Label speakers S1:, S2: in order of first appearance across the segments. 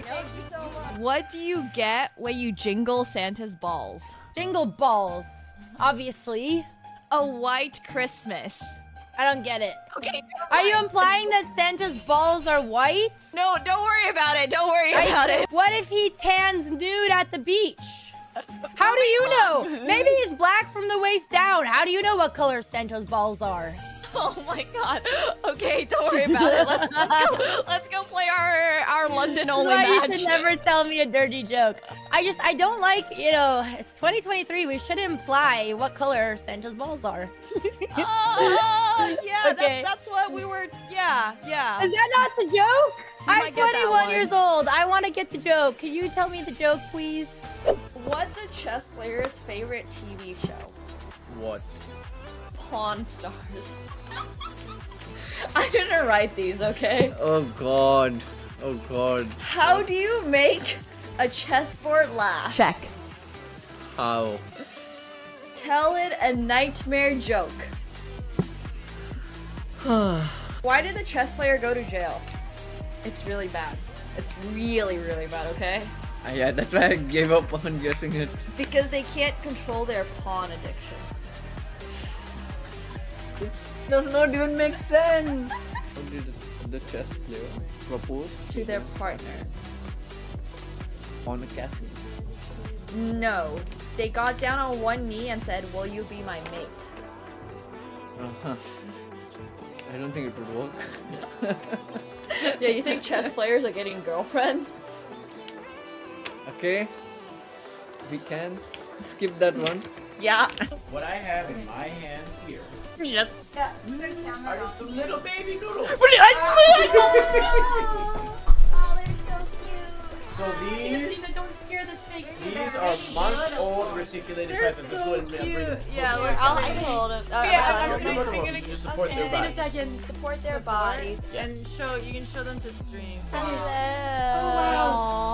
S1: Thank you so much.
S2: What do you get when you jingle Santa's balls?
S1: Jingle balls, obviously.
S2: A white Christmas.
S1: I don't get it.
S2: Okay.
S1: Are you implying that Santa's balls are white?
S2: No, don't worry about it. Don't worry about it.
S1: What if he tans nude at the beach? How do you know? Maybe he's black from the waist down. How do you know what color Santa's balls are?
S2: Oh my god. Okay, don't worry about it. Let's go play our London only match.
S1: You should never tell me a dirty joke. I don't like, you know, it's 2023. We should imply what color Santa's balls are.
S2: Yeah,
S1: okay.
S2: that's what we were. Yeah.
S1: Is that not the joke? I'm
S2: might get that
S1: 21
S2: one.
S1: years old. I want to get the joke. Can you tell me the joke, please?
S2: What's a chess player's favorite TV show?
S3: What?
S2: Pawn Stars. I didn't write these, okay?
S3: Oh god. Oh god.
S2: How do you make a chessboard laugh? Check.
S3: How?
S2: Tell it a nightmare joke. Why did the chess player go to jail? It's really bad. It's really, really bad, okay?
S3: Yeah, that's why I gave up on guessing it.
S2: Because they can't control their pawn addiction.
S3: It does not even make sense. How did the chess player propose
S2: To their partner.
S3: on a castle?
S2: No. They got down on one knee and said, "Will you be my mate?"
S3: I don't think it would work.
S2: Yeah, you think chess players are getting girlfriends?
S3: Okay. We can skip that one.
S2: Yeah.
S4: What I have in my hands here
S2: Yep.
S4: are just some little baby noodles.
S1: Oh, they're so cute.
S4: So these
S1: Don't scare the snakes.
S4: are month-old reticulated pythons. Let's go ahead and bring them.
S2: Yeah, I can hold it.
S4: To just support their body.
S2: Support their bodies.
S4: Yes.
S5: You can show them to stream.
S2: Hello.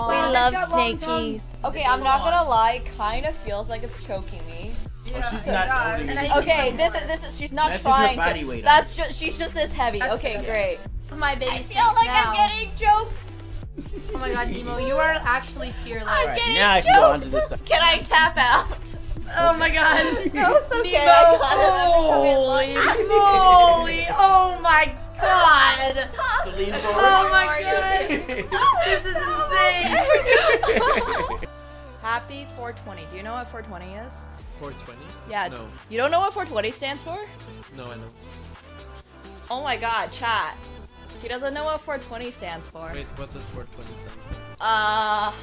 S1: We love snakies.
S2: Okay, I'm not gonna lie. Kind of feels like it's choking me.
S4: Oh, she's not holding it.
S2: Okay, this is. She's not
S4: That's just
S2: trying
S4: her body
S2: to.
S4: weight.
S2: That's just. She's just this heavy. Okay, great.
S1: My baby
S2: I feel like I'm getting choked.
S5: Oh my god, Nemo, you are actually fearless.
S4: Alright, now I can go on to this side.
S2: Can I tap out?
S5: Oh my god.
S2: No, it's okay.
S5: Nemo,
S2: I got it.
S5: holy moly. Oh my god.
S4: So lean forward.
S5: Oh my god. This is insane.
S2: Happy 420. Do you know what 420 is?
S6: 420?
S2: Yeah.
S6: No.
S2: You don't know what 420 stands for?
S6: No, I don't.
S2: Oh my god, chat. He doesn't know what 420 stands for.
S6: Wait, what does 420 stand for?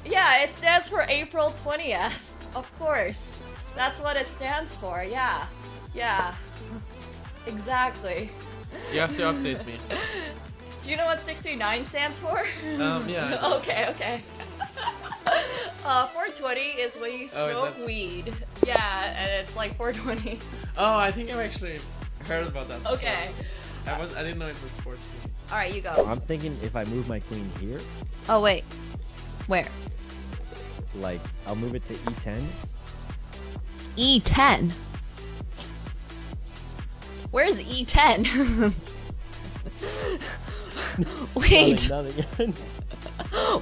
S2: Yeah, it stands for April 20th. Of course. That's what it stands for. Yeah. Yeah. Exactly.
S6: You have to update me.
S2: Do you know what 69 stands for?
S6: Yeah.
S2: Okay. 420 is when you smoke
S6: that-
S2: weed. Yeah, and it's like 420.
S6: Oh, I think I've actually heard about that. before.
S2: Okay.
S6: I didn't know it was 420.
S2: Alright, you go.
S7: I'm thinking if I move my queen here,
S2: Oh, wait. Where?
S7: like, I'll move it to e10.
S2: E10. Where's E10? Wait.
S7: Nothing.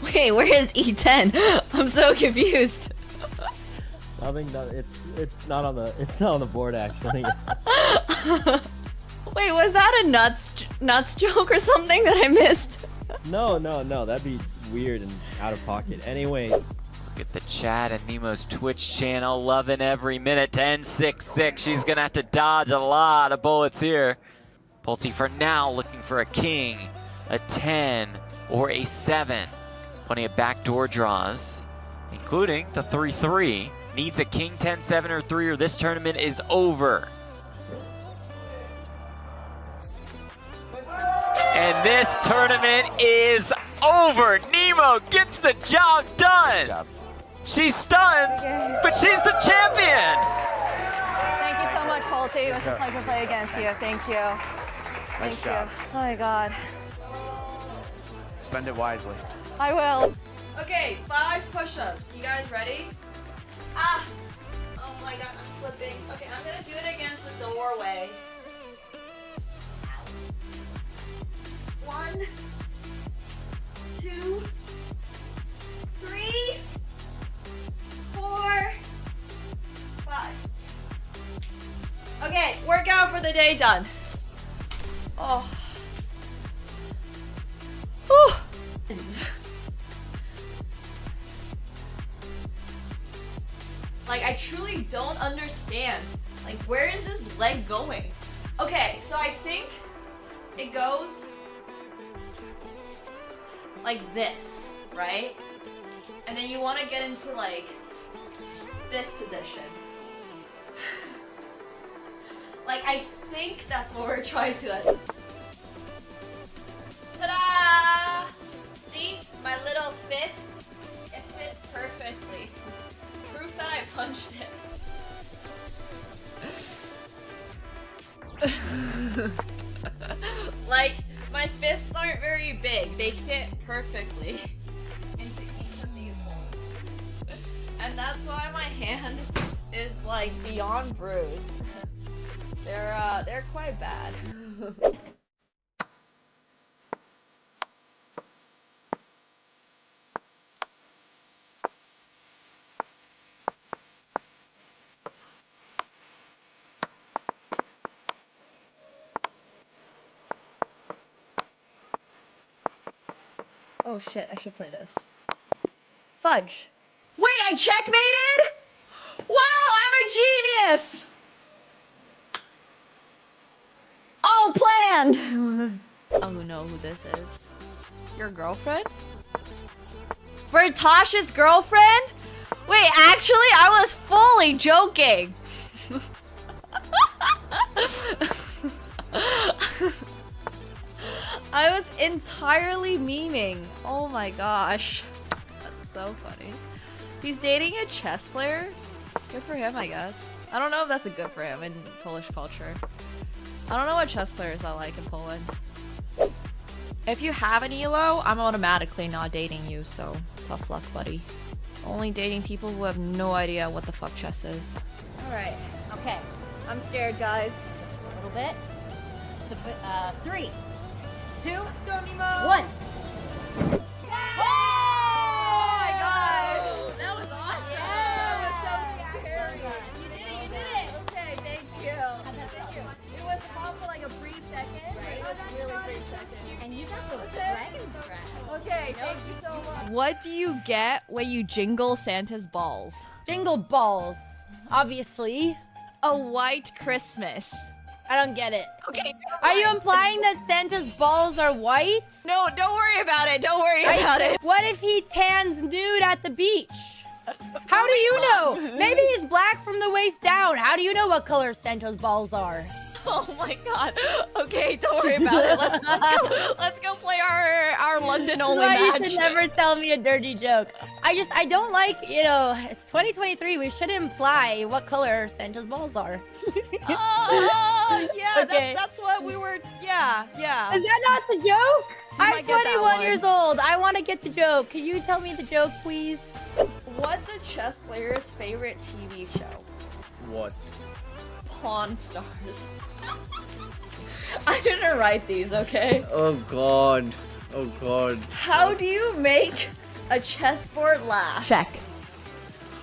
S2: Wait, where is E10? I'm so confused.
S7: Nothing. It's not on the board actually.
S2: Wait, was that a nuts joke or something that I missed?
S7: No. That'd be weird and out of pocket. Anyway.
S8: Look at the chat and Nemo's Twitch channel, loving every minute. 10-6-6. She's gonna have to dodge a lot of bullets here. Pulte for now looking for a king, a 10, or a 7. Plenty of backdoor draws, including the 3-3. Needs a king, 10, 7, or 3, or this tournament is over. And this tournament is over. Nemo gets the job done. She's stunned, but she's the champion.
S2: Thank you so much, Pulte. It was a pleasure to play against you. Thank you.
S4: Nice
S2: Thank
S4: job.
S2: you. Oh my god.
S4: Spend it wisely.
S2: I will. Okay, 5 push-ups. You guys ready? Ah! Oh my god, I'm slipping. Okay, I'm gonna do it against the doorway. 1, 2, the day done. Oh. Whew. Like, I truly don't understand. Like, where is this leg going? Okay, so I think it goes like this, right? And then you want to get into like this position. Like, I think that's what we're trying to. Ta-da! See? My little fist? It fits perfectly. Proof that I punched it. Like, my fists aren't very big. They fit perfectly into each of these holes. And that's why my hand is like beyond bruised. They're quite bad. Oh shit, I should play this. Fudge. Wait, I checkmated? Wow, I'm a genius! Oh, planned! Oh, who know who this is? Your girlfriend? Bertosh's girlfriend? Wait, actually, I was fully joking. I was entirely memeing. Oh my gosh. That's so funny. He's dating a chess player? Good for him, I guess. I don't know if that's a good for him in Polish culture. I don't know what chess players are like in Poland. If you have an ELO, I'm automatically not dating you, so tough luck, buddy. Only dating people who have no idea what the fuck chess is.
S1: Alright, okay. I'm scared, guys. Just a little bit. 3, 2, let's go, Nemo. 1.
S2: Oh my god! That was awesome!
S1: Yeah.
S2: That was so scary.
S1: You did it!
S2: Okay, thank you.
S1: It was calm for like a brief second. Right? It was really brief second. And you got the dragon's breath.
S2: Okay, thank you so much. What do you get when you jingle Santa's balls?
S1: Jingle balls, obviously.
S2: A white Christmas.
S1: I don't get it.
S2: Okay.
S1: Are you implying that Santa's balls are white?
S2: No, don't worry about it. Don't worry about it.
S1: What if he tans nude at the beach? How do you know? Maybe he's black from the waist down. How do you know what color Santa's balls are?
S2: Oh my god. Okay, don't worry about it. Let's go play our London only
S1: That's why
S2: match.
S1: you should never tell me a dirty joke. I don't like, it's 2023. We should imply what color Santa's balls are.
S2: Oh, yeah,
S1: Okay.
S2: that's what we were, yeah.
S1: Is that not the joke? I'm
S2: might get that
S1: 21
S2: one.
S1: years old. I want to get the joke. Can you tell me the joke, please?
S2: What's a chess player's favorite TV show?
S3: What?
S2: Pawn Stars. I didn't write these, okay?
S3: Oh god. Oh god.
S2: How do you make a chessboard laugh?
S1: Check.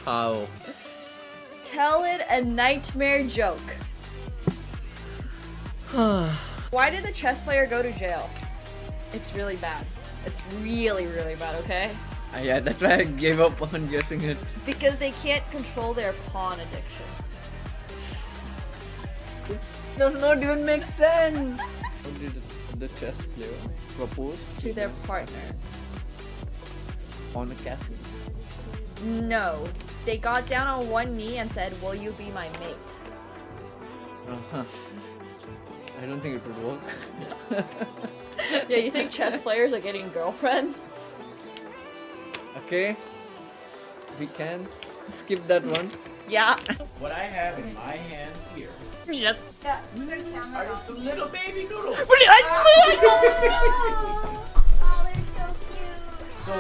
S3: How?
S2: Tell it a nightmare joke. Why did the chess player go to jail? It's really bad. It's really, really bad, okay?
S3: Yeah, that's why I gave up on guessing it.
S2: Because they can't control their pawn addiction.
S3: It does not even make sense. How did the chess player propose
S2: To their partner.
S3: on a castle?
S2: No. They got down on one knee and said, "Will you be my mate?"
S3: Uh-huh. I don't think it would work.
S2: Yeah, you think chess players are getting girlfriends?
S3: Okay. We can skip that one.
S2: Yeah.
S4: What I have in my hands here
S5: Yep.
S4: are just some little baby noodles. So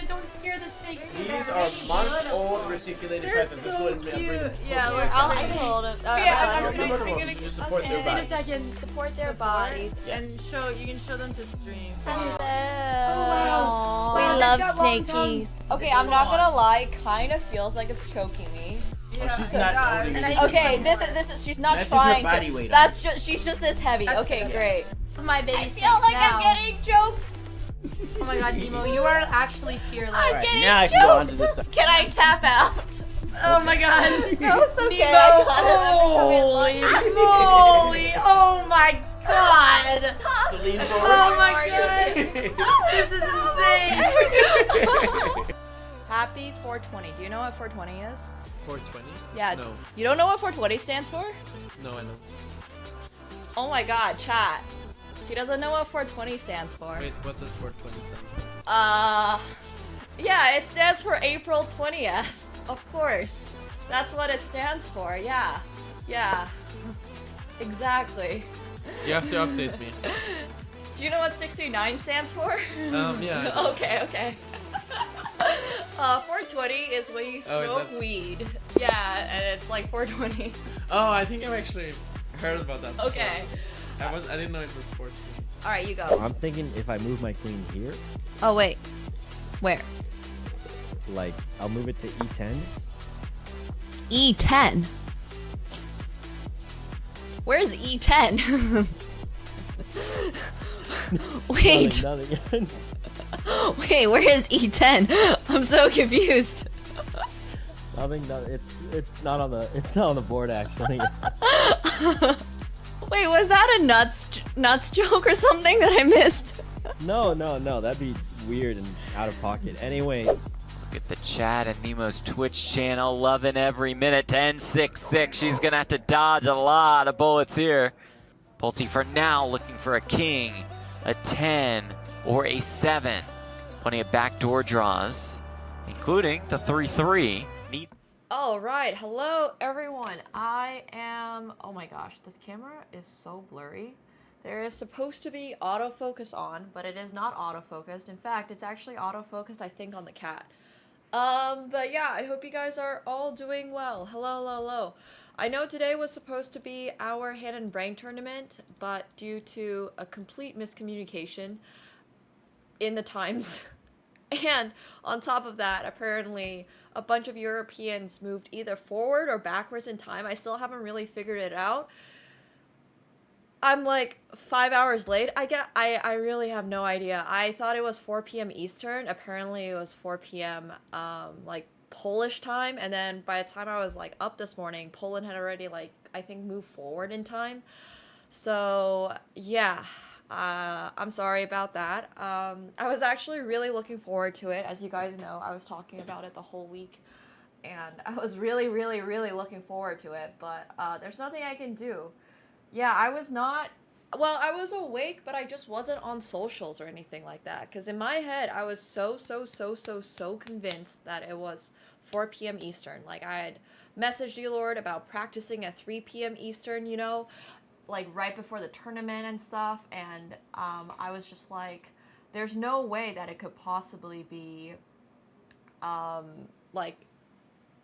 S5: Don't scare the snake.
S4: these are month-old reticulated pythons. Let's go ahead and bring them.
S2: Yeah, look, I can hold it.
S5: Yeah,
S4: No, no, no, no, just support their
S5: Wait a
S4: body.
S5: second.
S2: Support their bodies.
S5: And you can show them to stream.
S2: Wow.
S1: We
S5: Wow,
S1: love
S5: they've got long
S1: snakies.
S2: Okay, I'm not gonna lie, kind of feels like it's choking me.
S4: she's not holding it.
S2: Okay, this is she's not
S4: That's just her
S2: trying
S4: body
S2: to.
S4: weight on
S2: That's just she's just this heavy. Okay,
S4: good.
S2: great.
S5: My baby
S2: I feel like I'm getting jokes.
S5: Oh my god, Nemo, you are actually fearless.
S4: Alright, now I can go on to this side.
S2: Can I tap out?
S5: Oh my god.
S2: No, it's okay.
S5: Nemo,
S2: I got it.
S5: holy moly. Oh my god.
S4: So lean forward.
S5: Oh my god. This is insane.
S2: Happy 420. Do you know what 420 is?
S6: 420?
S2: Yeah.
S6: No.
S2: You don't know what 420 stands for?
S6: No, I don't.
S2: Oh my god, chat. He doesn't know what 420 stands for.
S6: Wait, what does 420 stand for?
S2: Yeah, it stands for April 20th. Of course. That's what it stands for. Yeah. Yeah. Exactly.
S6: You have to update me.
S2: Do you know what 69 stands for?
S6: Yeah. I do.
S2: Okay. 420 is when you smoke
S6: that-
S2: weed. Yeah, and it's like 420.
S6: Oh, I think I've actually heard about that. before.
S2: Okay.
S6: I didn't know it was 420.
S2: Alright, you go.
S7: I'm thinking if I move my queen here,
S2: Oh, wait. Where?
S7: like I'll move it to E10.
S2: E10. Where's E10? Wait.
S7: Nothing.
S2: Wait, where is E10? I'm so confused.
S7: Nothing. It's not on the board actually.
S2: Wait, was that a nuts joke or something that I missed?
S7: No. That'd be weird and out of pocket. Anyway,
S8: Look at the chat and Nemo's Twitch channel, loving every minute. 10-6-6. She's gonna have to dodge a lot of bullets here. Pulte for now looking for a king, a 10, or a 7. Plenty of backdoor draws, including the 3-3. Neat.
S2: All right, hello everyone. I am, oh my gosh, this camera is so blurry. There is supposed to be autofocus on, but it is not autofocused. In fact, it's actually autofocused, I think, on the cat. But yeah, I hope you guys are all doing well. Hello. I know today was supposed to be our hand and brain tournament, but due to a complete miscommunication in the times, and on top of that, apparently a bunch of Europeans moved either forward or backwards in time. I still haven't really figured it out. I'm like 5 hours late. I really have no idea. I thought it was 4 p.m. Eastern. Apparently it was 4 p.m. Like Polish time. And then by the time I was like up this morning, Poland had already like, I think, moved forward in time. So yeah, I'm sorry about that. I was actually really looking forward to it. As you guys know, I was talking about it the whole week. And I was really looking forward to it. But there's nothing I can do. Yeah, I was not, well, I was awake, but I just wasn't on socials or anything like that. Because in my head, I was so convinced that it was 4 p.m. Eastern. Like, I had messaged you, Lord, about practicing at 3 p.m. Eastern, you know, like right before the tournament and stuff. And I was just like, there's no way that it could possibly be, like,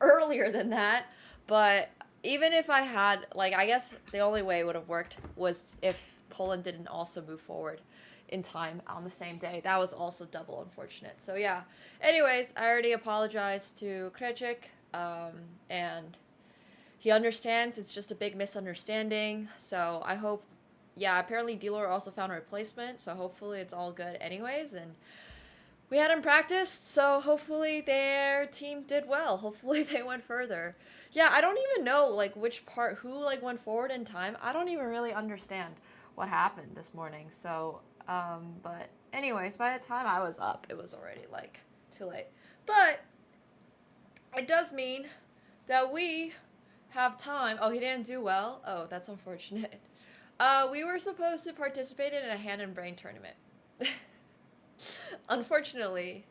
S2: earlier than that. But even if I had, like, I guess the only way it would have worked was if Poland didn't also move forward in time on the same day. That was also double unfortunate. So yeah. Anyways, I already apologized to Krejcik, and he understands it's just a big misunderstanding. So I hope, yeah, apparently D-Lord also found a replacement, so hopefully it's all good anyways. And we hadn't practiced, so hopefully their team did well. Hopefully they went further. Yeah, I don't even know, like, which part, who, like, went forward in time. I don't even really understand what happened this morning. So, but anyways, by the time I was up, it was already, like, too late. But it does mean that we have time. Oh, he didn't do well? Oh, that's unfortunate. We were supposed to participate in a hand and brain tournament. Unfortunately,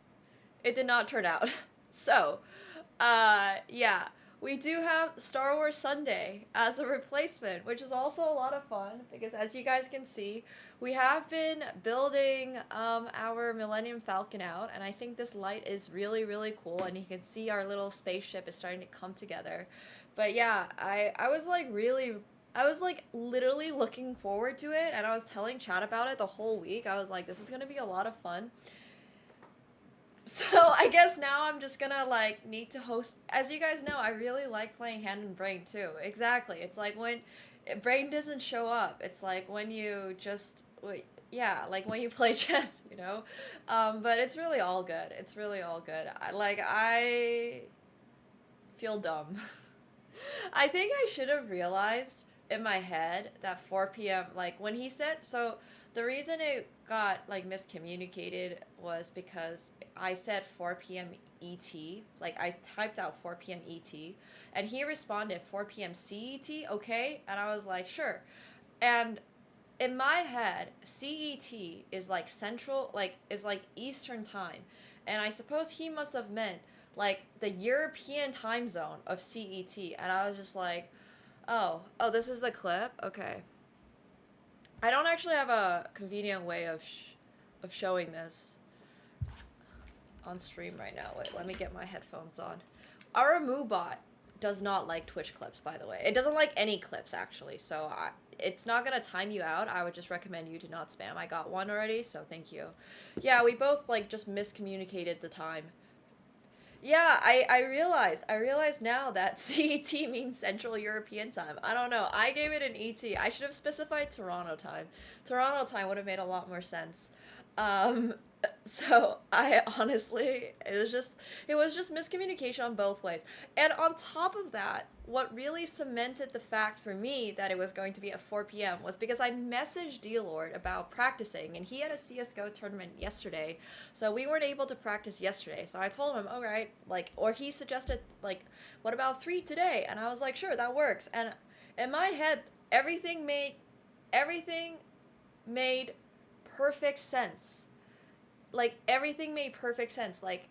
S2: it did not turn out. So, yeah. We do have Star Wars Sunday as a replacement, which is also a lot of fun because, as you guys can see, we have been building our Millennium Falcon out, and I think this light is really cool, and you can see our little spaceship is starting to come together. But yeah, I was like literally looking forward to it, and I was telling chat about it the whole week. I was like, this is gonna be a lot of fun. So I guess now I'm just gonna like need to host. As you guys know, I really like playing Hand and Brain too. Exactly. It's like when Brain doesn't show up. It's like when you just yeah, like when you play chess, you know. But it's really all good. It's really all good. I feel dumb. I think I should have realized in my head that 4 p.m. like when he said so. The reason it got like miscommunicated was because I said 4 p.m. ET, like I typed out 4 p.m. ET, and he responded 4 p.m. CET, okay? And I was like, sure. And in my head, CET is like central, like is like Eastern time. And I suppose he must have meant like the European time zone of CET. And I was just like, oh, this is the clip? Okay. I don't actually have a convenient way of showing this on stream right now. Wait, let me get my headphones on. Our MooBot does not like Twitch clips, by the way. It doesn't like any clips, actually, so it's not gonna time you out. I would just recommend you to not spam. I got one already, so thank you. Yeah, we both, like, just miscommunicated the time. Yeah, I realized now that CET means Central European time. I don't know. I gave it an ET. I should have specified Toronto time. Toronto time would have made a lot more sense. So I honestly, it was just miscommunication on both ways. And on top of that, what really cemented the fact for me that it was going to be at 4 p.m. was because I messaged D-Lord about practicing, and he had a CSGO tournament yesterday, so we weren't able to practice yesterday. So I told him, all right, like, or he suggested, like, what about 3 today? And I was like, sure, that works. And in my head, everything made perfect sense. Like, everything made perfect sense. Like,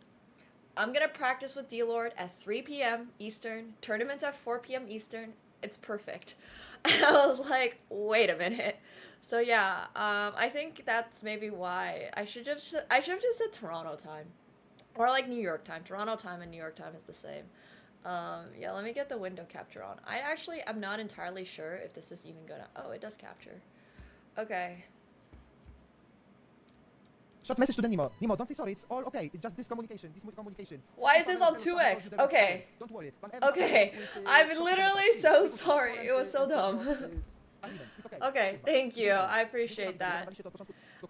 S2: I'm gonna practice with D-Lord at 3 p.m. Eastern, tournament's at 4 p.m. Eastern. It's perfect. And I was like, wait a minute. So yeah, I think that's maybe why I should have just said Toronto time, or like New York time. Toronto time and New York time is the same. Yeah, let me get the window capture on. I'm not entirely sure if this is even gonna. Oh, it does capture. Okay.
S9: Short message to the Nemo. Nemo, don't say sorry. It's all okay. It's just this communication.
S2: Why is this on 2x? Okay.
S9: Don't worry.
S2: Okay. I'm literally so sorry. It was so dumb. Okay, thank you. I appreciate that.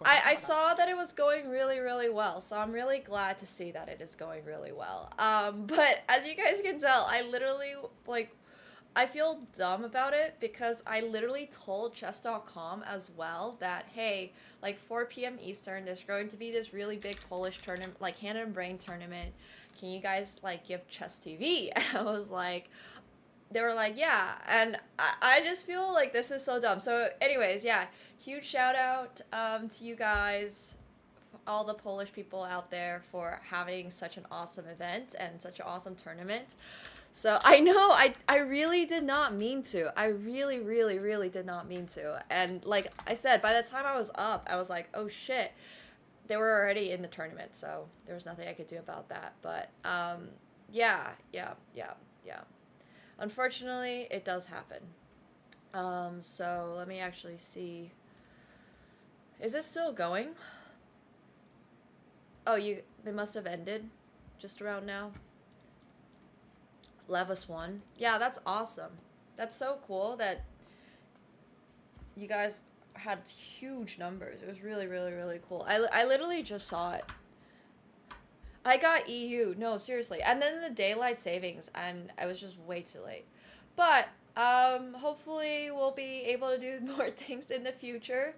S2: I saw that it was going really, really well, so I'm really glad to see that it is going really well. But as you guys can tell, I literally, like, I feel dumb about it because I literally told chess.com as well that, hey, like 4 p.m. Eastern, there's going to be this really big Polish tournament, like Hand and Brain tournament. Can you guys like give Chess TV? And I was like, they were like, yeah. And I just feel like this is so dumb. So anyways, yeah, huge shout out to you guys, all the Polish people out there, for having such an awesome event and such an awesome tournament. So I know I really did not mean to. I really, really, really did not mean to. And like I said, by the time I was up, I was like, oh shit, they were already in the tournament. So there was nothing I could do about that. But yeah. Unfortunately, it does happen. So let me actually see. Is it still going? Oh, they must have ended just around now. Levis won. Yeah, that's awesome. That's so cool that you guys had huge numbers. It was really, really, really cool. I literally just saw it. I got EU. No, seriously. And then the daylight savings, and I was just way too late. But hopefully we'll be able to do more things in the future.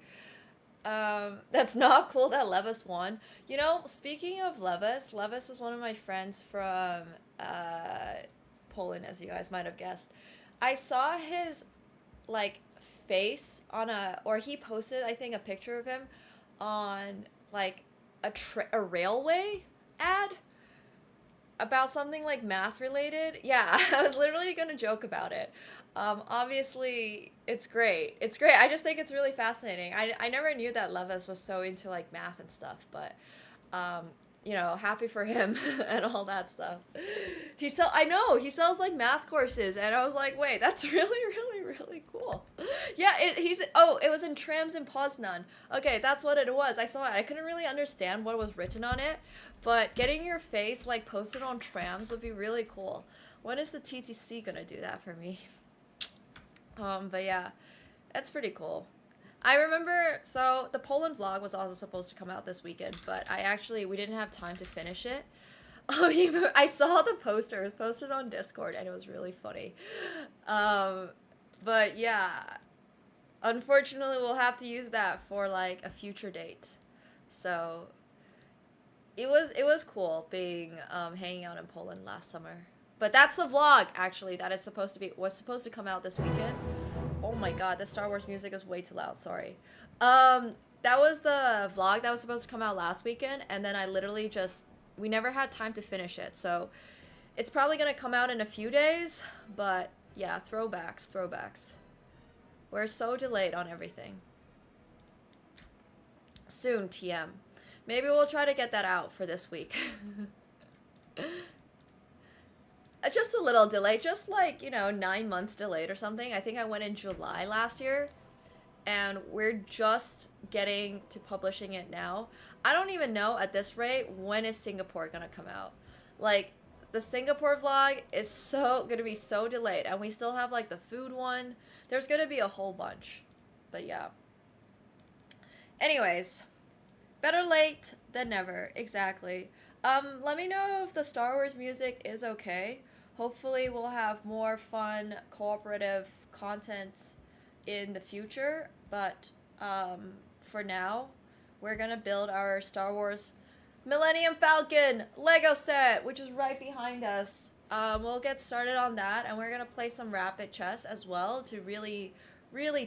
S2: That's not cool that Levis won. You know, speaking of Levis is one of my friends from Poland, as you guys might have guessed. I saw his like face on or he posted, I think, a picture of him on like a railway ad about something like math related. Yeah, I was literally gonna joke about it. Obviously it's great. It's great. I just think it's really fascinating. I never knew that Levis was so into like math and stuff, but you know, happy for him and all that stuff. I know, he sells like math courses, and I was like, wait, that's really cool. Yeah, it was in trams in Poznan. Okay, that's what it was. I saw it. I couldn't really understand what was written on it, but getting your face like posted on trams would be really cool. When is the TTC gonna do that for me? But yeah, that's pretty cool. I remember, so the Poland vlog was also supposed to come out this weekend, but we didn't have time to finish it. Oh, I saw the poster. It was posted on Discord, and it was really funny. But yeah, unfortunately, we'll have to use that for like a future date. So it was cool being hanging out in Poland last summer. But that's the vlog, actually, that was supposed to come out this weekend. Oh my god, the Star Wars music is way too loud, sorry. That was the vlog that was supposed to come out last weekend, and then I literally we never had time to finish it, so it's probably gonna come out in a few days, but yeah, throwbacks. We're so delayed on everything. Soon, TM. Maybe we'll try to get that out for this week. Just a little delay, just like, 9 months delayed or something. I think I went in July last year, and we're just getting to publishing it now. I don't even know at this rate when is Singapore gonna come out. Like, the Singapore vlog is gonna be so delayed, and we still have like the food one. There's gonna be a whole bunch, but yeah. Anyways, better late than never, exactly. Let me know if the Star Wars music is okay. Hopefully we'll have more fun cooperative content in the future, but for now, we're gonna build our Star Wars Millennium Falcon Lego set, which is right behind us. We'll get started on that, and we're gonna play some rapid chess as well to really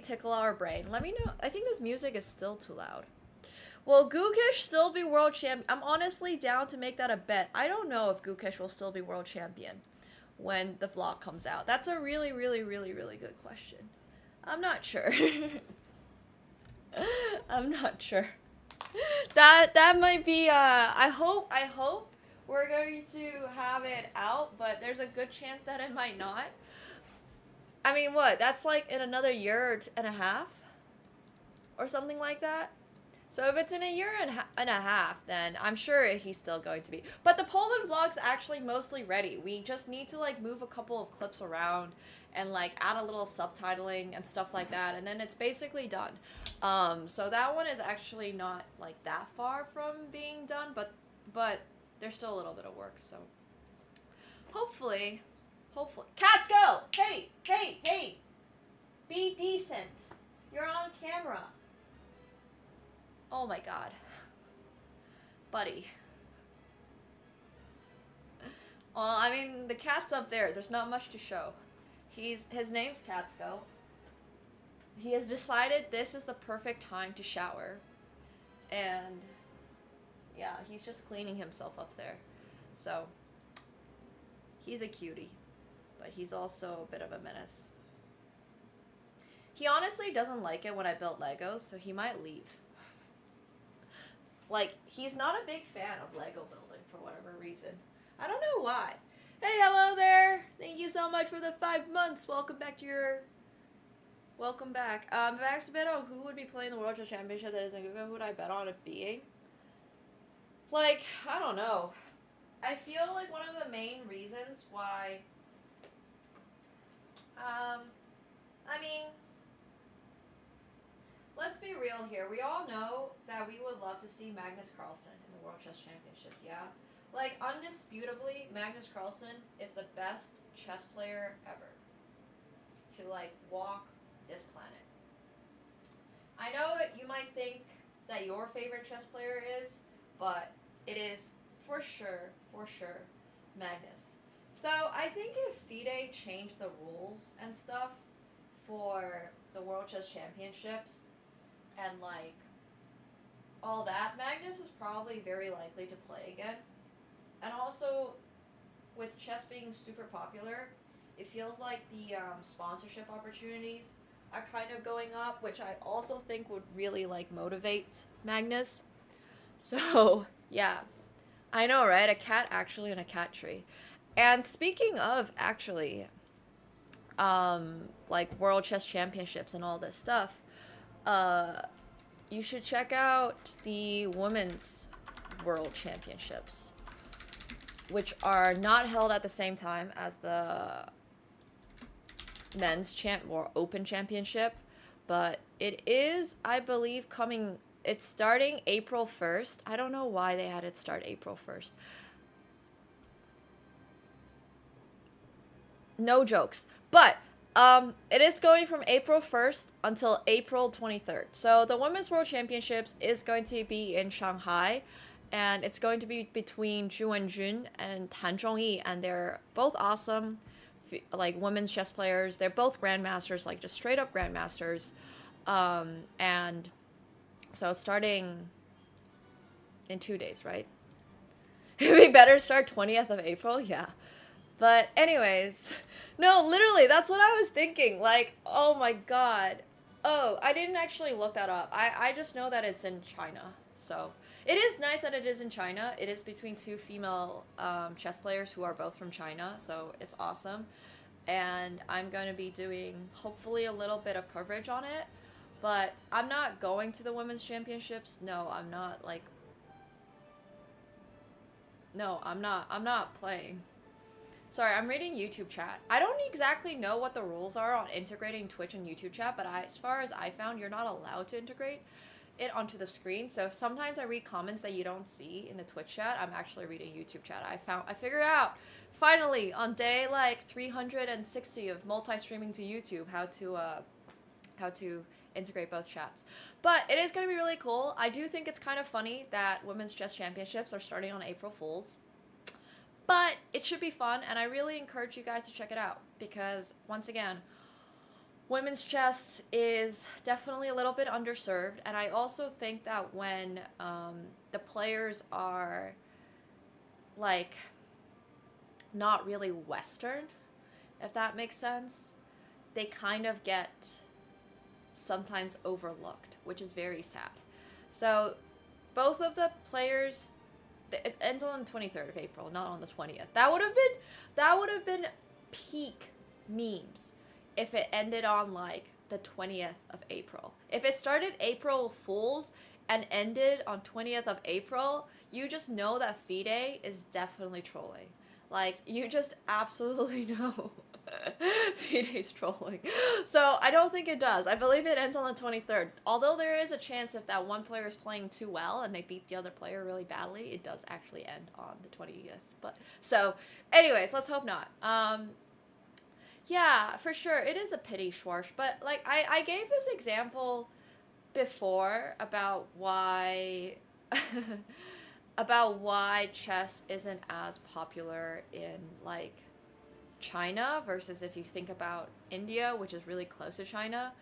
S2: tickle our brain. Let me know. I think this music is still too loud. Will Gukesh still be world champion? I'm honestly down to make that a bet. I don't know if Gukesh will still be world champion when the vlog comes out. That's a really good question. I'm not sure. I'm not sure. That might be I hope we're going to have it out, but there's a good chance that it might not. I mean, what? That's like in another year and a half or something like that. So if it's in a year and a half, then I'm sure he's still going to be. But the Poland vlog's actually mostly ready. We just need to like move a couple of clips around and like add a little subtitling and stuff like that, and then it's basically done. So that one is actually not like that far from being done, but there's still a little bit of work. So hopefully, cats go. Hey, be decent. You're on camera. Oh my god. Buddy. Well, I mean, the cat's up there. There's not much to show. His name's Catsko. He has decided this is the perfect time to shower. And yeah, he's just cleaning himself up there. So he's a cutie, but he's also a bit of a menace. He honestly doesn't like it when I build Legos, so he might leave. Like, he's not a big fan of Lego building for whatever reason. I don't know why. Hey, hello there! Thank you so much for the 5 months. Welcome back. If I asked to bet on who would be playing the World Chess Championship that isn't Google, who would I bet on it being? Like, I don't know. I feel like one of the main reasons why... I mean... Let's be real here. We all know that we would love to see Magnus Carlsen in the World Chess Championships, yeah? Like, undisputably, Magnus Carlsen is the best chess player ever to, like, walk this planet. I know you might think that your favorite chess player is, but it is for sure, Magnus. So, I think if FIDE changed the rules and stuff for the World Chess Championships, and like all that, Magnus is probably very likely to play again. And also, with chess being super popular, it feels like the sponsorship opportunities are kind of going up, which I also think would really like motivate Magnus. So yeah, I know, right? A cat actually in a cat tree. And speaking of actually, like World Chess Championships and all this stuff, you should check out the Women's World Championships, which are not held at the same time as the men's or open championship, but it is, I believe, coming. It's starting April 1st. I don't know why they had it start April 1st. No jokes. But it is going from April 1st until April 23rd. So the Women's World Championships is going to be in Shanghai, and it's going to be between Zhu Wenjun and Han Zhongyi, and they're both awesome, like women's chess players. They're both grandmasters, like just straight up grandmasters. And so it's starting in 2 days, right? We better start 20th of April, yeah. But anyways, no, literally, that's what I was thinking. Like, oh my god. Oh, I didn't actually look that up. I just know that it's in China. So it is nice that it is in China. It is between two female chess players who are both from China. So it's awesome. And I'm going to be doing hopefully a little bit of coverage on it. But I'm not going to the women's championships. No, I'm not, like... No, I'm not playing. Sorry, I'm reading YouTube chat. I don't exactly know what the rules are on integrating Twitch and YouTube chat, but as far as I found, you're not allowed to integrate it onto the screen. So sometimes I read comments that you don't see in the Twitch chat. I'm actually reading YouTube chat. I figured out, finally, on day, like, 360 of multi-streaming to YouTube, how to integrate both chats. But it is going to be really cool. I do think it's kind of funny that Women's Chess Championships are starting on April Fools. But it should be fun, and I really encourage you guys to check it out. Because, once again, women's chess is definitely a little bit underserved. And I also think that when the players are, like, not really Western, if that makes sense, they kind of get sometimes overlooked, which is very sad. So both of the players, it ends on the 23rd of April, not on the 20th. That would have been peak memes if it ended on like the 20th of April. If it started April Fools and ended on 20th of April, you just know that FIDE is definitely trolling. Like, you just absolutely know FIDE's trolling. So I don't think it does. I believe it ends on the 23rd. Although there is a chance if that one player is playing too well and they beat the other player really badly, it does actually end on the 20th. But so, anyways, let's hope not. Yeah, for sure, it is a pity, Schwarz. But like, I gave this example before about why about why chess isn't as popular in like China versus if you think about India, which is really close to China.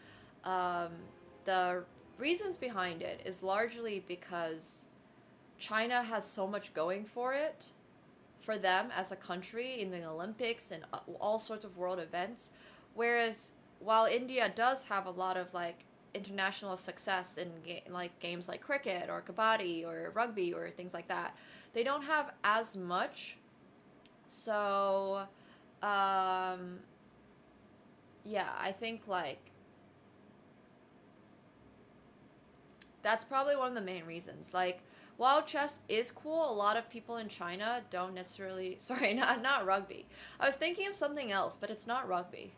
S2: The reasons behind it is largely because China has so much going for it, for them as a country in the Olympics and all sorts of world events, whereas while India does have a lot of like international success in like games like cricket or kabaddi or rugby or things like that, they don't have as much. So yeah, I think like that's probably one of the main reasons. Like, while chess is cool, a lot of people in China don't necessarily, sorry, not rugby. I was thinking of something else, but it's not rugby.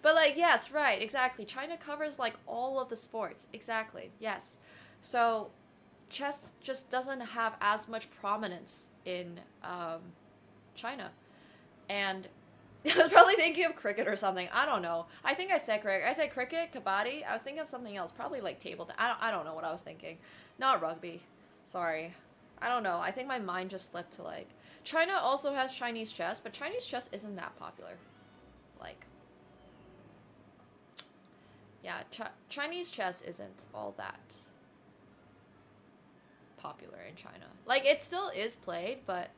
S2: But like, yes, right, exactly. China covers like all of the sports. Exactly. Yes. So chess just doesn't have as much prominence in China. And I was probably thinking of cricket or something. I don't know. I think I said cricket. I said cricket, kabaddi. I was thinking of something else. Probably like table tennis. I don't know what I was thinking. Not rugby. Sorry. I don't know. I think my mind just slipped to like... China also has Chinese chess, but Chinese chess isn't that popular. Like... Yeah, Chinese chess isn't all that popular in China. Like, it still is played, but...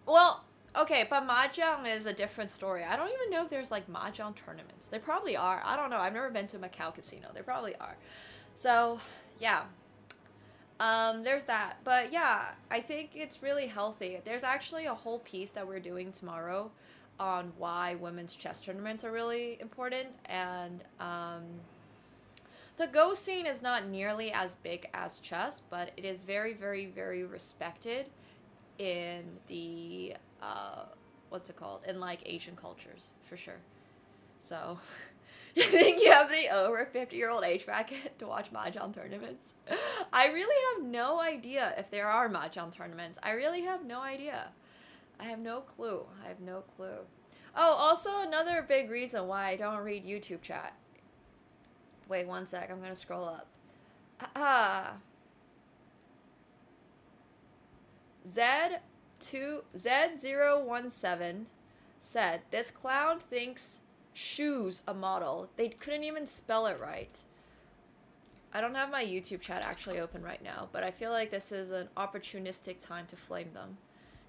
S2: Well, okay, but Mahjong is a different story. I don't even know if there's, like, Mahjong tournaments. There probably are. I don't know. I've never been to Macau Casino. There probably are. So, yeah. There's that. But yeah, I think it's really healthy. There's actually a whole piece that we're doing tomorrow on why women's chess tournaments are really important. And the Go scene is not nearly as big as chess, but it is very, very, very respected in the, what's it called? In like Asian cultures, for sure. So, you think you have the over 50-year-old age bracket to watch Mahjong tournaments? I really have no idea if there are Mahjong tournaments. I really have no idea. I have no clue. I have no clue. Oh, also another big reason why I don't read YouTube chat. Wait one sec, I'm gonna scroll up. Z017 said, this clown thinks shoes a model. They couldn't even spell it right. I don't have my YouTube chat actually open right now, but I feel like this is an opportunistic time to flame them.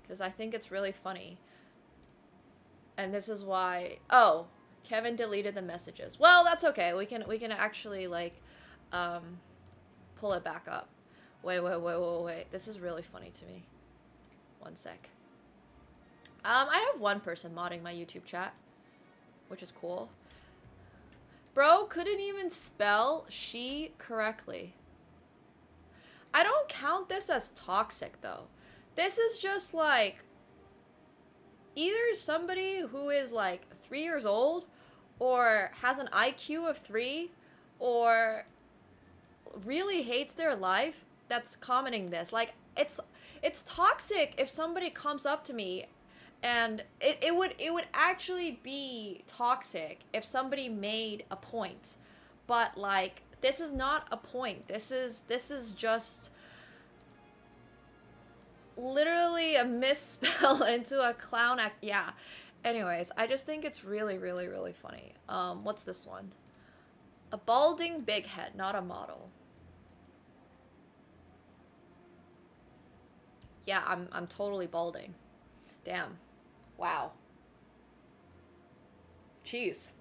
S2: Because I think it's really funny. And this is why... Oh, Kevin deleted the messages. Well, that's okay. We can actually, like, pull it back up. Wait. This is really funny to me. One sec. I have one person modding my YouTube chat, which is cool. Bro couldn't even spell she correctly. I don't count this as toxic, though. This is just, like, either somebody who is, like, 3 years old, or has an IQ of 3, or really hates their life that's commenting this. Like, it's toxic if somebody comes up to me, and it would actually be toxic if somebody made a point. But, like, this is not a point. This is just literally a misspell into a clown act. Yeah. Anyways, I just think it's really, really, really funny. What's this one? A balding big head, not a model. Yeah, I'm totally balding. Damn. Wow. Jeez.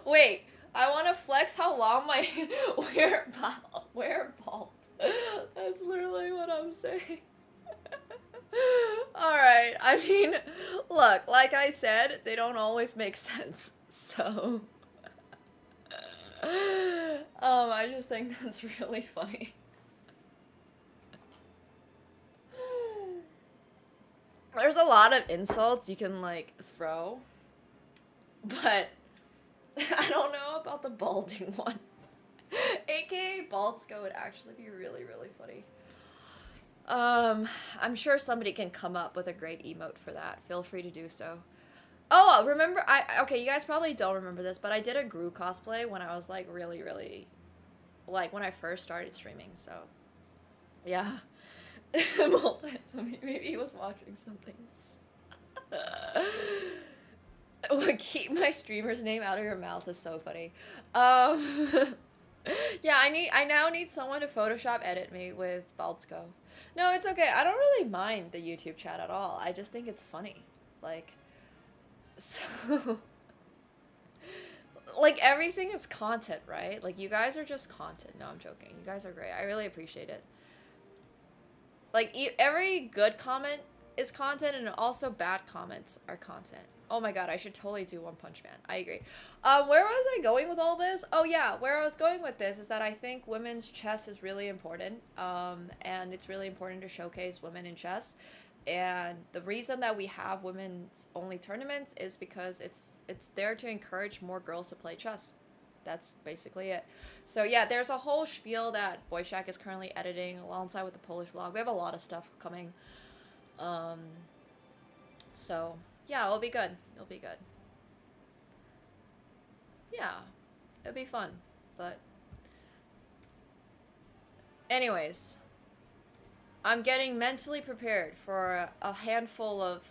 S2: Wait, I want to flex how long my wear bald. That's literally what I'm saying. Alright, I mean, look, like I said, they don't always make sense, so... I just think that's really funny. There's a lot of insults you can, like, throw, but I don't know about the balding one. AKA Baldsko would actually be really, really funny. I'm sure somebody can come up with a great emote for that. Feel free to do so. Oh, remember, okay, you guys probably don't remember this, but I did a Gru cosplay when I was, like, really, really, like, when I first started streaming, so, yeah. Maybe he was watching something else. Keep my streamer's name out of your mouth is so funny. Yeah, I now need someone to Photoshop edit me with Baldsko. No, it's okay. I don't really mind the YouTube chat at all. I just think it's funny. Like, so... like, everything is content, right? Like, you guys are just content. No, I'm joking. You guys are great. I really appreciate it. Like, every good comment is content, and also bad comments are content. Oh my god, I should totally do One Punch Man. I agree. Where was I going with all this? Oh yeah, where I was going with this is that I think women's chess is really important. And it's really important to showcase women in chess. And the reason that we have women's only tournaments is because it's there to encourage more girls to play chess. That's basically it. So yeah, there's a whole spiel that Boyshack is currently editing alongside with the Polish vlog. We have a lot of stuff coming. So yeah, it'll be good. It'll be good. Yeah, it'll be fun. But anyways, I'm getting mentally prepared for a handful of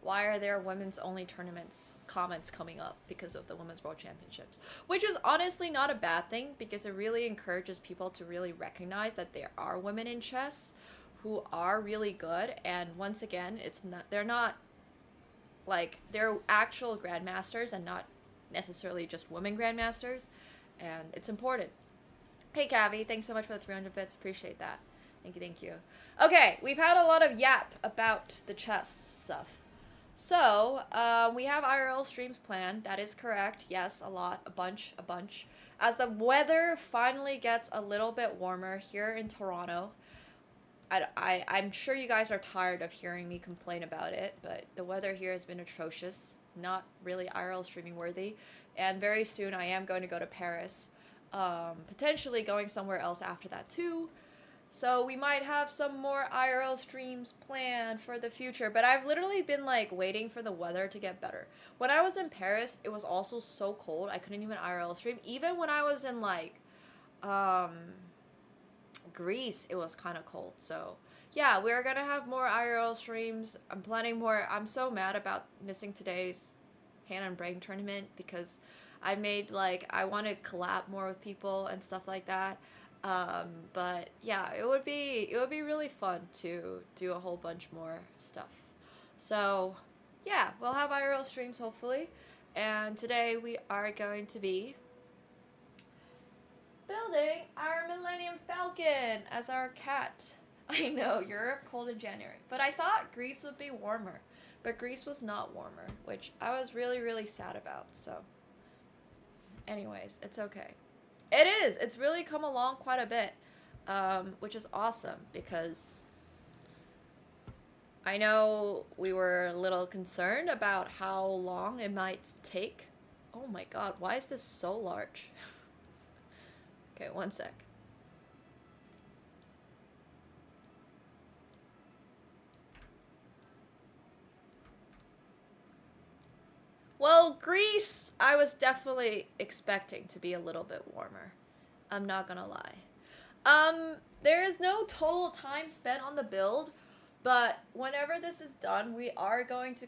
S2: why are there women's only tournaments comments coming up because of the Women's World Championships, which is honestly not a bad thing because it really encourages people to really recognize that there are women in chess who are really good. And once again, they're not like, they're actual grandmasters and not necessarily just women grandmasters, and it's important. Hey, Cavi, thanks so much for the 300 bits. Appreciate that. Thank you, thank you. Okay, we've had a lot of yap about the chess stuff. So, we have IRL streams planned. That is correct. Yes, a lot, a bunch. As the weather finally gets a little bit warmer here in Toronto, I'm sure you guys are tired of hearing me complain about it, but the weather here has been atrocious. Not really IRL streaming worthy. And very soon I am going to go to Paris. Potentially going somewhere else after that too. So we might have some more IRL streams planned for the future. But I've literally been like waiting for the weather to get better. When I was in Paris, it was also so cold. I couldn't even IRL stream. Even when I was in like Greece, it was kind of cold. So yeah, we're gonna have more IRL streams. I'm planning more. I'm so mad about missing today's Hand and Brain tournament because I made like I want to collab more with people and stuff like that. But yeah, it would be really fun to do a whole bunch more stuff. So yeah, we'll have IRL streams hopefully. And today we are going to be building our Millennium Falcon as our cat. I know, Europe cold in January, but I thought Greece would be warmer. But Greece was not warmer, which I was really, really sad about, so. Anyways, it's okay. It is! It's really come along quite a bit, which is awesome, because I know we were a little concerned about how long it might take. Oh my god, why is this so large? Okay, one sec. Well, Greece, I was definitely expecting to be a little bit warmer. I'm not gonna lie. There is no total time spent on the build, but whenever this is done, we are going to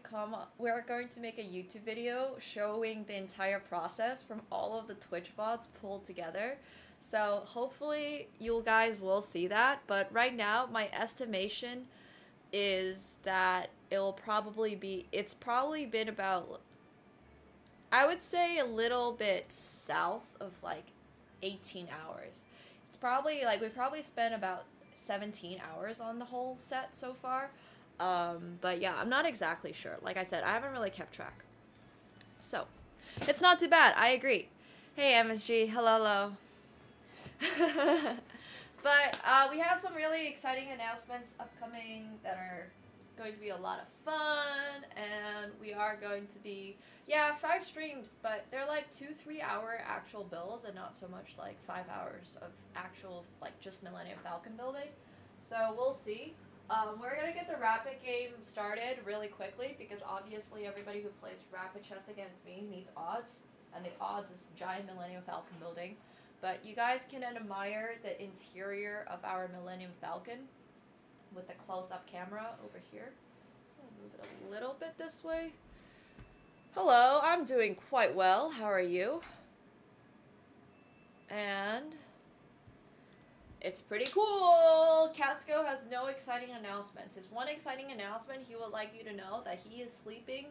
S2: make a YouTube video showing the entire process from all of the Twitch VODs pulled together. So hopefully you guys will see that, but right now my estimation is that it's probably been about, I would say a little bit south of like 18 hours. It's probably like we've probably spent about 17 hours on the whole set so far. But yeah, I'm not exactly sure. Like I said, I haven't really kept track. So, it's not too bad. I agree. Hey MSG, hello. But we have some really exciting announcements upcoming that are going to be a lot of fun, and we are going to be 5 streams, but they're like 2-3 hour actual builds and not so much like 5 hours of actual like just Millennium Falcon building. So we'll see. We're gonna get the rapid game started really quickly because obviously everybody who plays rapid chess against me needs odds, and the odds is giant Millennium Falcon building. But you guys can admire the interior of our Millennium Falcon with the close-up camera over here. I'll move it a little bit this way. Hello, I'm doing quite well. How are you? And it's pretty cool. Catsko has no exciting announcements. His one exciting announcement, he would like you to know that he is sleeping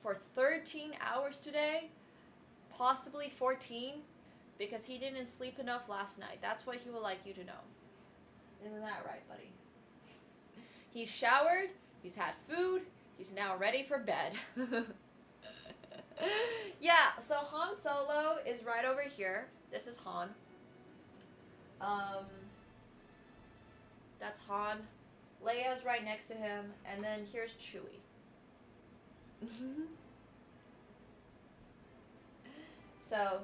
S2: for 13 hours today, possibly 14, because he didn't sleep enough last night. That's what he would like you to know. Isn't that right, buddy? He's showered, he's had food, he's now ready for bed. Yeah, so Han Solo is right over here. This is Han. That's Han. Leia's right next to him, and then here's Chewie. So,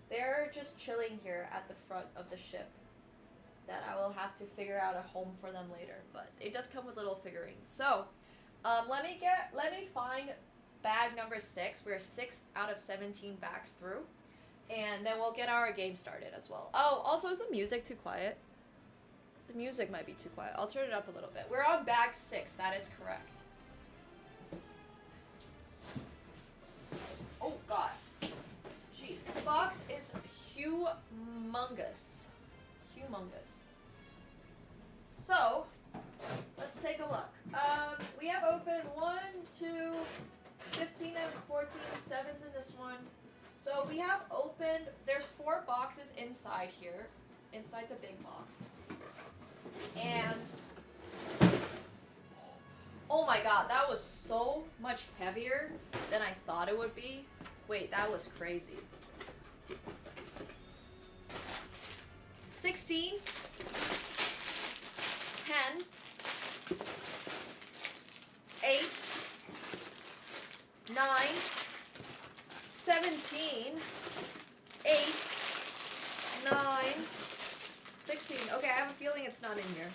S2: they're just chilling here at the front of the ship. That I will have to figure out a home for them later, but it does come with little figurines. So, let me find bag number 6. We're 6 out of 17 bags through, and then we'll get our game started as well. Oh, also, is the music too quiet? The music might be too quiet. I'll turn it up a little bit. We're on bag 6. That is correct. Oh God, jeez, this box is humongous. So, let's take a look. We have opened 1, 2, 15 and 14, 7s in this one. So we have opened, there's 4 boxes inside here. inside the big box. And oh my god, that was so much heavier than I thought it would be. Wait, that was crazy. 16, 10, 8, 9, 17, 8, 9, 16. Okay, I have a feeling it's not in here.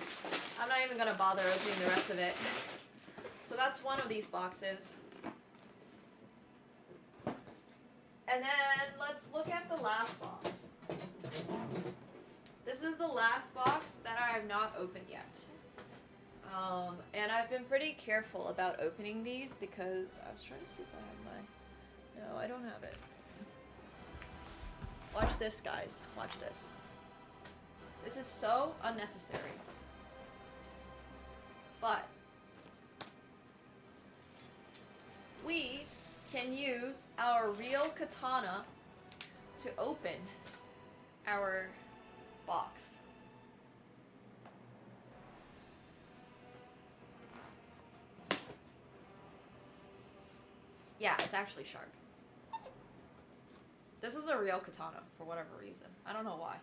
S2: I'm not even gonna bother opening the rest of it. So that's one of these boxes. And then let's look at the last box. This is the last box that I have not opened yet. And I've been pretty careful about opening these because I was trying to see if I have my... No, I don't have it. Watch this, guys. Watch this. This is so unnecessary. But we can use our real katana to open our box. Yeah, it's actually sharp. This is a real katana for whatever reason. I don't know why.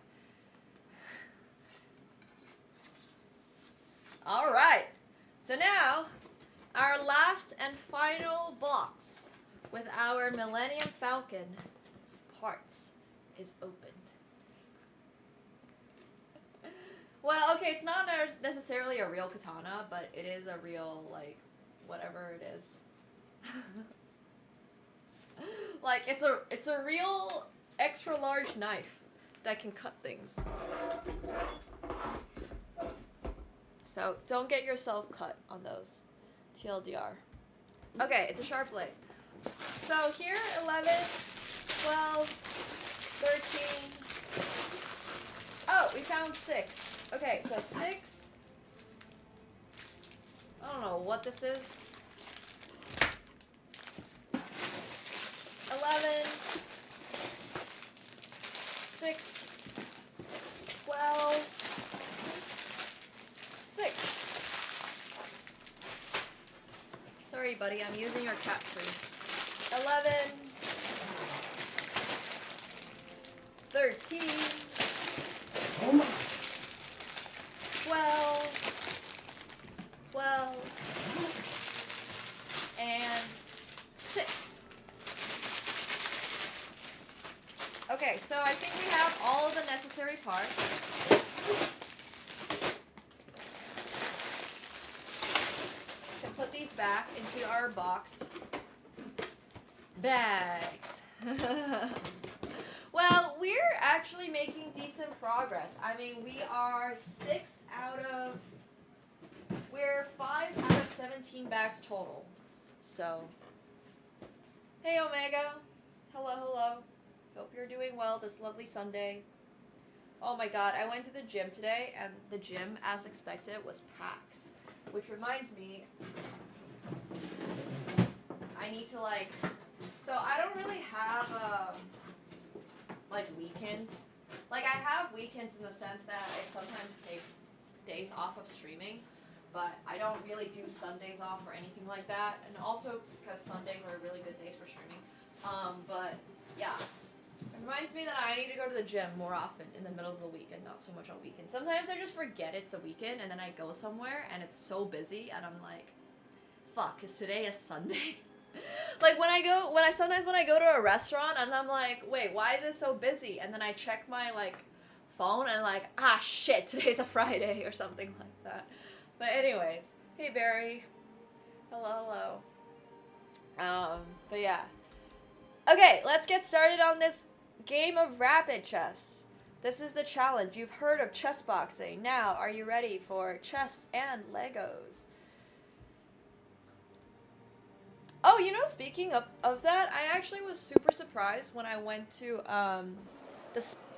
S2: All right. So now, our last and final box with our Millennium Falcon parts is open. Well, okay, it's not necessarily a real katana, but it is a real, like, whatever it is. Like, it's a real extra large knife that can cut things. So, don't get yourself cut on those. TLDR. Okay, it's a sharp blade. So here, 11, 12, 13. Oh, we found 6. Okay, so 6. I don't know what this is. 11, 6, 12, 6. Sorry, buddy, I'm using your cat food. 11, 13, 12, and 6. Okay, so I think we have all of the necessary parts. So put these back into our box. Bags. Well, we're actually making decent progress. I mean, we are 5 out of 17 bags total. So, hey Omega. Hello, hello. Hope you're doing well this lovely Sunday. Oh my god, I went to the gym today, and the gym, as expected, was packed. Which reminds me, I need to, like... So, I don't really have, like, weekends. Like, I have weekends in the sense that I sometimes take days off of streaming, but I don't really do Sundays off or anything like that. And also because Sundays are really good days for streaming. But, yeah. It reminds me that I need to go to the gym more often in the middle of the week and not so much on weekends. Sometimes I just forget it's the weekend and then I go somewhere and it's so busy and I'm like, fuck, is today a Sunday? Like sometimes when I go to a restaurant and I'm like, wait, why is it so busy? And then I check my like phone and like, ah shit, today's a Friday or something like that. But anyways, hey Barry. Hello, hello. But yeah. Okay, let's get started on this game of rapid chess. This is the challenge. You've heard of chess boxing. Now, are you ready for chess and Legos? Oh, you know, speaking of that, I actually was super surprised when I went to,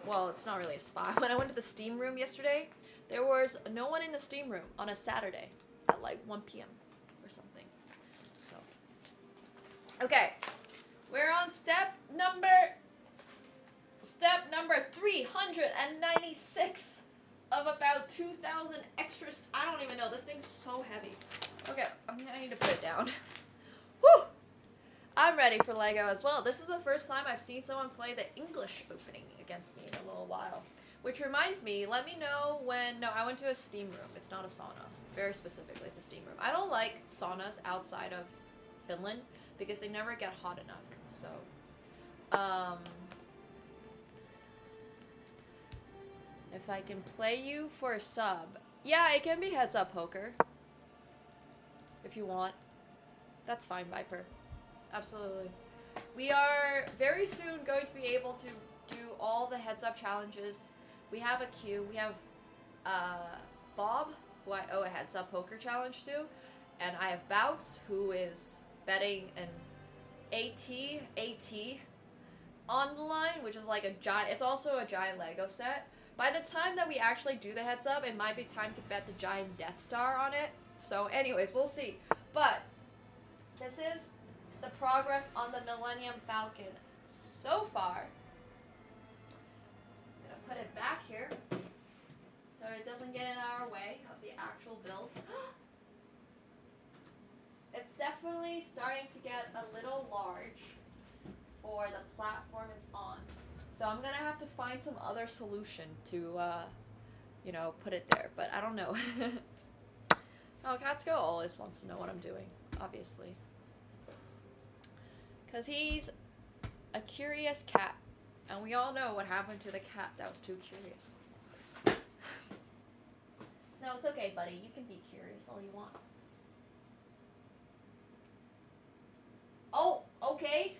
S2: well, it's not really a spa. When I went to the steam room yesterday, there was no one in the steam room on a Saturday at like 1 p.m. or something. So, okay. We're on step number Step number 396 of about 2,000 extras. I don't even know. This thing's so heavy. Okay, I need to put it down. Whew! I'm ready for Lego as well. This is the first time I've seen someone play the English opening against me in a little while. Which reminds me, let me know when... No, I went to a steam room. It's not a sauna. Very specifically, it's a steam room. I don't like saunas outside of Finland because they never get hot enough. So, if I can play you for a sub. Yeah, it can be heads up poker. If you want. That's fine, Viper. Absolutely. We are very soon going to be able to do all the heads up challenges. We have a queue. We have Bob, who I owe a heads up poker challenge to. And I have Bouts, who is betting an AT on the line, which is like a giant, it's also a giant Lego set. By the time that we actually do the heads up, it might be time to bet the giant Death Star on it. So anyways, we'll see. But this is the progress on the Millennium Falcon so far. I'm gonna put it back here so it doesn't get in our way of the actual build. It's definitely starting to get a little large for the platform it's on. So I'm gonna have to find some other solution to, you know, put it there, but I don't know. Oh, Katsuko always wants to know what I'm doing, obviously. Because he's a curious cat, and we all know what happened to the cat that was too curious. No, it's okay, buddy. You can be curious all you want. Oh, okay.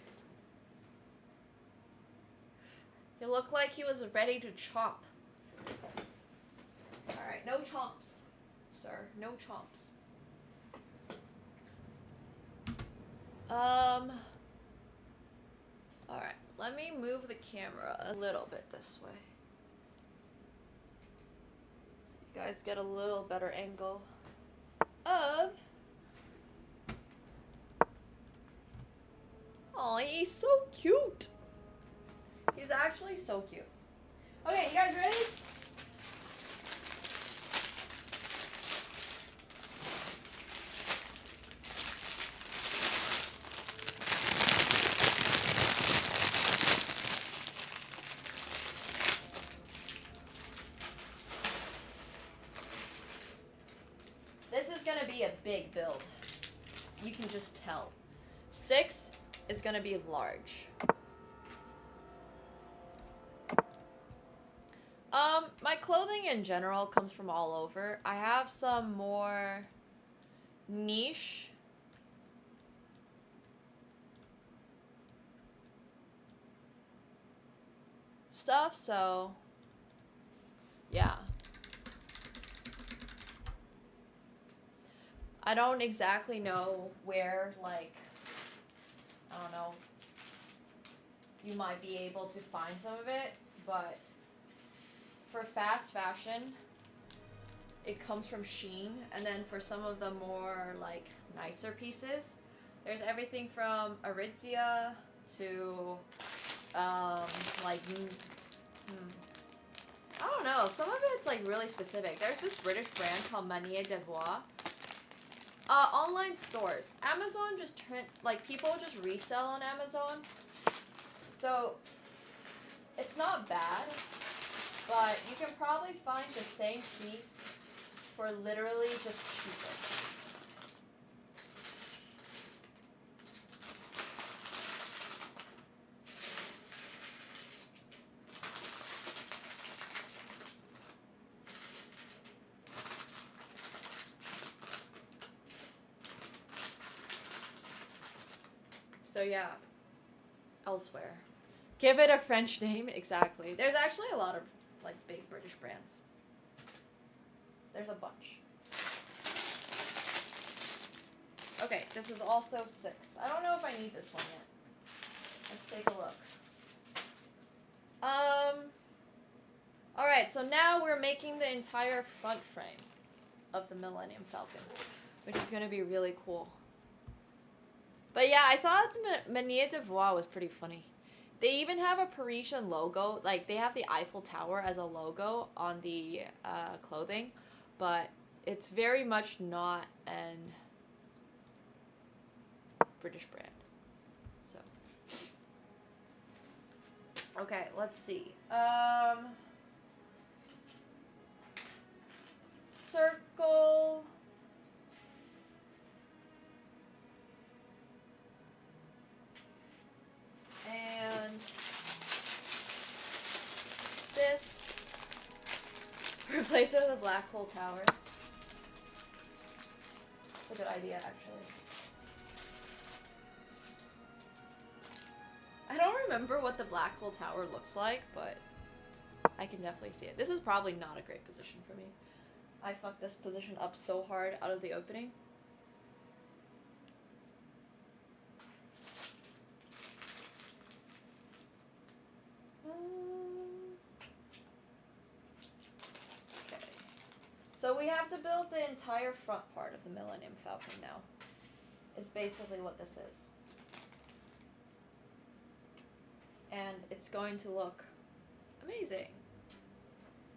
S2: He looked like he was ready to chomp. Alright, no chomps, sir. No chomps. Alright, let me move the camera a little bit this way. So you guys get a little better angle of... Oh, he's so cute. He's actually so cute. Okay, you guys ready? This is gonna be a big build. You can just tell. 6 is gonna be large. My clothing in general comes from all over. I have some more niche stuff, so yeah. I don't exactly know where, like, I don't know, you might be able to find some of it, but for fast fashion, it comes from Shein, and then for some of the more, like, nicer pieces, there's everything from Aritzia to, like, I don't know, some of it's, like, really specific. There's this British brand called Manier de Voir. Online stores. Amazon just like, people just resell on Amazon. So, it's not bad, but you can probably find the same piece for literally just cheaper. So yeah, elsewhere. Give it a French name, exactly. There's actually a lot of, like, big British brands. There's a bunch. Okay, this is also 6. I don't know if I need this one yet. Let's take a look. Alright, so now we're making the entire front frame of the Millennium Falcon, which is gonna be really cool. But yeah, I thought Manier de Voir was pretty funny. They even have a Parisian logo. Like, they have the Eiffel Tower as a logo on the clothing, but it's very much not an British brand. So, okay, let's see. Circle. And this. Replace it with a black hole tower. That's a good idea, actually. I don't remember what the black hole tower looks like, but I can definitely see it. This is probably not a great position for me. I fucked this position up so hard out of the opening. Okay. So we have to build the entire front part of the Millennium Falcon now. Is basically what this is. And it's going to look amazing.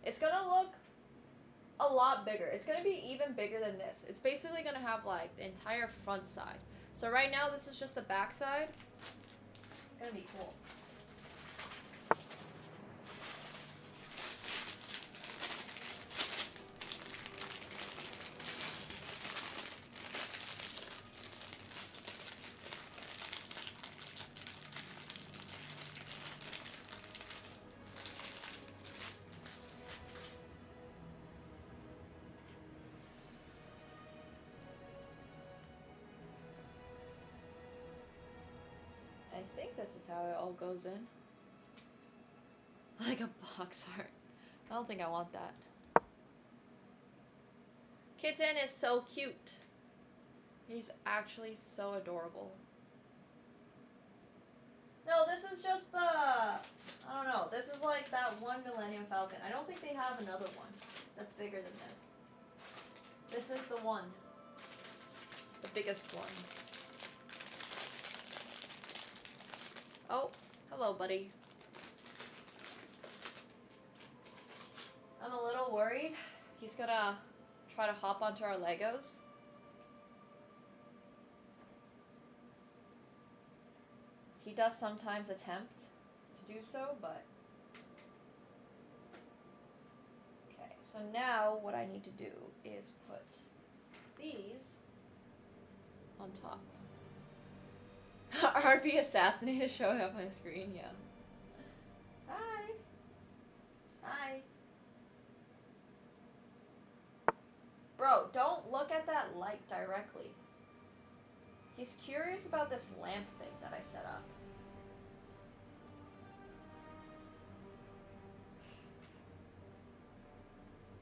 S2: It's gonna look a lot bigger. It's gonna be even bigger than this. It's basically gonna have like the entire front side. So right now this is just the back side. It's gonna be cool. I think this is how it all goes in. Like a box art. I don't think I want that. Kitten is so cute. He's actually so adorable. No, this is just the... I don't know. This is like that one Millennium Falcon. I don't think they have another one that's bigger than this. This is the one. The biggest one. Oh, hello, buddy. I'm a little worried. He's gonna try to hop onto our Legos. He does sometimes attempt to do so, but... Okay, so now what I need to do is put these on top. RP assassinated showing up on my screen, yeah. Hi. Hi. Bro, don't look at that light directly. He's curious about this lamp thing that I set up.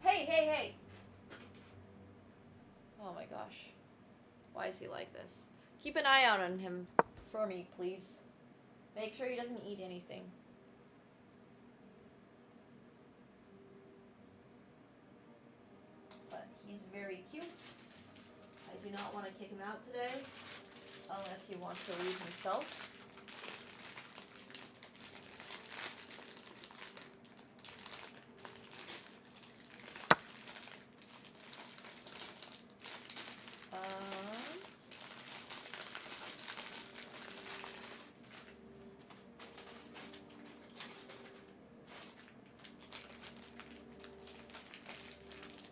S2: Hey, hey, hey! Oh my gosh. Why is he like this? Keep an eye out on him for me, please. Make sure he doesn't eat anything. But he's very cute. I do not want to kick him out today, unless he wants to leave himself.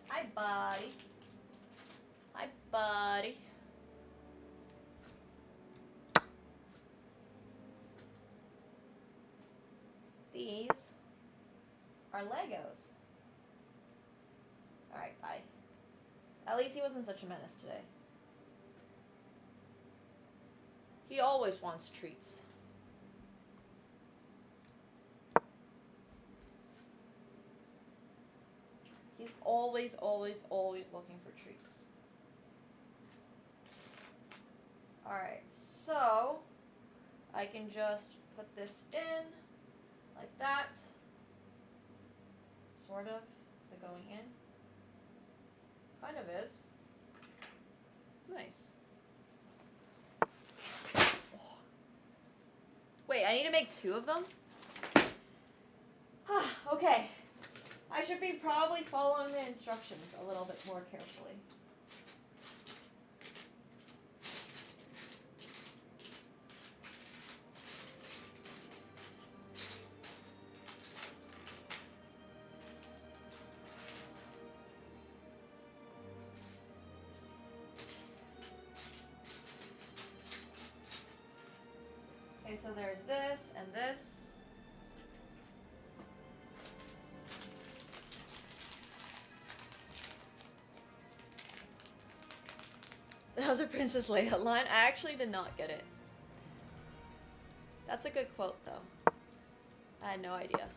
S2: Hi, buddy. Hi, buddy. These are Legos. Alright, bye. At least he wasn't such a menace today. He always wants treats. He's always, always, always looking for treats. Alright, so I can just put this in like that. Sort of. Is it going in? Kind of is. Nice. Wait, I need to make 2 of them? Okay. I should be probably following the instructions a little bit more carefully. Okay, so there's this and this. That was a Princess Leia line. I actually did not get it. That's a good quote, though. I had no idea.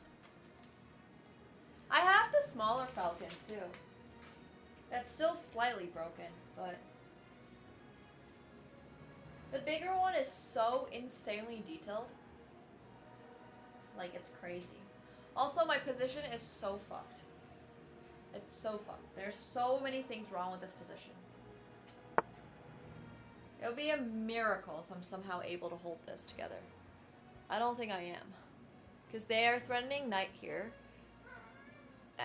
S2: I have the smaller Falcon, too. That's still slightly broken, but... the bigger one is so insanely detailed. Like, it's crazy. Also, my position is so fucked. It's so fucked. There's so many things wrong with this position. It would be a miracle if I'm somehow able to hold this together. I don't think I am. Because they are threatening knight here.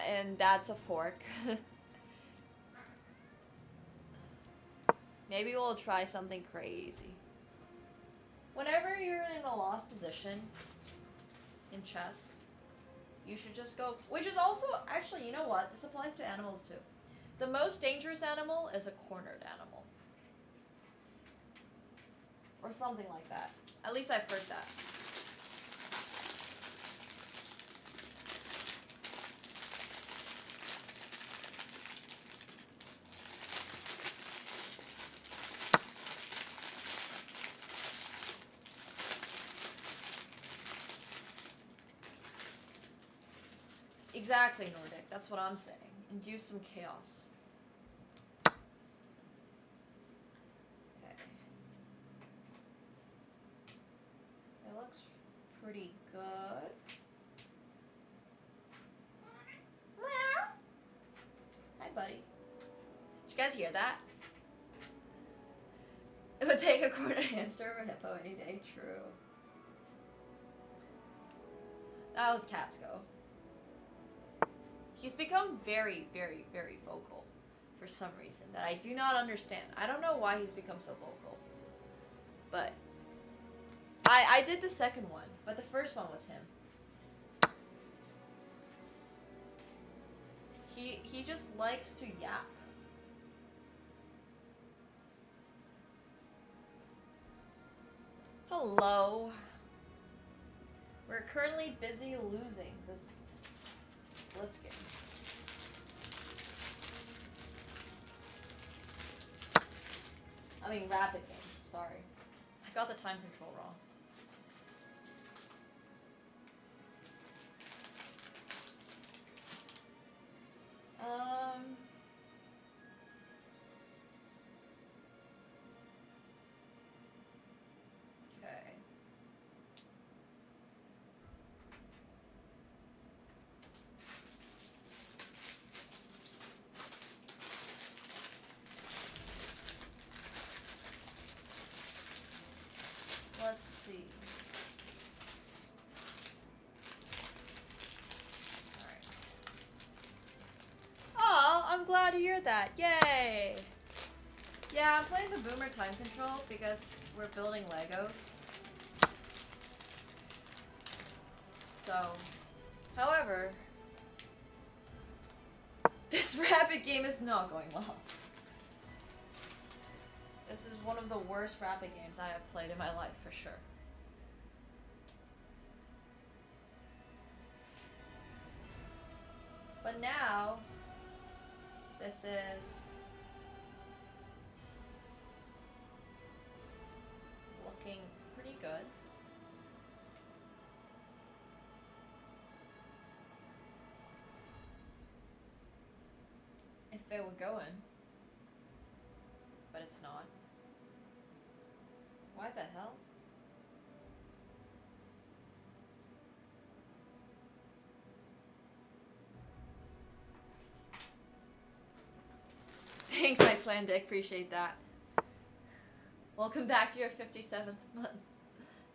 S2: And that's a fork. Maybe we'll try something crazy. Whenever you're in a lost position in chess, you should just go... which is also... actually, you know what? This applies to animals too. The most dangerous animal is a cornered animal. Or something like that. At least I've heard that. Exactly, Nordic. That's what I'm saying. Induce some chaos. Pretty good. Hi, buddy. Did you guys hear that? It would take a cornered hamster over hippo any day. True. That was Catsko. He's become very, very, very vocal for some reason that I do not understand. I don't know why he's become so vocal. But I did the second one, but the first one was him. He just likes to yap. Hello. We're currently busy losing this blitz game. I mean rapid game, sorry. I got the time control wrong. Okay. Let's see. Alright. Oh, I'm glad to hear that. Yay! Yeah, I'm playing the Boomer time control because we're building Legos. So, however, this rapid game is not going well. This is one of the worst rapid games I have played in my life, for sure. But now, this is looking pretty good. If it were going, but it's not. Why the hell? Thanks, Icelandic. Appreciate that. Welcome back to your 57th month.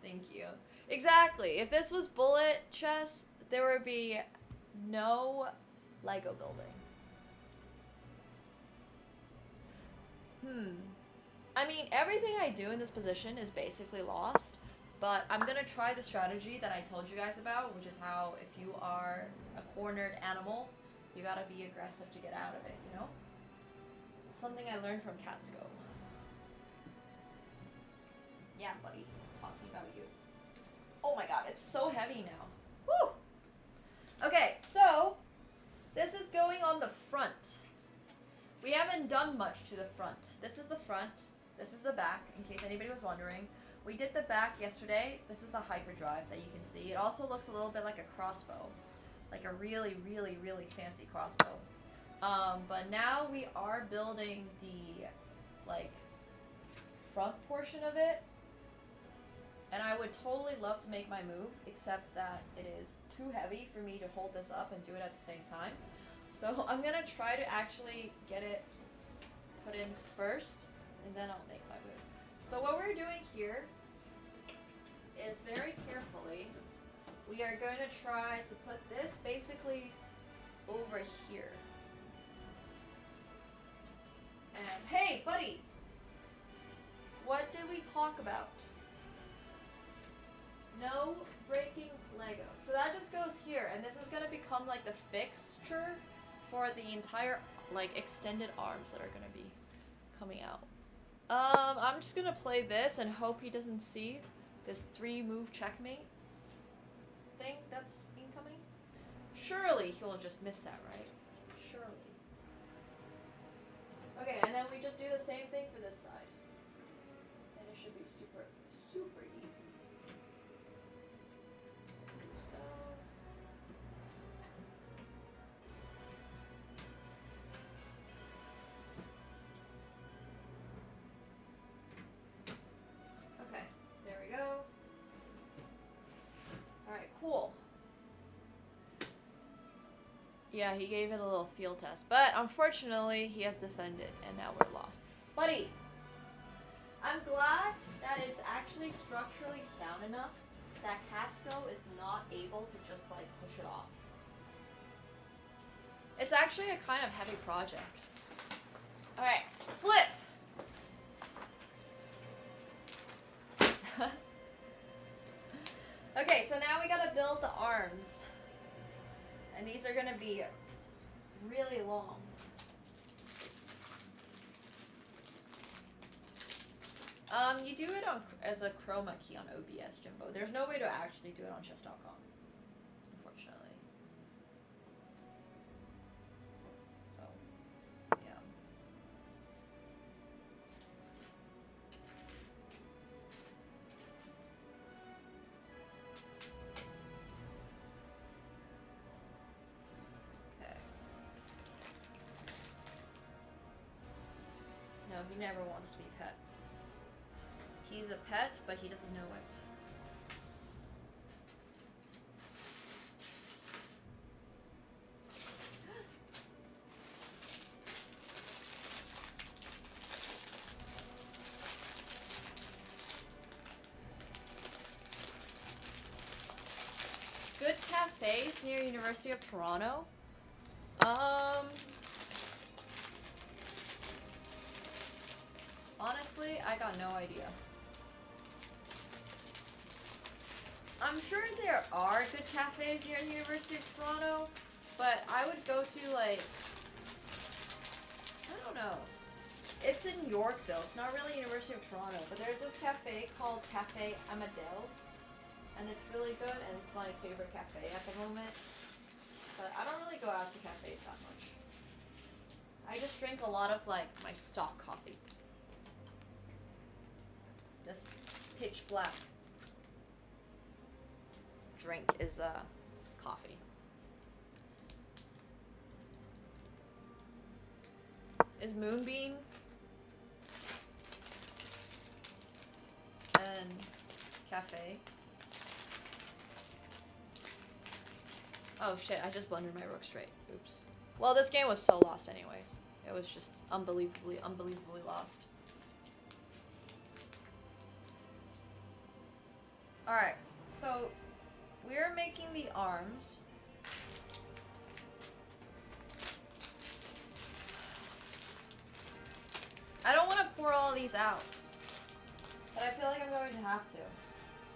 S2: Thank you. Exactly. If this was bullet chess, there would be no Lego building. I mean, everything I do in this position is basically lost, but I'm gonna try the strategy that I told you guys about, which is how if you are a cornered animal, you gotta be aggressive to get out of it, you know? Something I learned from Catsko. Yeah, buddy. Talking about you. Oh my god, it's so heavy now. Woo! Okay, so this is going on the front. We haven't done much to the front. This is the front. This is the back, in case anybody was wondering. We did the back yesterday. This is the hyperdrive that you can see. It also looks a little bit like a crossbow. Like a really, really, really fancy crossbow. But now we are building the, like, front portion of it. And I would totally love to make my move, except that it is too heavy for me to hold this up and do it at the same time. So I'm gonna try to actually get it put in first, and then I'll make my move. So what we're doing here is very carefully, we are going to try to put this basically over here. And hey, buddy, what did we talk about? No breaking Lego. So that just goes here, and this is gonna become like the fixture for the entire like extended arms that are gonna be coming out. I'm just gonna play this and hope he doesn't see this 3-move checkmate thing that's incoming. Surely he'll just miss that, right? Surely. Okay, and then we just do the same thing for this side. And it should be super, super easy. So... Okay, there we go. Alright, cool. Yeah, he gave it a little field test, but unfortunately he has defended and now we're lost. Buddy, I'm glad that it's actually structurally sound enough that Catsko is not able to just like push it off. It's actually a kind of heavy project. Alright, flip! Okay, so now we gotta build the arms. And these are gonna be really long. You do it on as a chroma key on OBS, Jimbo. There's no way to actually do it on chess.com, unfortunately. So, yeah. Okay. No, he never wants to be pet. He's a pet, but he doesn't know it. Good cafes near University of Toronto? Honestly, I got no idea. I'm sure there are good cafes near the University of Toronto, but I would go to like, I don't know. It's in Yorkville. It's not really University of Toronto, but there's this cafe called Cafe Amadeus, and it's really good, and it's my favorite cafe at the moment. But I don't really go out to cafes that much. I just drink a lot of like my stock coffee. This pitch black drink is coffee. Is Moonbeam and cafe? Oh shit, I just blundered my rook straight. Oops. Well, this game was so lost anyways. It was just unbelievably lost. Alright, so we're making the arms. I don't want to pour all these out, but I feel like I'm going to have to.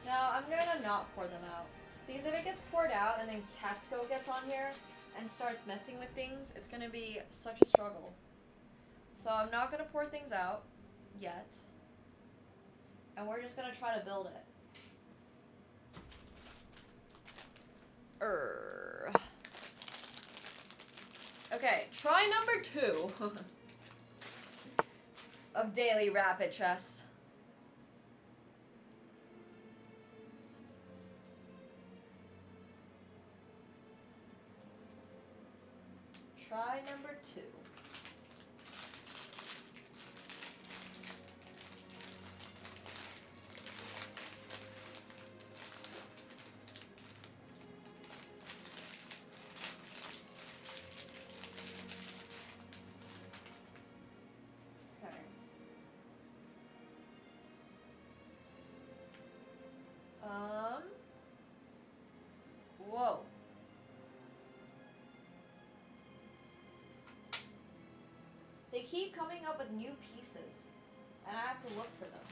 S2: No, I'm going to not pour them out. Because if it gets poured out and then Catsko gets on here and starts messing with things, it's going to be such a struggle. So I'm not going to pour things out yet. And we're just going to try to build it. Okay, try number 2 of daily rapid chess. Try number 2. Okay. Whoa. They keep coming up with new pieces, and I have to look for them.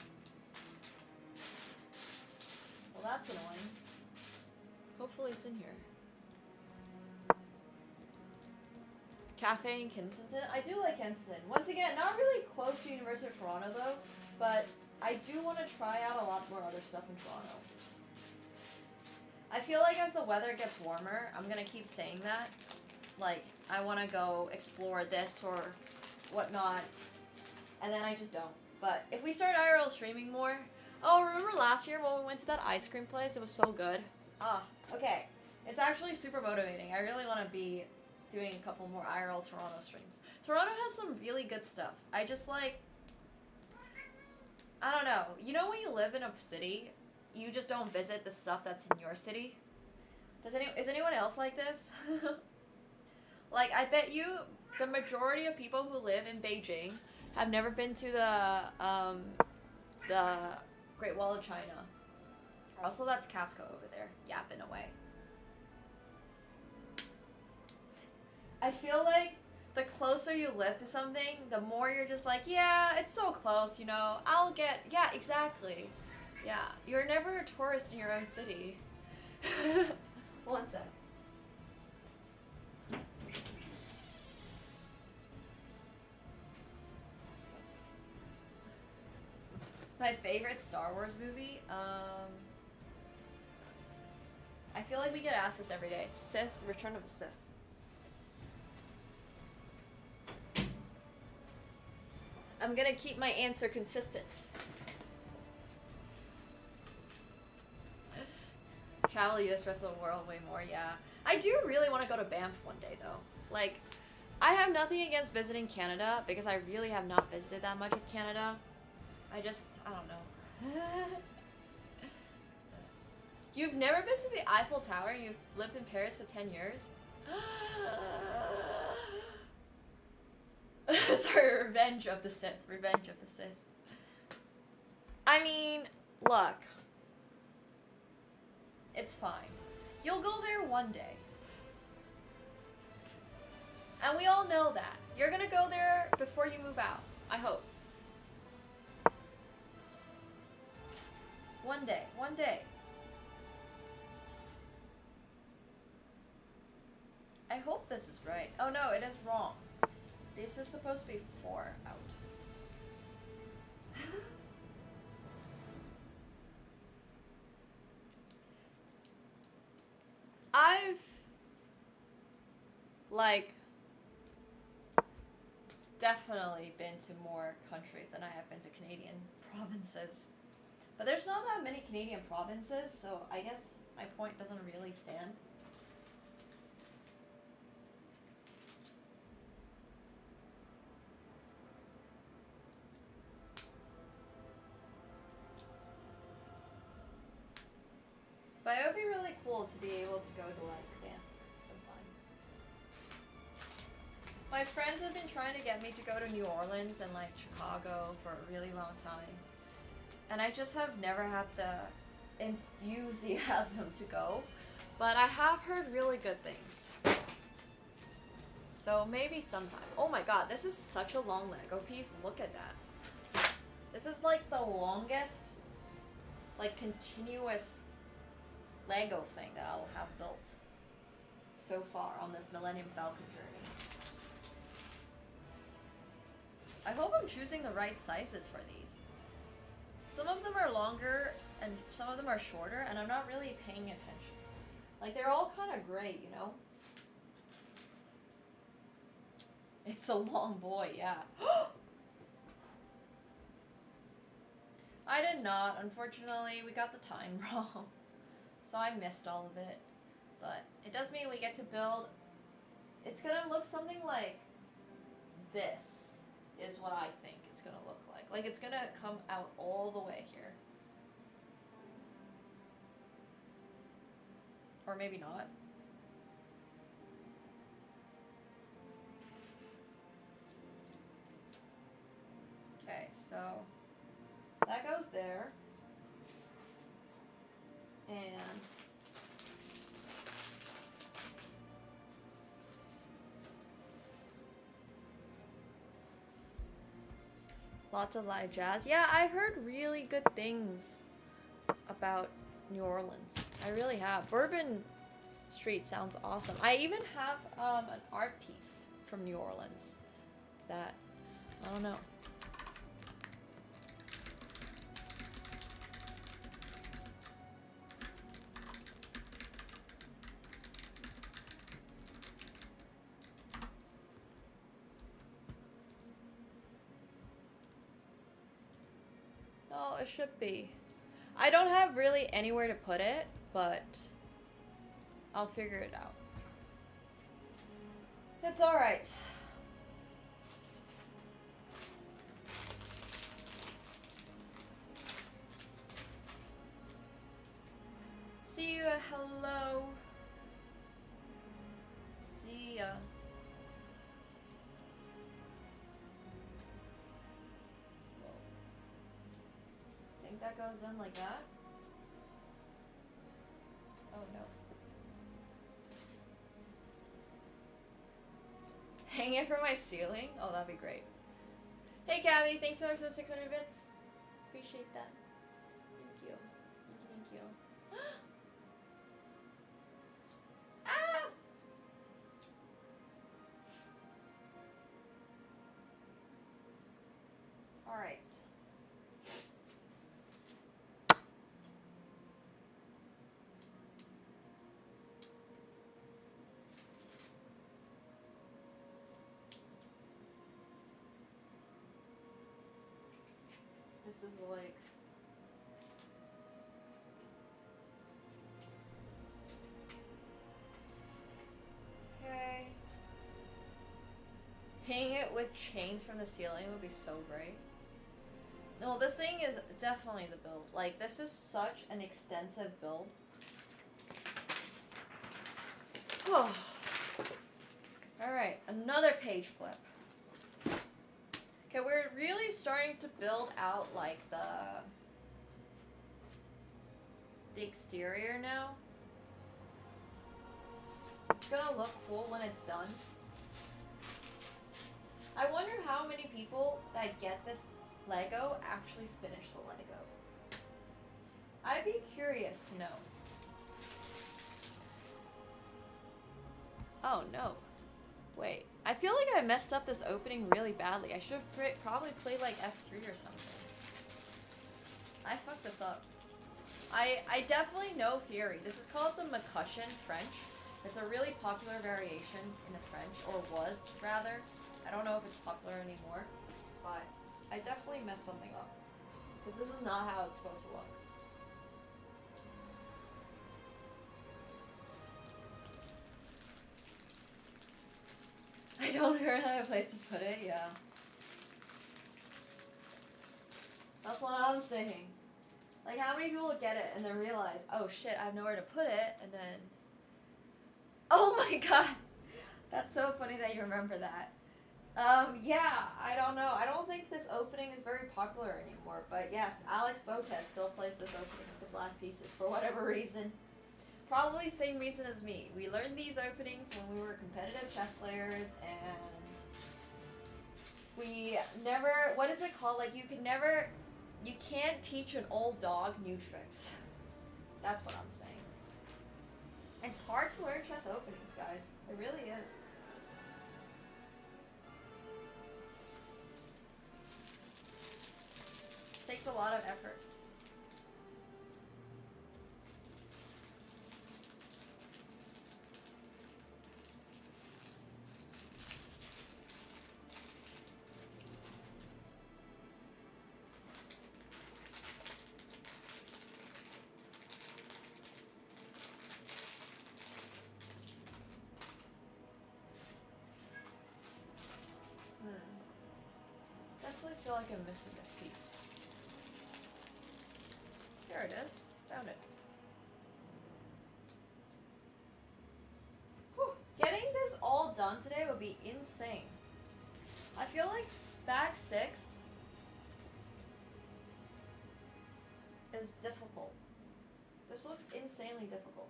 S2: Well, that's annoying. Hopefully it's in here. Cafe in Kensington? I do like Kensington. Once again, not really close to University of Toronto though, but I do want to try out a lot more other stuff in Toronto. I feel like as the weather gets warmer, I'm gonna keep saying that. Like, I want to go explore this or whatnot, and then I just don't. But if we start IRL streaming more... Oh, remember last year when we went to that ice cream place? It was so good. Ah, okay. It's actually super motivating. I really want to be doing a couple more IRL Toronto streams. Toronto has some really good stuff. I just like... I don't know. You know when you live in a city, you just don't visit the stuff that's in your city? Is anyone else like this? Like, I bet you the majority of people who live in Beijing have never been to the Great Wall of China. Also, that's Catsko over there, yapping away. I feel like the closer you live to something, the more you're just like, yeah, it's so close, you know, yeah, exactly. Yeah, you're never a tourist in your own city. One sec. My favorite Star Wars movie? I feel like we get asked this every day. Sith, Return of the Sith. I'm gonna keep my answer consistent. Travel US, rest of the world way more, yeah. I do really want to go to Banff one day though. Like, I have nothing against visiting Canada because I really have not visited that much of Canada. I don't know. You've never been to the Eiffel Tower? You've lived in Paris for 10 years? Sorry, Revenge of the Sith. Revenge of the Sith. I mean, look. It's fine. You'll go there one day. And we all know that. You're gonna go there before you move out. I hope. One day. One day. I hope this is right. Oh no, it is wrong. This is supposed to be 4 out. I've, like, definitely been to more countries than I have been to Canadian provinces. But there's not that many Canadian provinces, so I guess my point doesn't really stand. But it would be really cool to be able to go to, like, Banff sometime. My friends have been trying to get me to go to New Orleans and, like, Chicago for a really long time. And I just have never had the enthusiasm to go, but I have heard really good things. So maybe sometime. Oh my god, this is such a long Lego piece. Look at that. This is like the longest, like continuous Lego thing that I'll have built so far on this Millennium Falcon journey. I hope I'm choosing the right sizes for these. Some of them are longer and some of them are shorter, and I'm not really paying attention. Like, they're all kind of gray, you know? It's a long boy, yeah. I did not, unfortunately. We got the time wrong. So I missed all of it. But it does mean we get to build... It's gonna look something like this is what I think it's gonna look like. Like, it's gonna come out all the way here. Or maybe not. Okay, so that goes there. And lots of live jazz. Yeah, I've heard really good things about New Orleans. I really have. Bourbon Street sounds awesome. I even have an art piece from New Orleans that, I don't know. Oh, it should be. I don't have really anywhere to put it, but I'll figure it out. It's alright. See ya, hello. See ya. Think that goes in like that? Oh no. Hang it from my ceiling? Oh, that'd be great. Hey, Cabby, thanks so much for the 600 bits. Appreciate that. Thank you. Thank you. Ah! Alright. This is like... Okay. Hang it with chains from the ceiling would be so great. No, this thing is definitely the build. Like, this is such an extensive build. Oh. Alright, another page flip. Okay, we're really starting to build out, like, the exterior now. It's gonna look cool when it's done. I wonder how many people that get this Lego actually finish the Lego. I'd be curious to know. Oh no. Wait, I feel like I messed up this opening really badly. I should have probably played like F3 or something. I fucked this up. I definitely know theory. This is called the McCushion French. It's a really popular variation in the French, or was rather. I don't know if it's popular anymore, but I definitely messed something up. Because this is not how it's supposed to look. I don't really have a place to put it, yeah. That's what I'm saying. Like, how many people get it and then realize, oh shit, I have nowhere to put it, and then... Oh my god! That's so funny that you remember that. Yeah, I don't know. I don't think this opening is very popular anymore, but yes, Alex Botez still plays this opening with the black pieces for whatever reason. Probably same reason as me. We learned these openings when we were competitive chess players, and we never, what is it called? Like, you can't teach an old dog new tricks. That's what I'm saying. It's hard to learn chess openings, guys. It really is. Takes a lot of effort. Definitely feel like I'm missing this piece. There it is. Found it. Whew. Getting this all done today would be insane. I feel like back 6 is difficult. This looks insanely difficult.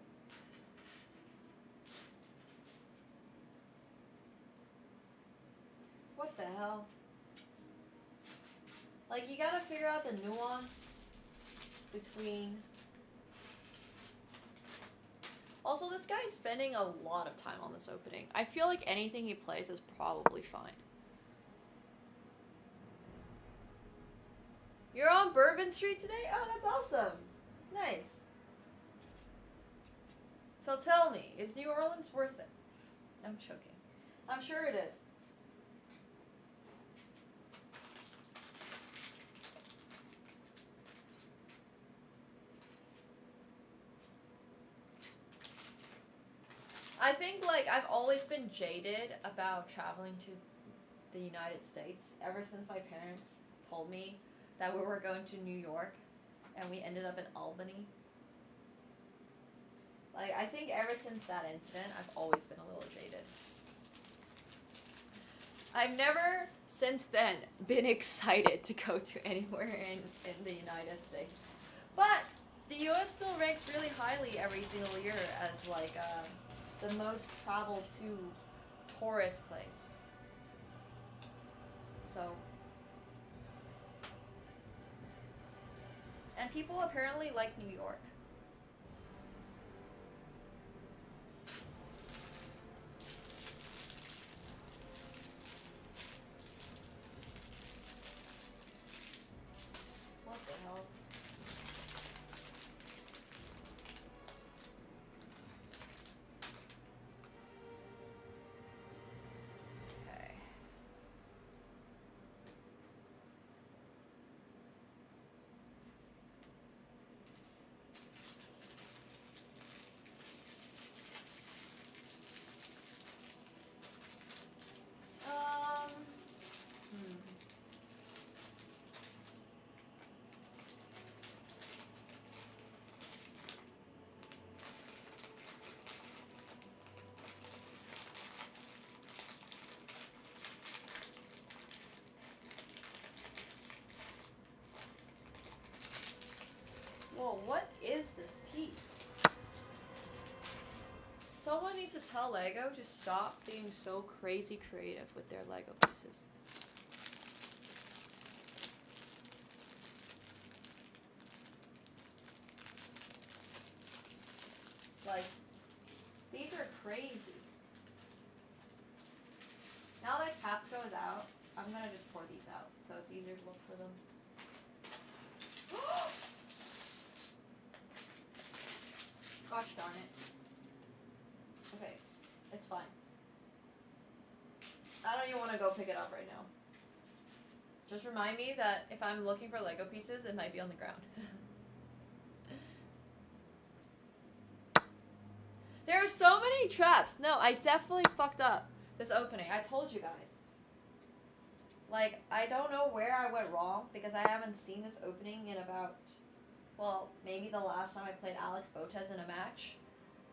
S2: What the hell? Like, you gotta figure out the nuance between... Also, this guy's spending a lot of time on this opening. I feel like anything he plays is probably fine. You're on Bourbon Street today? Oh, that's awesome. Nice. So tell me, is New Orleans worth it? I'm joking. I'm sure it is. I think, like, I've always been jaded about traveling to the United States ever since my parents told me that we were going to New York and we ended up in Albany. Like, I think ever since that incident, I've always been a little jaded. I've never, since then, been excited to go to anywhere in the United States. But the US still ranks really highly every single year as, like, the most traveled to tourist place. So. And people apparently like New York. What the hell? Okay. Whoa, what is this piece? Someone needs to tell LEGO to stop being so crazy creative with their LEGO pieces. Like, these are crazy. Now that Catsko is out, I'm gonna just pour these out so it's easier to look for them. Gosh darn it. Okay, it's fine. I don't even want to go pick it up right now. Just remind me that if I'm looking for Lego pieces, it might be on the ground. There are so many traps. No, I definitely fucked up this opening. I told you guys. Like, I don't know where I went wrong because I haven't seen this opening in about, well, maybe the last time I played Alex Botez in a match.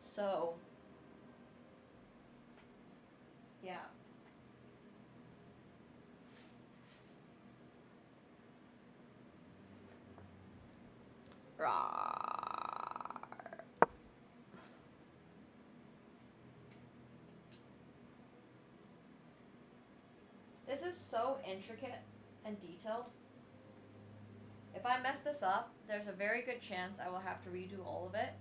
S2: So, yeah. This is so intricate and detailed. If I mess this up, there's a very good chance I will have to redo all of it.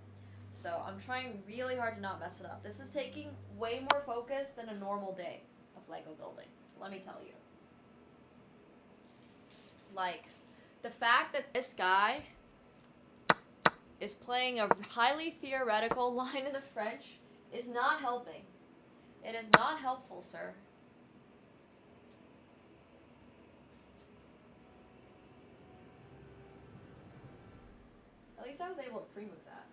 S2: So I'm trying really hard to not mess it up. This is taking way more focus than a normal day of Lego building. Let me tell you. Like, the fact that this guy is playing a highly theoretical line in the French is not helping. It is not helpful, sir. At least I was able to pre-move that.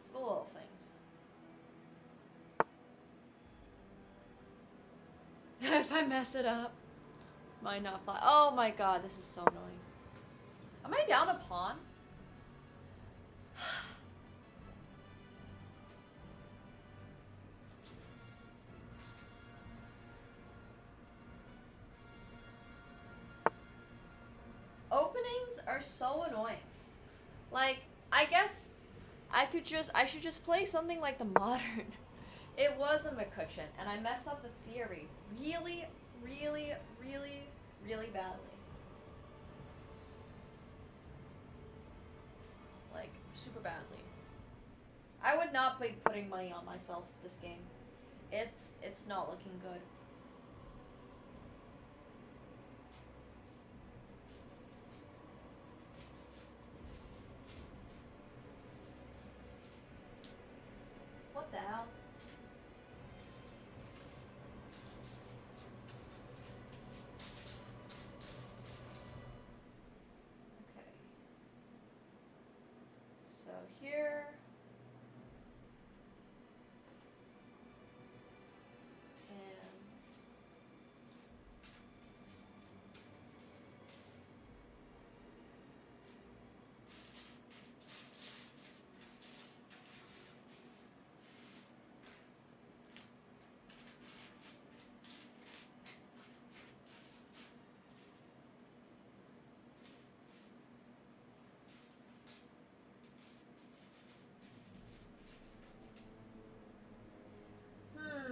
S2: It's the little things. If I mess it up, might not fly. Oh my god, this is so annoying. Am I down a pawn? Openings are so annoying. Like, I guess I should just play something like the modern. It was a McCutcheon, and I messed up the theory really, really, really, really badly. Like, super badly. I would not be putting money on myself this game. It's not looking good. What the hell? Okay. So here.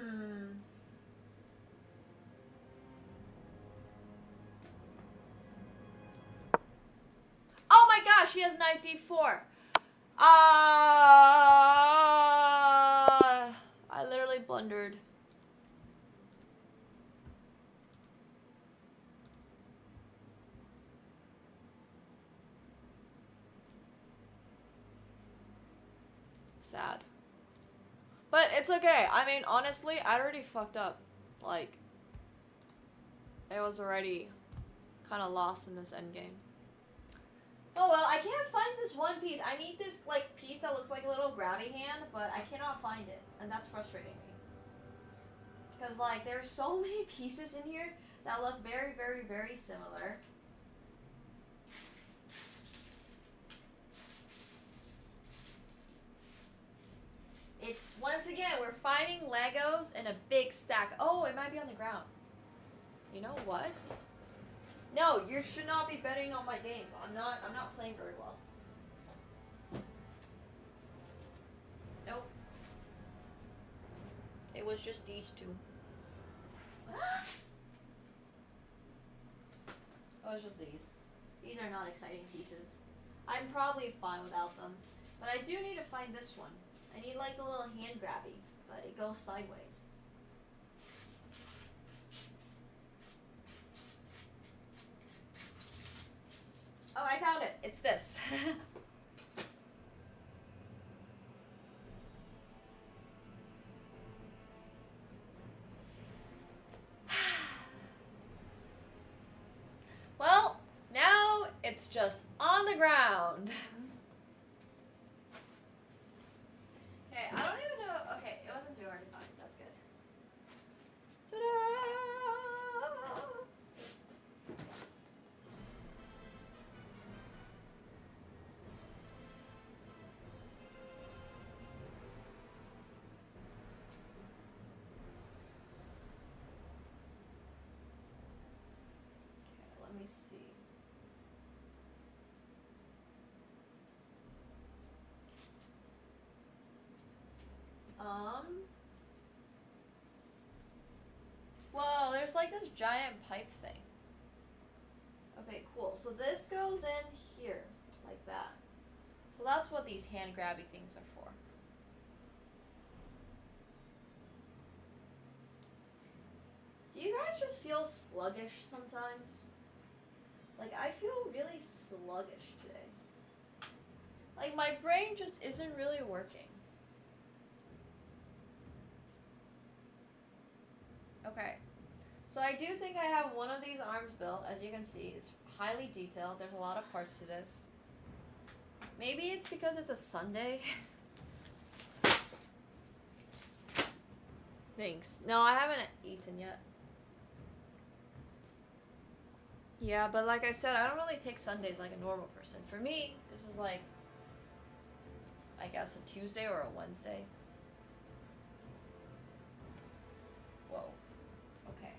S2: And oh my gosh, she has knight d4. I literally blundered. Sad. But it's okay. I mean, honestly, I already fucked up. Like, it was already kind of lost in this endgame. Oh well, I can't find this one piece. I need this, like, piece that looks like a little grabby hand, but I cannot find it. And that's frustrating me. Because, like, there's so many pieces in here that look very, very, very similar. It's, once again, we're finding Legos in a big stack. Oh, it might be on the ground. You know what? No, you should not be betting on my games. I'm not playing very well. Nope. It was just these two. It was just these. These are not exciting pieces. I'm probably fine without them. But I do need to find this one. I need like a little hand grabby, but it goes sideways. Oh, I found it. It's this. Well, now it's just on the ground. Okay, I don't even know. Okay, it wasn't too hard to find. That's good. Ta-da! see. Whoa, there's like this giant pipe thing. Okay, cool. So this goes in here, like that. So that's what these hand grabby things are for. Do you guys just feel sluggish sometimes? Like, I feel really sluggish today. Like, my brain just isn't really working. Okay. So I do think I have one of these arms built. As you can see, it's highly detailed. There's a lot of parts to this. Maybe it's because it's a Sunday. Thanks. No, I haven't eaten yet. Yeah, but like I said, I don't really take Sundays like a normal person. For me, this is like, I guess, a Tuesday or a Wednesday. Whoa. Okay.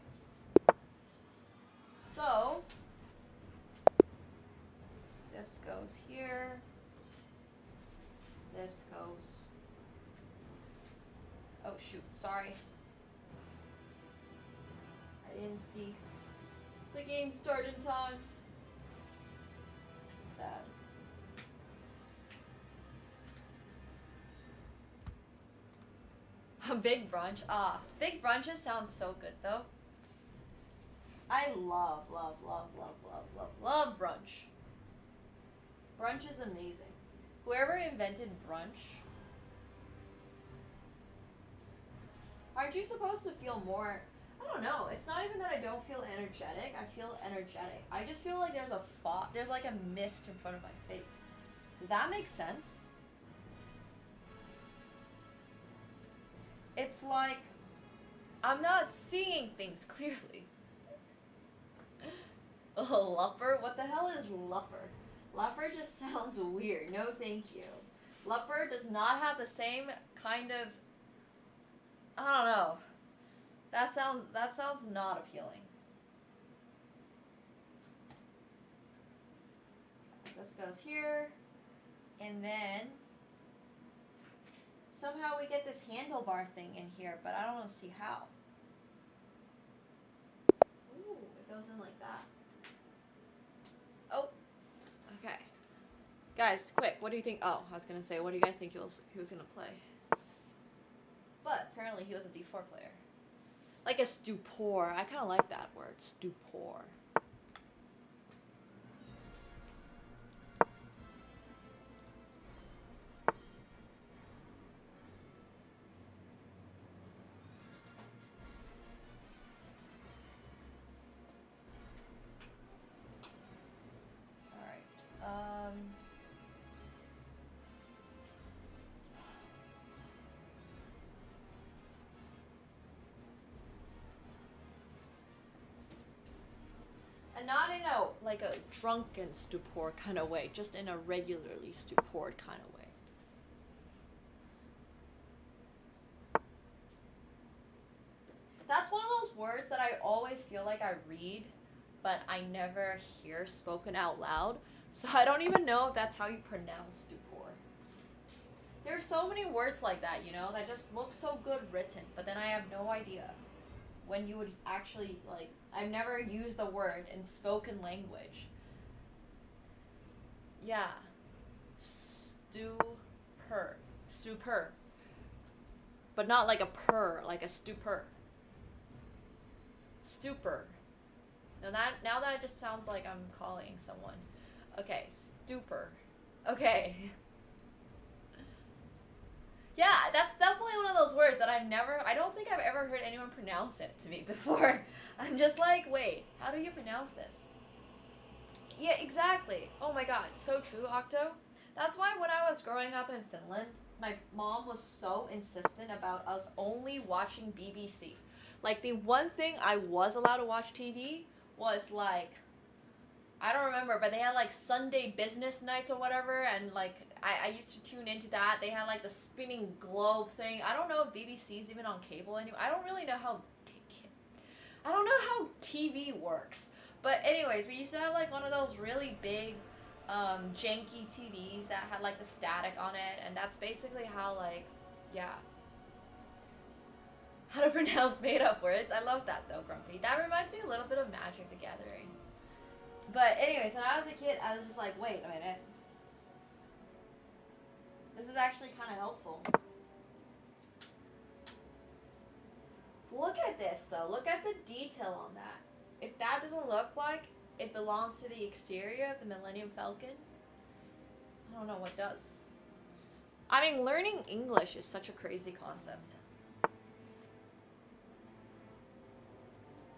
S2: So, this goes here. This goes... Oh shoot, sorry. I didn't see the game start in time. Sad. A big brunch? Ah, big brunches sound so good though. I love brunch. Brunch is amazing. Whoever invented brunch, aren't you supposed to feel more? I don't know. It's not even that I don't feel energetic. I feel energetic. I just feel like there's a fog. There's like a mist in front of my face. Does that make sense? It's like I'm not seeing things clearly. Oh, lupper? What the hell is lupper? Lupper just sounds weird. No, thank you. Lupper does not have the same kind of... I don't know. That sounds not appealing. This goes here. And then... somehow we get this handlebar thing in here, but I don't see how. Ooh, it goes in like that. Oh. Okay. Guys, quick, what do you think? Oh, I was gonna say, what do you guys think he was gonna play? But apparently he was a D4 player. Like a stupor. I kind of like that word, stupor. And not in a, like a drunken stupor kind of way, just in a regularly stupor kind of way. That's one of those words that I always feel like I read, but I never hear spoken out loud. So I don't even know if that's how you pronounce stupor. There's so many words like that, you know, that just look so good written, but then I have no idea when you would actually, like, I've never used the word in spoken language. Yeah. Stupor. Stupor. But not like a purr, like a stupor. Stupor. Now that just sounds like I'm calling someone. Okay, stupor. Okay. Yeah, that's definitely one of those words that I don't think I've ever heard anyone pronounce it to me before. I'm just like, wait, how do you pronounce this? Yeah, exactly. Oh my god, so true, Octo. That's why when I was growing up in Finland, my mom was so insistent about us only watching BBC. Like, the one thing I was allowed to watch TV was, like, I don't remember, but they had, like, Sunday business nights or whatever, and, like, I used to tune into that. They had, like, the spinning globe thing. I don't know if BBC's even on cable anymore. I don't really know how... I don't know how TV works. But anyways, we used to have like one of those really big, janky TVs that had like the static on it, and that's basically how like, yeah. How to pronounce made up words. I love that though, Grumpy. That reminds me a little bit of Magic the Gathering. But anyways, when I was a kid, I was just like, wait a minute. This is actually kind of helpful. Look at this though. Look at the detail on that. If that doesn't look like it belongs to the exterior of the Millennium Falcon, I don't know what does. I mean, learning English is such a crazy concept.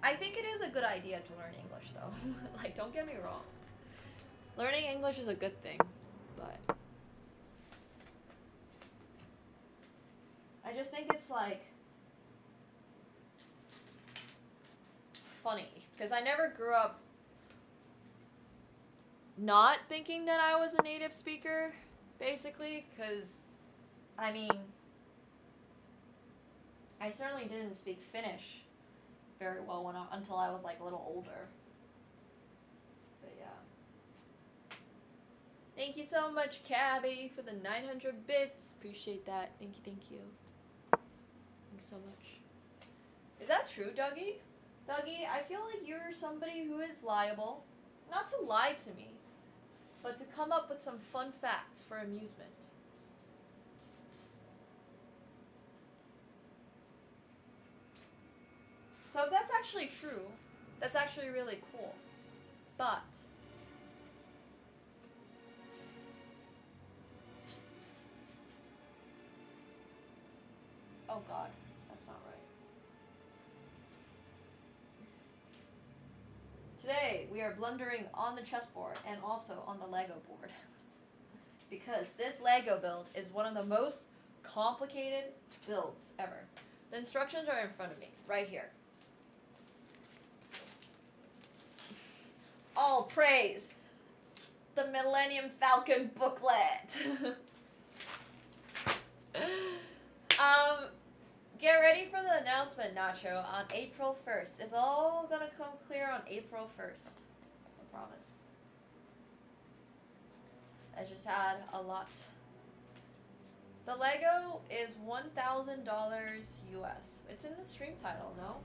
S2: I think it is a good idea to learn English though. Like, don't get me wrong. Learning English is a good thing, but I just think it's like funny because I never grew up not thinking that I was a native speaker, basically, because I mean, I certainly didn't speak Finnish very well until I was like a little older. But yeah. Thank you so much, Cabby, for the 900 bits. Appreciate that. Thank you, thank you. Thanks so much. Is that true, Dougie? Dougie, I feel like you're somebody who is liable, not to lie to me, but to come up with some fun facts for amusement. So if that's actually true, that's actually really cool. But oh god, that's not right. Today we are blundering on the chessboard and also on the Lego board. Because this Lego build is one of the most complicated builds ever. The instructions are in front of me, right here. All praise the Millennium Falcon booklet. Get ready for the announcement, Nacho, on April 1st. It's all gonna come clear on April 1st. I promise. I just had a lot. The Lego is $1,000 US. It's in the stream title, no?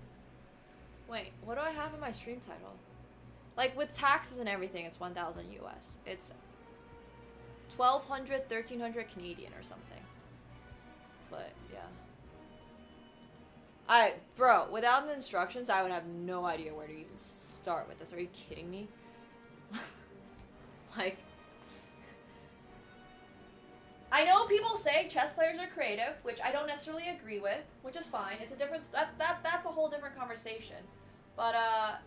S2: Wait, what do I have in my stream title? Like, with taxes and everything, it's 1,000 US. It's 1,200, 1,300 Canadian or something. But, yeah. Bro, without the instructions, I would have no idea where to even start with this. Are you kidding me? Like, I know people say chess players are creative, which I don't necessarily agree with, which is fine. It's a different, that's a whole different conversation. But,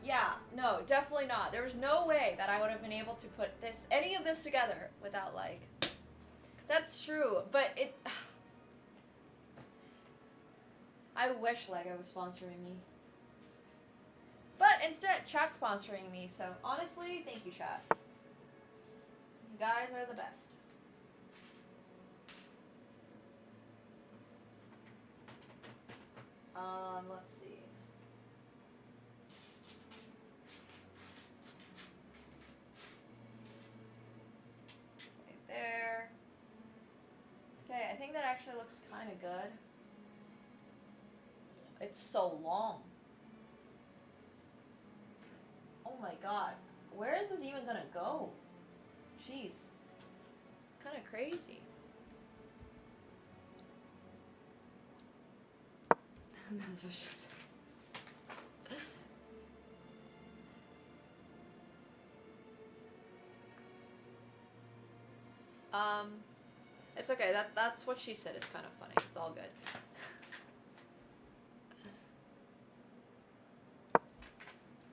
S2: yeah, no, definitely not. There was no way that I would have been able to put any of this together without, like, that's true, but I wish Lego was sponsoring me. But instead, chat's sponsoring me, so honestly, thank you, chat. You guys are the best. Let's see. Right there. Okay, I think that actually looks kind of good. It's so long. Oh my god. Where is this even gonna go? Jeez. Kind of crazy. That's what she said. It's okay. That's what she said is kind of funny. It's all good.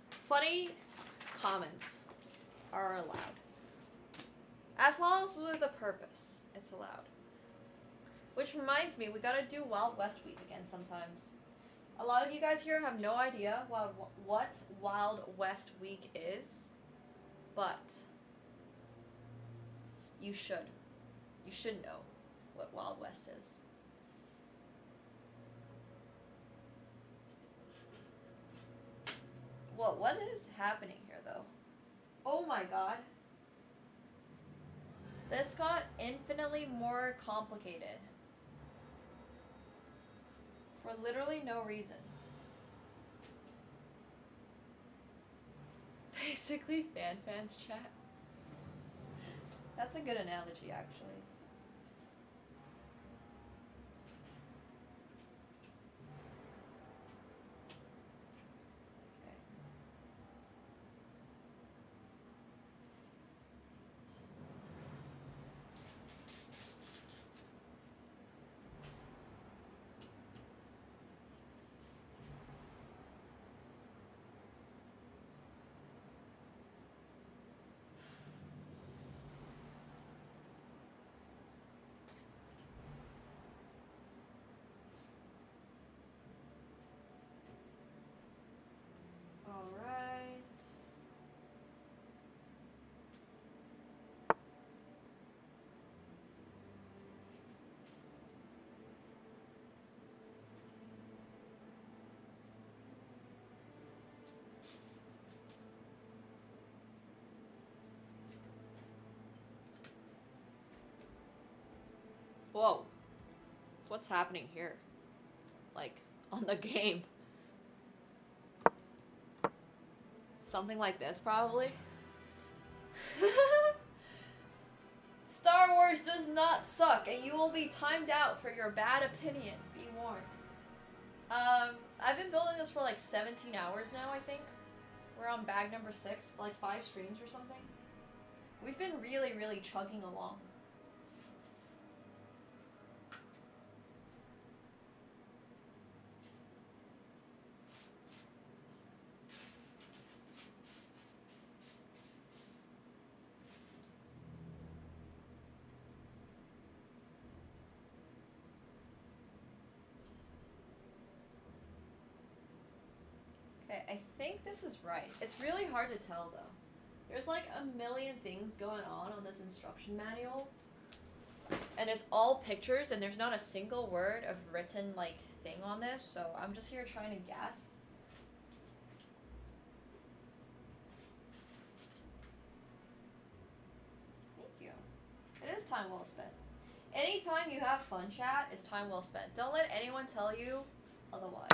S2: Funny comments are allowed. As long as it's with a purpose, it's allowed. Which reminds me, we gotta do Wild West Week again sometimes. A lot of you guys here have no idea what Wild West Week is, but you should. You should know what Wild West is. What is happening here, though. Oh my god. This got infinitely more complicated. For literally no reason. Basically, fans chat. That's a good analogy, actually. Alright. Whoa. What's happening here? Like, on the game. Something like this, probably. Star Wars does not suck, and you will be timed out for your bad opinion. Be warned. I've been building this for like 17 hours now, I think. We're on bag number 6, like 5 streams or something. We've been really, really chugging along. Okay, I think this is right. It's really hard to tell though. There's like a million things going on this instruction manual. And it's all pictures and there's not a single word of written like thing on this, so I'm just here trying to guess. Thank you. It is time well spent. Anytime you have fun, chat, is time well spent. Don't let anyone tell you otherwise.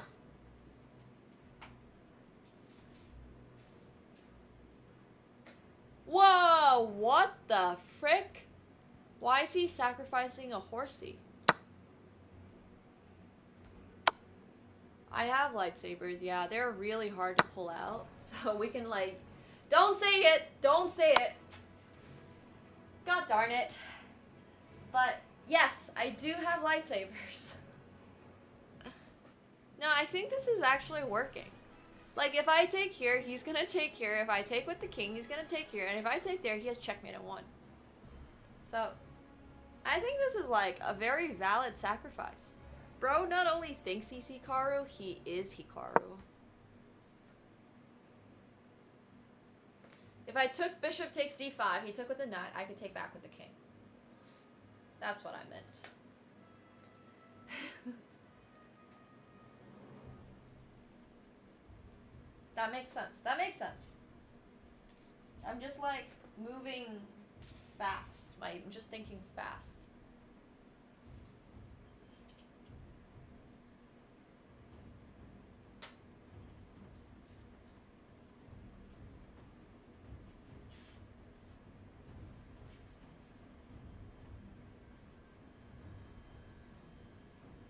S2: Whoa, what the frick? Why is he sacrificing a horsey? I have lightsabers, yeah, they're really hard to pull out. So we can like, don't say it, don't say it. God darn it. But yes, I do have lightsabers. No, I think this is actually working. Like, if I take here, he's gonna take here. If I take with the king, he's gonna take here. And if I take there, he has checkmate at 1. So, I think this is, like, a very valid sacrifice. Bro not only thinks he's Hikaru, he is Hikaru. If I took bishop takes d5, he took with the knight, I could take back with the king. That's what I meant. That makes sense. That makes sense. I'm just like moving fast. I'm just thinking fast.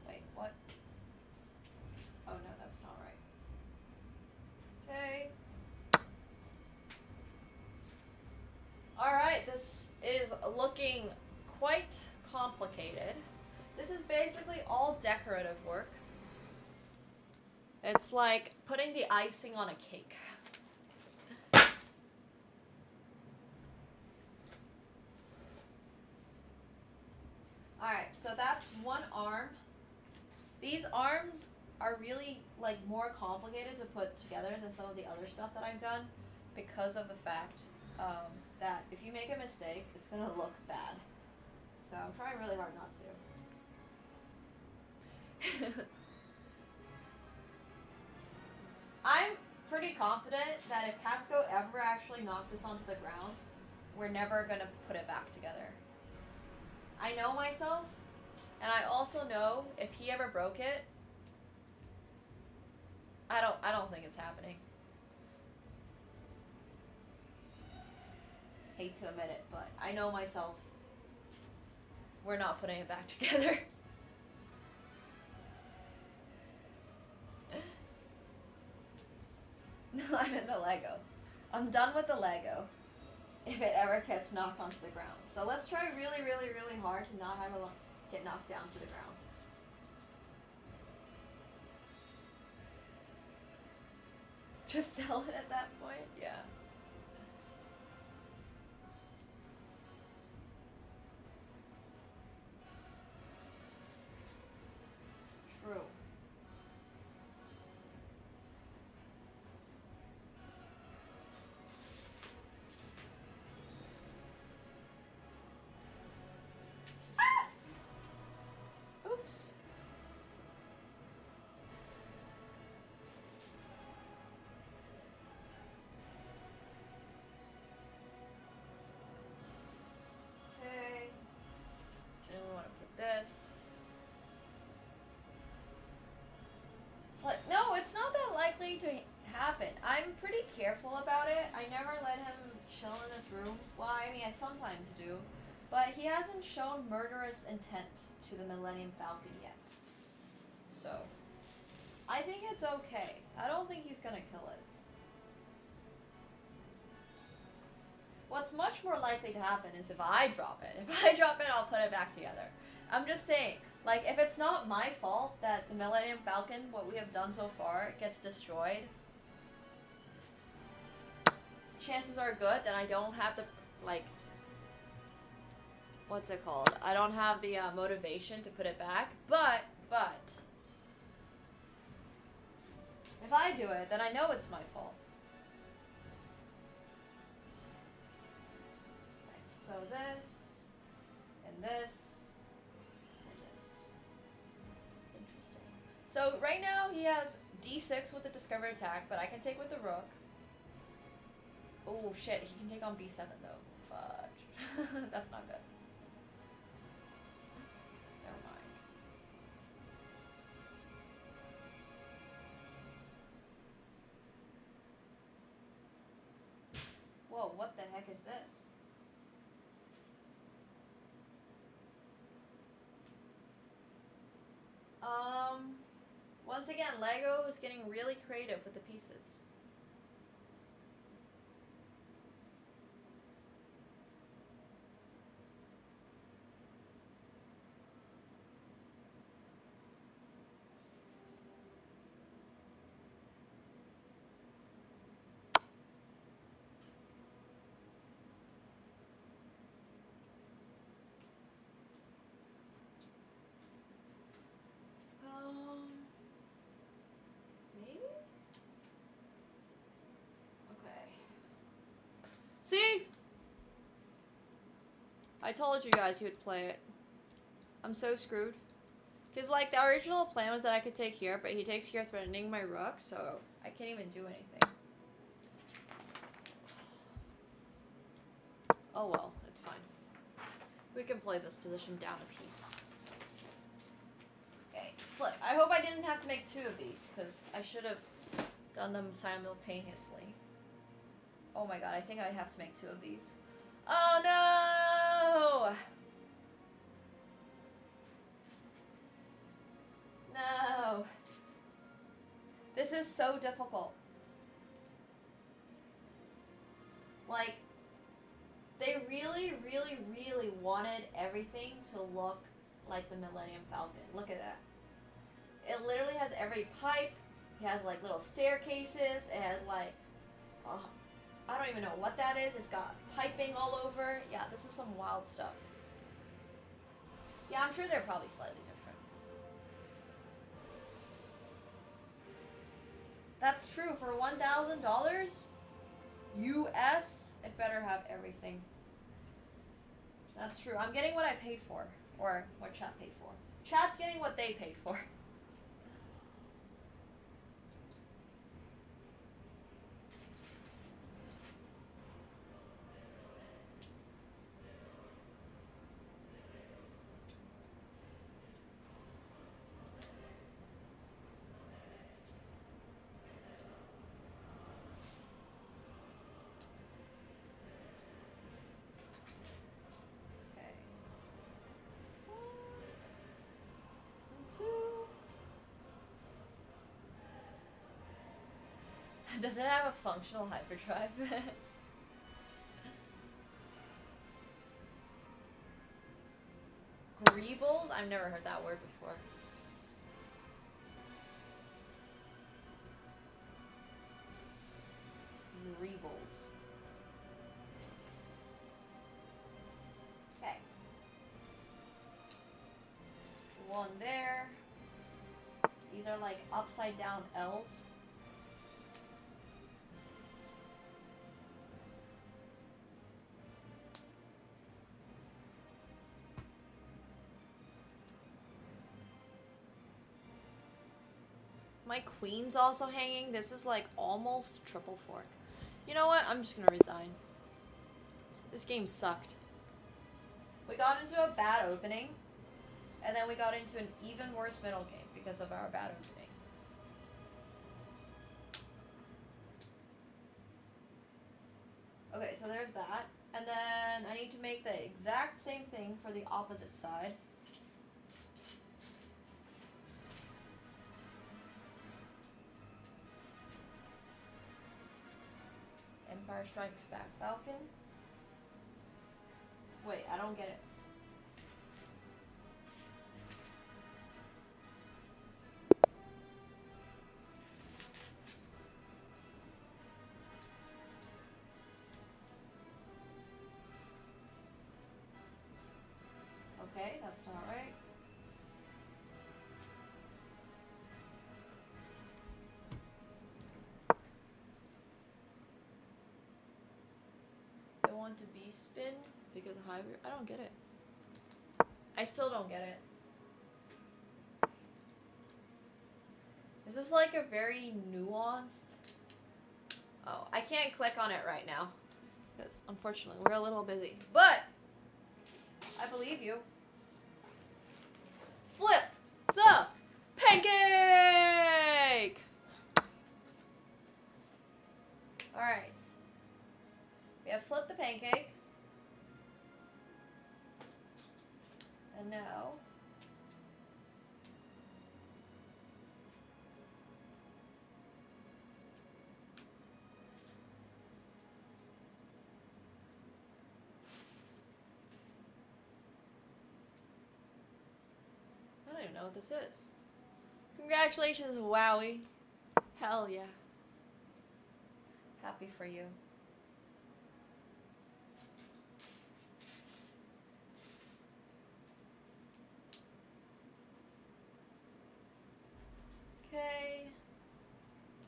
S2: Wait, what? Oh no, that's not right. Okay. Alright, this is looking quite complicated. This is basically all decorative work. It's like putting the icing on a cake. Alright, so that's one arm. These arms are really like more complicated to put together than some of the other stuff that I've done because of the fact that if you make a mistake, it's gonna look bad. So I'm trying really hard not to. pretty confident that if Catsko ever actually knocked this onto the ground, we're never gonna put it back together. I know myself, and I also know if he ever broke it, I don't think it's happening. Hate to admit it, but I know myself. We're not putting it back together. No, I'm in the Lego. I'm done with the Lego. If it ever gets knocked onto the ground. So let's try really, really, really hard to not have it get knocked down to the ground. Just sell it at that point? Yeah. True. Oops. Okay. Then we want to put this. It's like, no, it's not that likely to happen. I'm pretty careful about it. I never let him chill in this room. Well, I mean, I sometimes do. But he hasn't shown murderous intent to the Millennium Falcon yet. So, I think it's okay. I don't think he's gonna kill it. What's much more likely to happen is if I drop it. If I drop it, I'll put it back together. I'm just saying, like, if it's not my fault that the Millennium Falcon, what we have done so far, gets destroyed, chances are good that I don't have the, like, what's it called? I don't have the motivation to put it back, but, if I do it, then I know it's my fault. Okay, so this, and this, and this. Interesting. So right now he has D6 with the discovered attack, but I can take with the rook. Oh shit, he can take on B7 though. Fudge. That's not good. Never mind. Whoa, what the heck is this? Once again, Lego is getting really creative with the pieces. Maybe? Okay. See? I told you guys he would play it. I'm so screwed. Because, like, the original plan was that I could take here, but he takes here threatening my rook, so I can't even do anything. Oh well, it's fine. We can play this position down a piece. Okay, flip. I hope I didn't have to make two of these, because I should have done them simultaneously. Oh my god, I think I have to make two of these. Oh no! No. This is so difficult. Like, they really, really, really wanted everything to look like the Millennium Falcon. Look at that. It literally has every pipe. It has like little staircases. It has like, I don't even know what that is. It's got piping all over. Yeah, this is some wild stuff. Yeah, I'm sure they're probably slightly different. That's true. For $1,000 US, it better have everything. That's true. I'm getting what I paid for. Or what chat paid for. Chat's getting what they paid for. Does it have a functional hyperdrive? Greebles? I've never heard that word before. Greebles. Okay. One there. These are like upside down L's. My queen's also hanging. This is like almost a triple fork. You know what? I'm just gonna resign. This game sucked. We got into a bad opening, and then we got into an even worse middle game because of our bad opening. Okay, so there's that. And then I need to make the exact same thing for the opposite side. Empire Strikes Back Falcon. Wait, I don't get it. Okay, that's not right. I want to be spin because of hybrid. I don't get it. I still don't get it. This is like a very nuanced. Oh, I can't click on it right now because unfortunately we're a little busy. But I believe you. Flip the pancake! Alright. We have flipped the pancake. And now I don't even know what this is. Congratulations, Wowie. Hell yeah. Happy for you. Okay.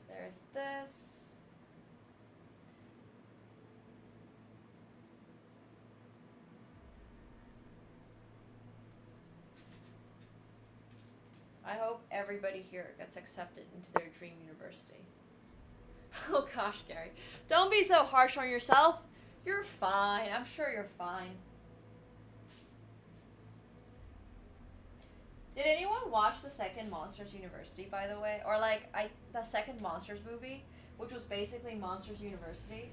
S2: There's this. I hope everybody here gets accepted into their dream university. Oh gosh, Gary. Don't be so harsh on yourself. You're fine. I'm sure you're fine. Did anyone watch the second Monsters University, by the way? Or like the second Monsters movie, which was basically Monsters University?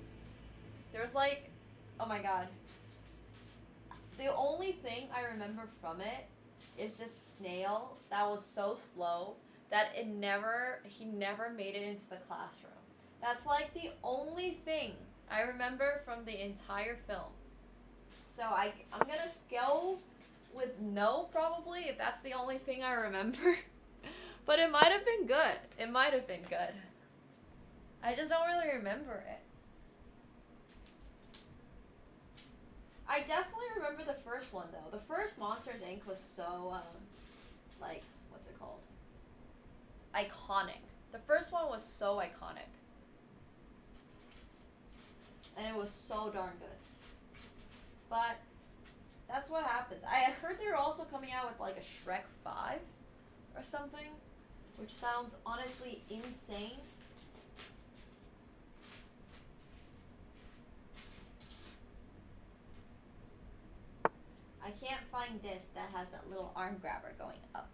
S2: There was like, oh my god. The only thing I remember from it is this snail that was so slow that he never made it into the classroom. That's like the only thing I remember from the entire film. So I'm gonna go with no, probably, if that's the only thing I remember. But it might have been good. It might have been good. I just don't really remember it. I definitely remember the first one, though. The first Monsters, Inc. was so, like, what's it called? Iconic. The first one was so iconic. And it was so darn good. But that's what happened. I had heard they were also coming out with like a Shrek 5 or something, which sounds honestly insane. I can't find this that has that little arm grabber going up.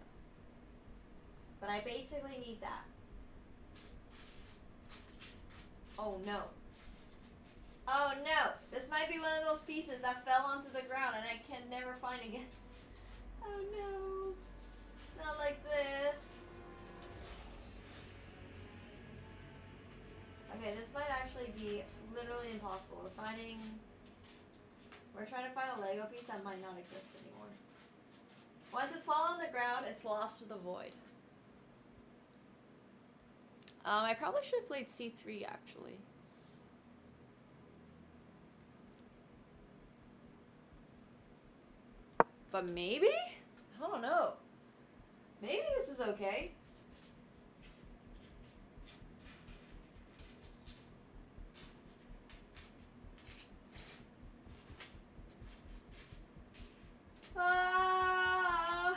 S2: But I basically need that. Oh no. Oh no, this might be one of those pieces that fell onto the ground and I can never find again. Oh no, not like this. I Okay, this might actually be literally impossible. We're trying to find a Lego piece that might not exist anymore. Once it's fallen on the ground, it's lost to the void. I probably should have played C3 actually. But maybe? I don't know. Maybe this is okay.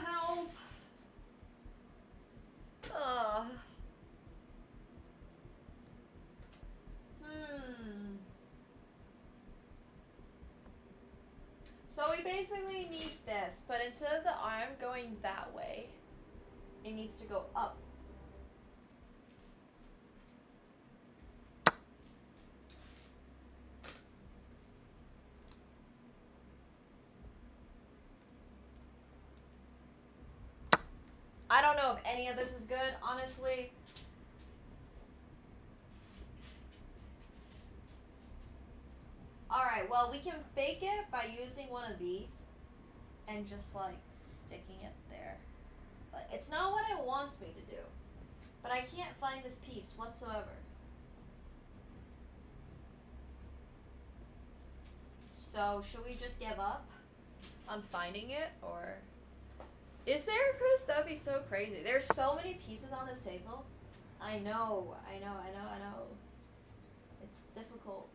S2: Help. So we basically need this, but instead of the arm going that way, it needs to go up. I don't know if any of this is good, honestly. Alright, well, we can fake it by using one of these and just like sticking it there. But it's not what it wants me to do. But I can't find this piece whatsoever. So, should we just give up on finding it, or... Is there, Chris? That'd be so crazy. There's so many pieces on this table. I know. It's difficult.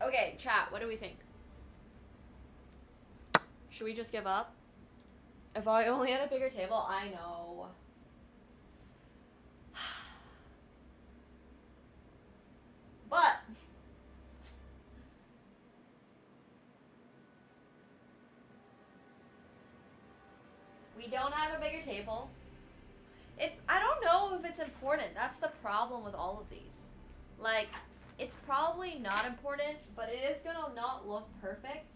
S2: Okay, chat, what do we think? Should we just give up? If I only had a bigger table, I know. But we don't have a bigger table. I don't know if it's important. That's the problem with all of these. Like, it's probably not important, but it is gonna not look perfect.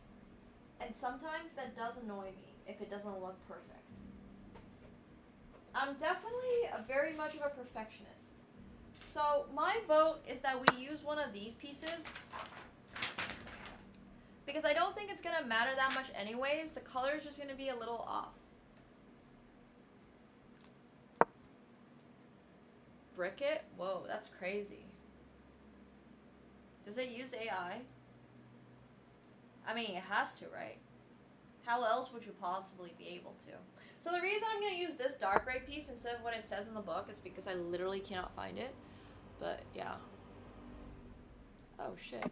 S2: And sometimes that does annoy me if it doesn't look perfect. I'm definitely very much of a perfectionist. So my vote is that we use one of these pieces, because I don't think it's gonna matter that much anyways. The color is just gonna be a little off. Brick it? Whoa, that's crazy. Does it use AI? I mean, it has to, right? How else would you possibly be able to? So the reason I'm going to use this dark gray piece instead of what it says in the book is because I literally cannot find it. But, yeah. Oh, shit.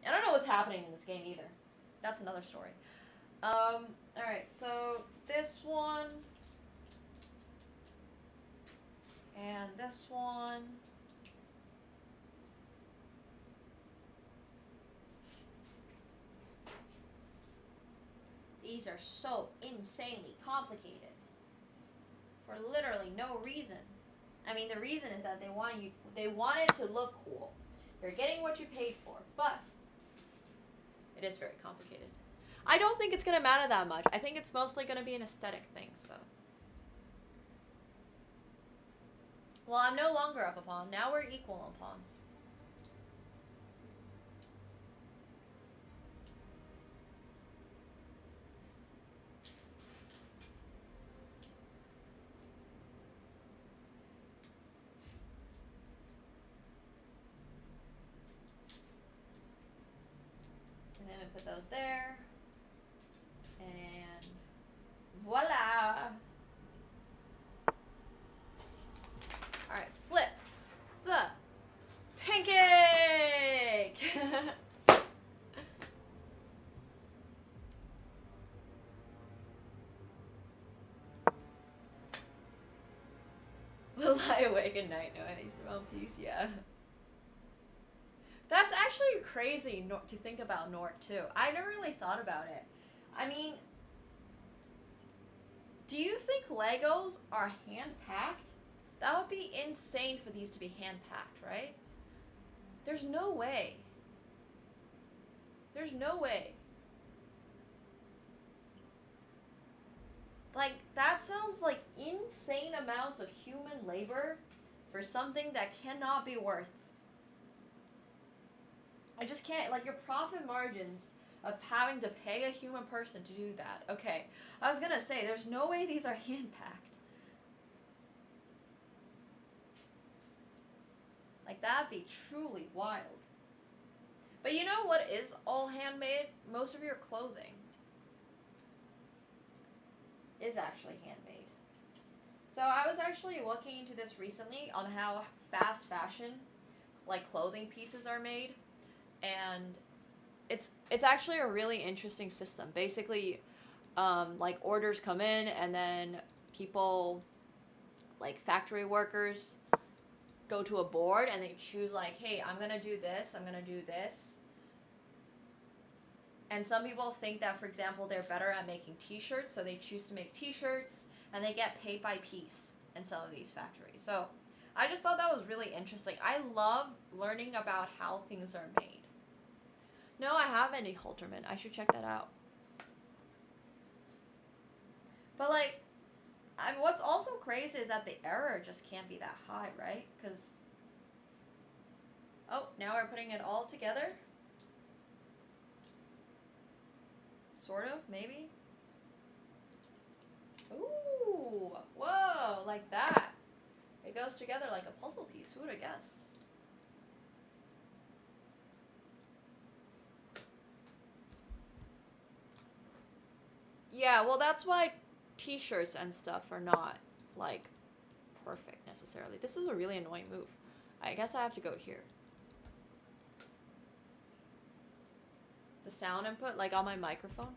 S2: I don't know what's happening in this game either. That's another story. Alright, so this one. And this one. These are so insanely complicated for literally no reason. I mean, the reason is that they want it to look cool. You're getting what you paid for, but it is very complicated. I don't think it's gonna matter that much. I think it's mostly gonna be an aesthetic thing, so. Well, I'm no longer up a pawn. Now we're equal on pawns. And then we put those there. And voila! Alright, flip the pancake! Will lie awake at night knowing I used the wrong piece, yeah. crazy to think about Nork too. I never really thought about it. I mean, do you think Legos are hand-packed? That would be insane for these to be hand-packed, right? There's no way. There's no way. Like, that sounds like insane amounts of human labor for something that cannot be worth. I just can't, like, your profit margins of having to pay a human person to do that. Okay, I was gonna say, there's no way these are hand-packed. Like, that'd be truly wild. But you know what is all handmade? Most of your clothing is actually handmade. So I was actually looking into this recently on how fast fashion, like clothing pieces, are made, and it's actually a really interesting system. Basically, like orders come in, and then people, like factory workers, go to a board and they choose like, hey, I'm gonna do this, I'm gonna do this. And some people think that, for example, they're better at making t-shirts, so they choose to make t-shirts, and they get paid by piece in some of these factories. So I just thought that was really interesting. I love learning about how things are made. No, I haven't, Halterman. I should check that out. But like, I mean, what's also crazy is that the error just can't be that high, right? Because, oh, now we're putting it all together. Sort of, maybe. Ooh, whoa, like that. It goes together like a puzzle piece. Who would have guessed? Yeah, well, that's why t-shirts and stuff are not, like, perfect necessarily. This is a really annoying move. I guess I have to go here. The sound input, like on my microphone.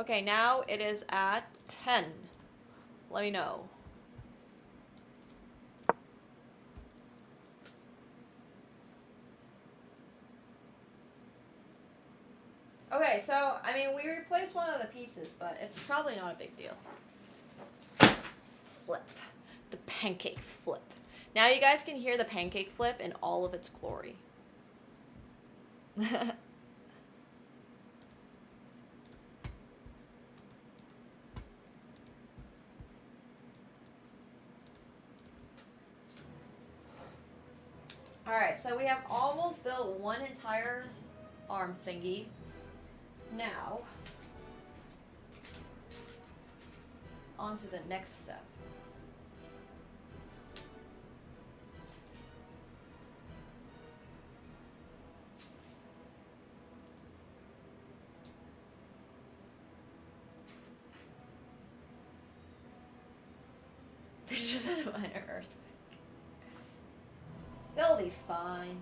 S2: Okay, now it is at 10. Let me know. Okay, so, I mean, we replaced one of the pieces, but it's probably not a big deal. Flip. The pancake flip. Now you guys can hear the pancake flip in all of its glory. Alright, so we have almost built one entire arm thingy. Now, on to the next step. They just had a minor earthquake. They'll be fine.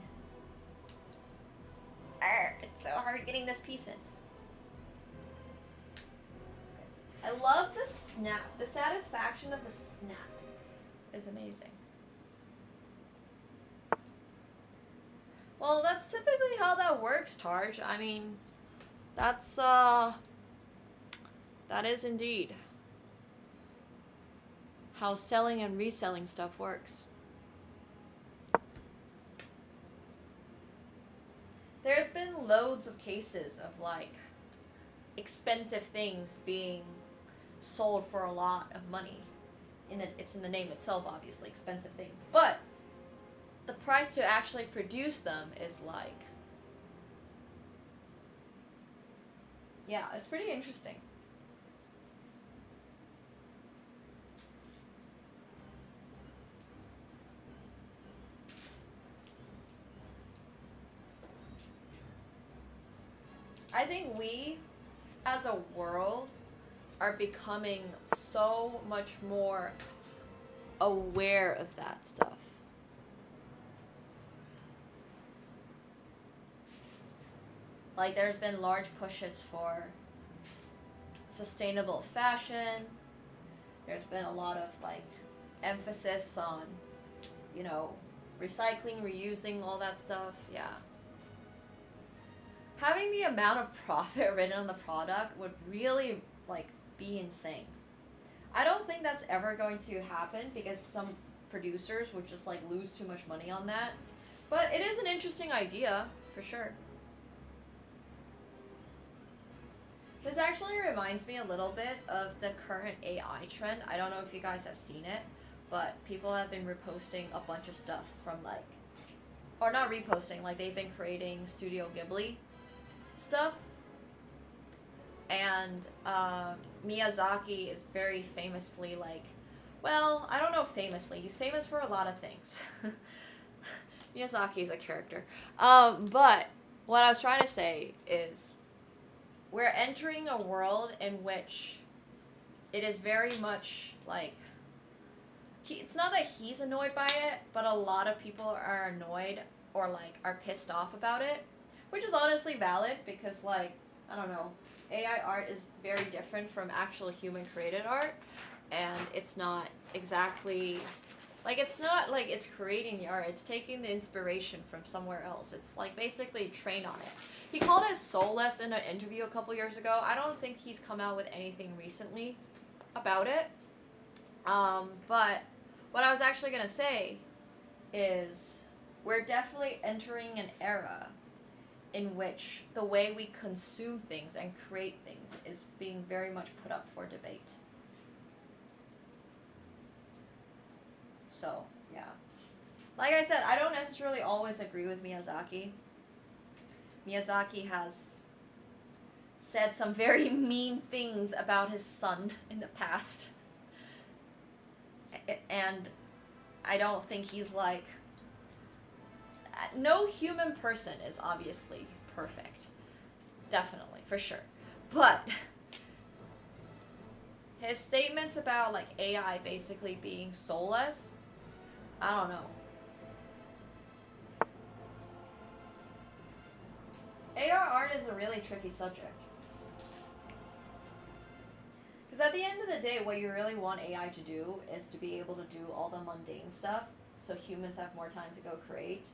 S2: It's so hard getting this piece in. I love the snap. The satisfaction of the snap is amazing. Well, that's typically how that works, Tarj. I mean, that's, that is indeed how selling and reselling stuff works. There's been loads of cases of, like, expensive things being sold for a lot of money. It's in the name itself, obviously, expensive things. But the price to actually produce them is like, yeah, it's pretty interesting. I think we, as a world, are becoming so much more aware of that stuff. Like there's been large pushes for sustainable fashion. There's been a lot of like emphasis on, you know, recycling, reusing, all that stuff. Yeah. Having the amount of profit written on the product would really like be insane. I don't think that's ever going to happen because some producers would just like lose too much money on that. But it is an interesting idea for sure. This actually reminds me a little bit of the current AI trend. I don't know if you guys have seen it, but people have been reposting a bunch of stuff from like, or not reposting, like they've been creating Studio Ghibli stuff. And Miyazaki is very famously like, well, I don't know famously, he's famous for a lot of things. Miyazaki is a character. But what I was trying to say is we're entering a world in which it is very much like, it's not that he's annoyed by it, but a lot of people are annoyed or like are pissed off about it, which is honestly valid because like, I don't know, AI art is very different from actual human created art, and it's not exactly like, it's not like it's creating the art, it's taking the inspiration from somewhere else. It's like basically trained on it. He called it soulless in an interview a couple years ago. I don't think he's come out with anything recently about it. But what I was actually gonna say is we're definitely entering an era in which the way we consume things and create things is being very much put up for debate. So, yeah. Like I said, I don't necessarily always agree with Miyazaki. Miyazaki has said some very mean things about his son in the past. And I don't think he's like... No human person is obviously perfect. Definitely, for sure. But his statements about like AI basically being soulless, I don't know. AR art is a really tricky subject. Because at the end of the day, what you really want AI to do is to be able to do all the mundane stuff so humans have more time to go create.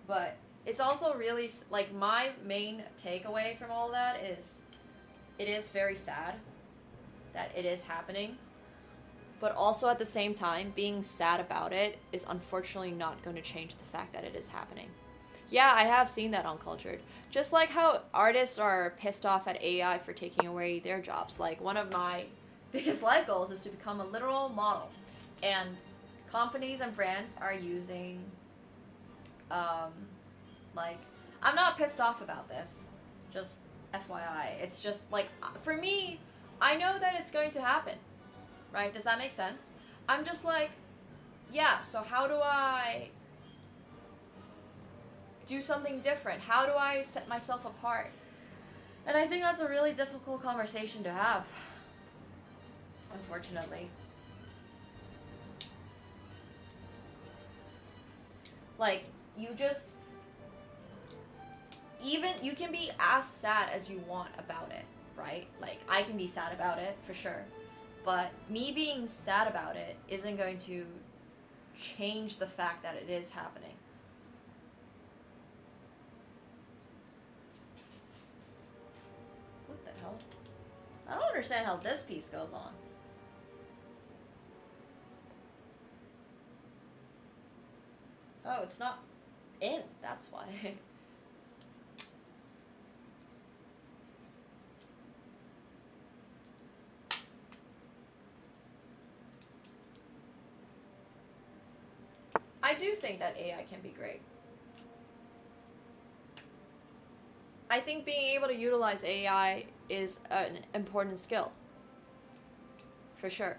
S2: But it's also really, like, my main takeaway from all that is it is very sad that it is happening. But also at the same time, being sad about it is unfortunately not going to change the fact that it is happening. Yeah, I have seen that Uncultured. Just like how artists are pissed off at AI for taking away their jobs. Like, one of my biggest life goals is to become a literal model. And companies and brands are using... like, I'm not pissed off about this, just FYI. It's just, like, for me, I know that it's going to happen, right? Does that make sense? I'm just like, yeah, so how do I do something different? How do I set myself apart? And I think that's a really difficult conversation to have, unfortunately. Like, you just... Even, you can be as sad as you want about it, right? Like, I can be sad about it, for sure. But me being sad about it isn't going to change the fact that it is happening. What the hell? I don't understand how this piece goes on. Oh, it's not in, that's why. I do think that AI can be great. I think being able to utilize AI is an important skill. For sure.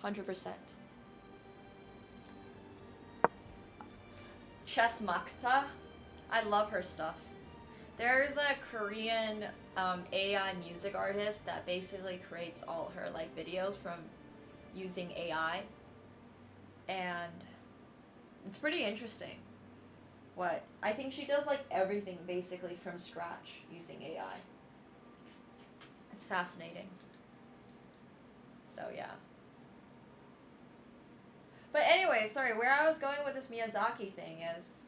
S2: 100%. Chess Makta. I love her stuff. There's a Korean AI music artist that basically creates all her like videos from using AI. And it's pretty interesting What? I think she does like everything basically from scratch using AI. It's fascinating. So yeah. But anyway, sorry, where I was going with this Miyazaki thing is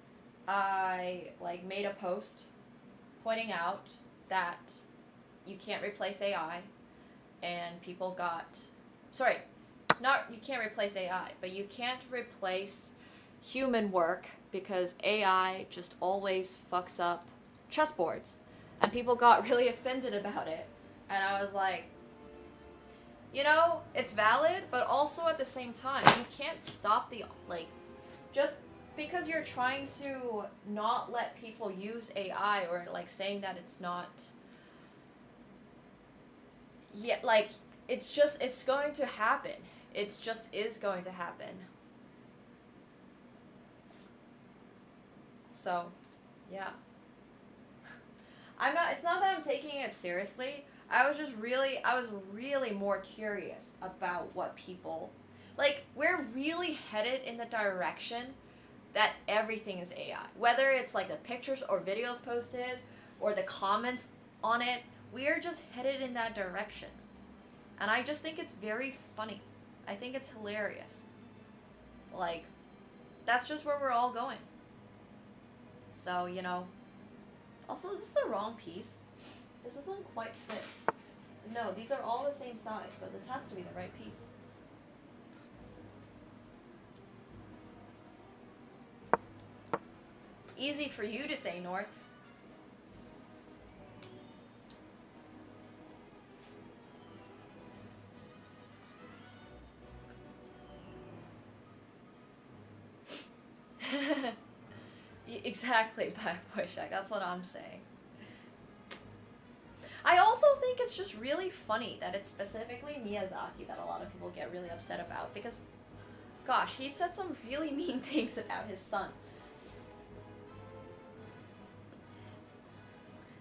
S2: I like made a post pointing out that you can't replace AI, and people got, sorry, not you can't replace AI, but you can't replace human work because AI just always fucks up chessboards, and people got really offended about it, and I was like, you know, it's valid, but also at the same time, you can't stop the, like, just because you're trying to not let people use AI or like saying that it's not, yeah, like, it's just, it's going to happen. It's just is going to happen. So, yeah. It's not that I'm taking it seriously. I was really more curious about what people, like, we're really headed in the direction that everything is AI. Whether it's like the pictures or videos posted or the comments on it, we are just headed in that direction. And I just think it's very funny. I think it's hilarious. Like, that's just where we're all going. So, you know. Also, is this the wrong piece? This doesn't quite fit. No, these are all the same size, so this has to be the right piece. Easy for you to say, North. Exactly, Boyshak. That's what I'm saying. I also think it's just really funny that it's specifically Miyazaki that a lot of people get really upset about because, gosh, he said some really mean things about his son.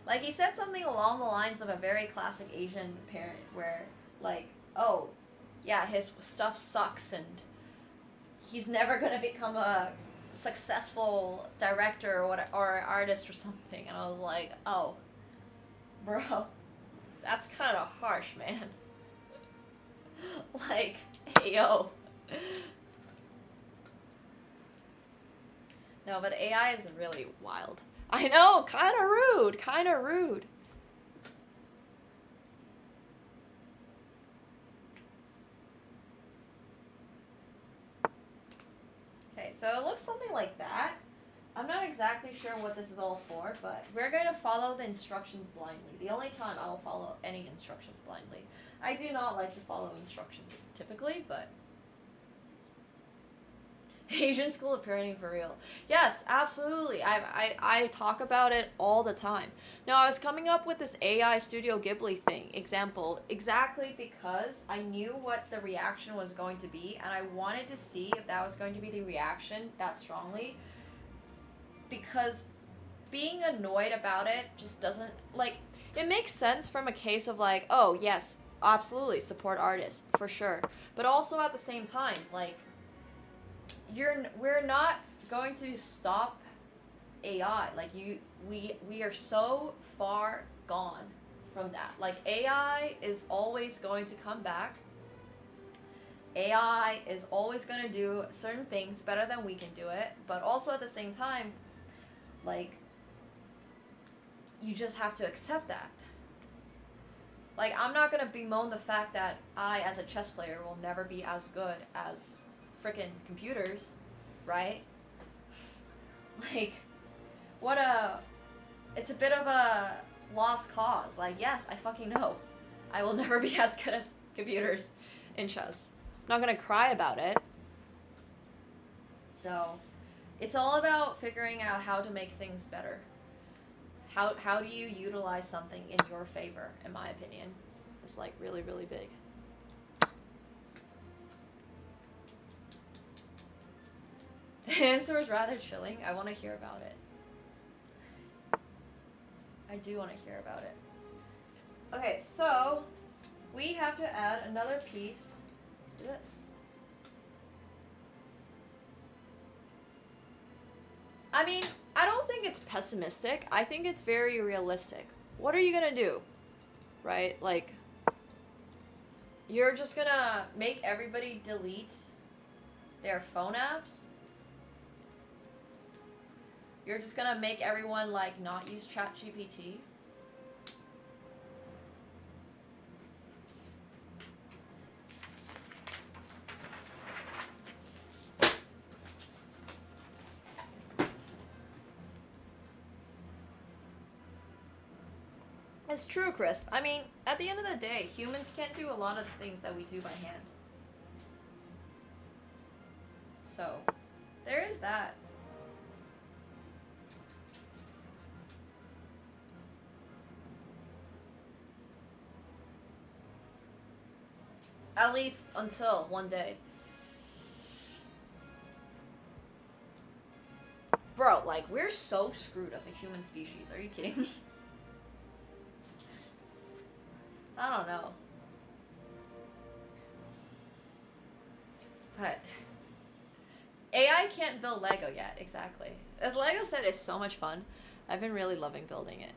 S2: Like, he said something along the lines of a very classic Asian parent where, like, oh, yeah, his stuff sucks and he's never gonna become a successful director or artist or something. And I was like, oh, bro, that's kind of harsh, man. Like, hey, yo. No, but AI is really wild. I know, kind of rude, kind of rude. Okay, so it looks something like that. I'm not exactly sure what this is all for, but we're going to follow the instructions blindly. The only time I'll follow any instructions blindly. I do not like to follow instructions typically, but Asian school of parenting for real. Yes, absolutely. I talk about it all the time. Now, I was coming up with this AI Studio Ghibli thing example exactly because I knew what the reaction was going to be, and I wanted to see if that was going to be the reaction that strongly. Because being annoyed about it just doesn't, like, it makes sense from a case of like, oh, yes, absolutely, support artists, for sure. But also at the same time, like, we're not going to stop AI. Like, we are so far gone from that. Like, AI is always going to come back. AI is always going to do certain things better than we can do it, but also at the same time, like, you just have to accept that. Like, I'm not going to bemoan the fact that I, as a chess player, will never be as good as frickin' computers, right? Like, it's a bit of a lost cause. Like, yes, I fucking know. I will never be as good as computers in chess. I'm not gonna cry about it. So, it's all about figuring out how to make things better. How do you utilize something in your favor, in my opinion? It's like really, really big. The answer was rather chilling. I want to hear about it. I do want to hear about it. Okay, so we have to add another piece to this. I mean, I don't think it's pessimistic. I think it's very realistic. What are you gonna do? Right? Like, you're just gonna make everybody delete their phone apps? You're just gonna make everyone, like, not use ChatGPT? It's true, Crisp. I mean, at the end of the day, humans can't do a lot of the things that we do by hand. So, there is that. At least until one day. Bro, like, we're so screwed as a human species. Are you kidding me? I don't know. But AI can't build Lego yet, exactly. As Lego said, it's so much fun. I've been really loving building it.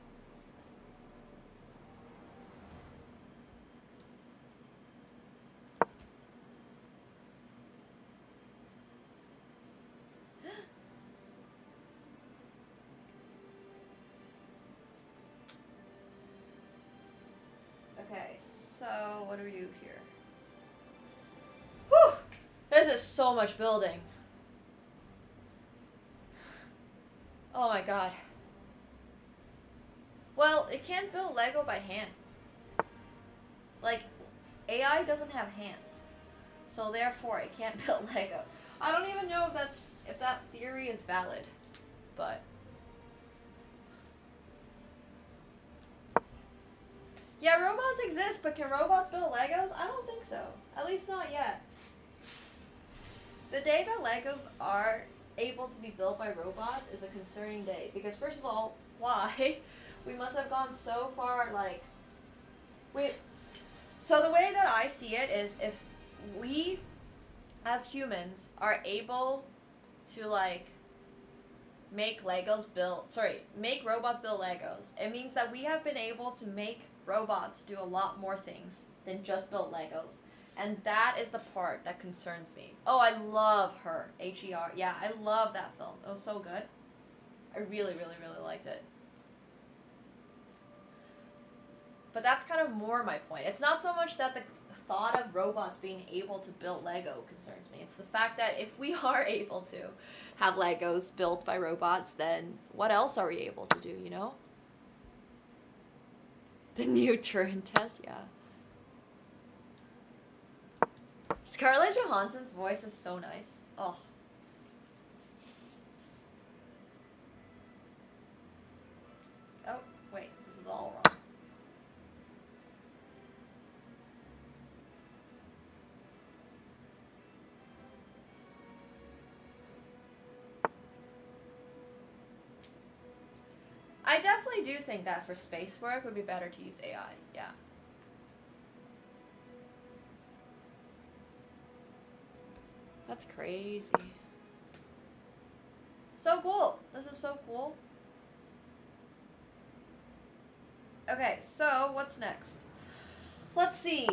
S2: Okay, so what do we do here? Whew! This is so much building. Oh my god. Well, it can't build Lego by hand. Like, AI doesn't have hands. So therefore it can't build Lego. I don't even know if that theory is valid. But yeah, robots exist, but can robots build Legos? I don't think so. At least not yet. The day that Legos are able to be built by robots is a concerning day. Because first of all, why? We must have gone so far, like... So the way that I see it is if we, as humans, are able to, like, make robots build Legos, it means that we have been able to make robots do a lot more things than just build Legos. And that is the part that concerns me. Oh, I love Her. H-E-R. Yeah, I love that film. It was so good. I really, really, really liked it. But that's kind of more my point. It's not so much that the thought of robots being able to build Lego concerns me. It's the fact that if we are able to have Legos built by robots, then what else are we able to do, you know? The new Turing test, yeah. Scarlett Johansson's voice is so nice. Oh. Oh, wait, this is all wrong. I definitely do think that for space work it would be better to use AI, yeah. That's crazy. So cool. This is so cool. Okay, so what's next? Let's see.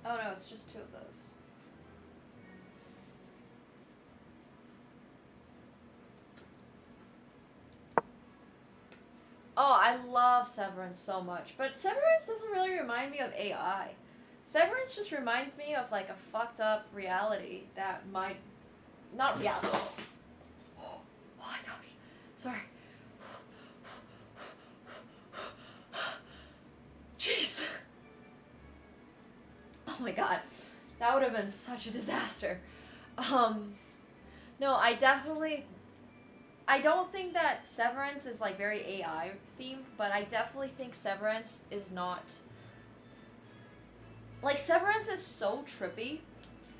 S2: Oh no, it's just 2 of those. Oh, I love Severance so much. But Severance doesn't really remind me of AI. Severance just reminds me of like a fucked up reality that might... Not reality. Oh my gosh. Sorry. Jeez. Oh my god, that would have been such a disaster. No, I don't think that Severance is like very AI themed, but I definitely think Severance is not... Like, Severance is so trippy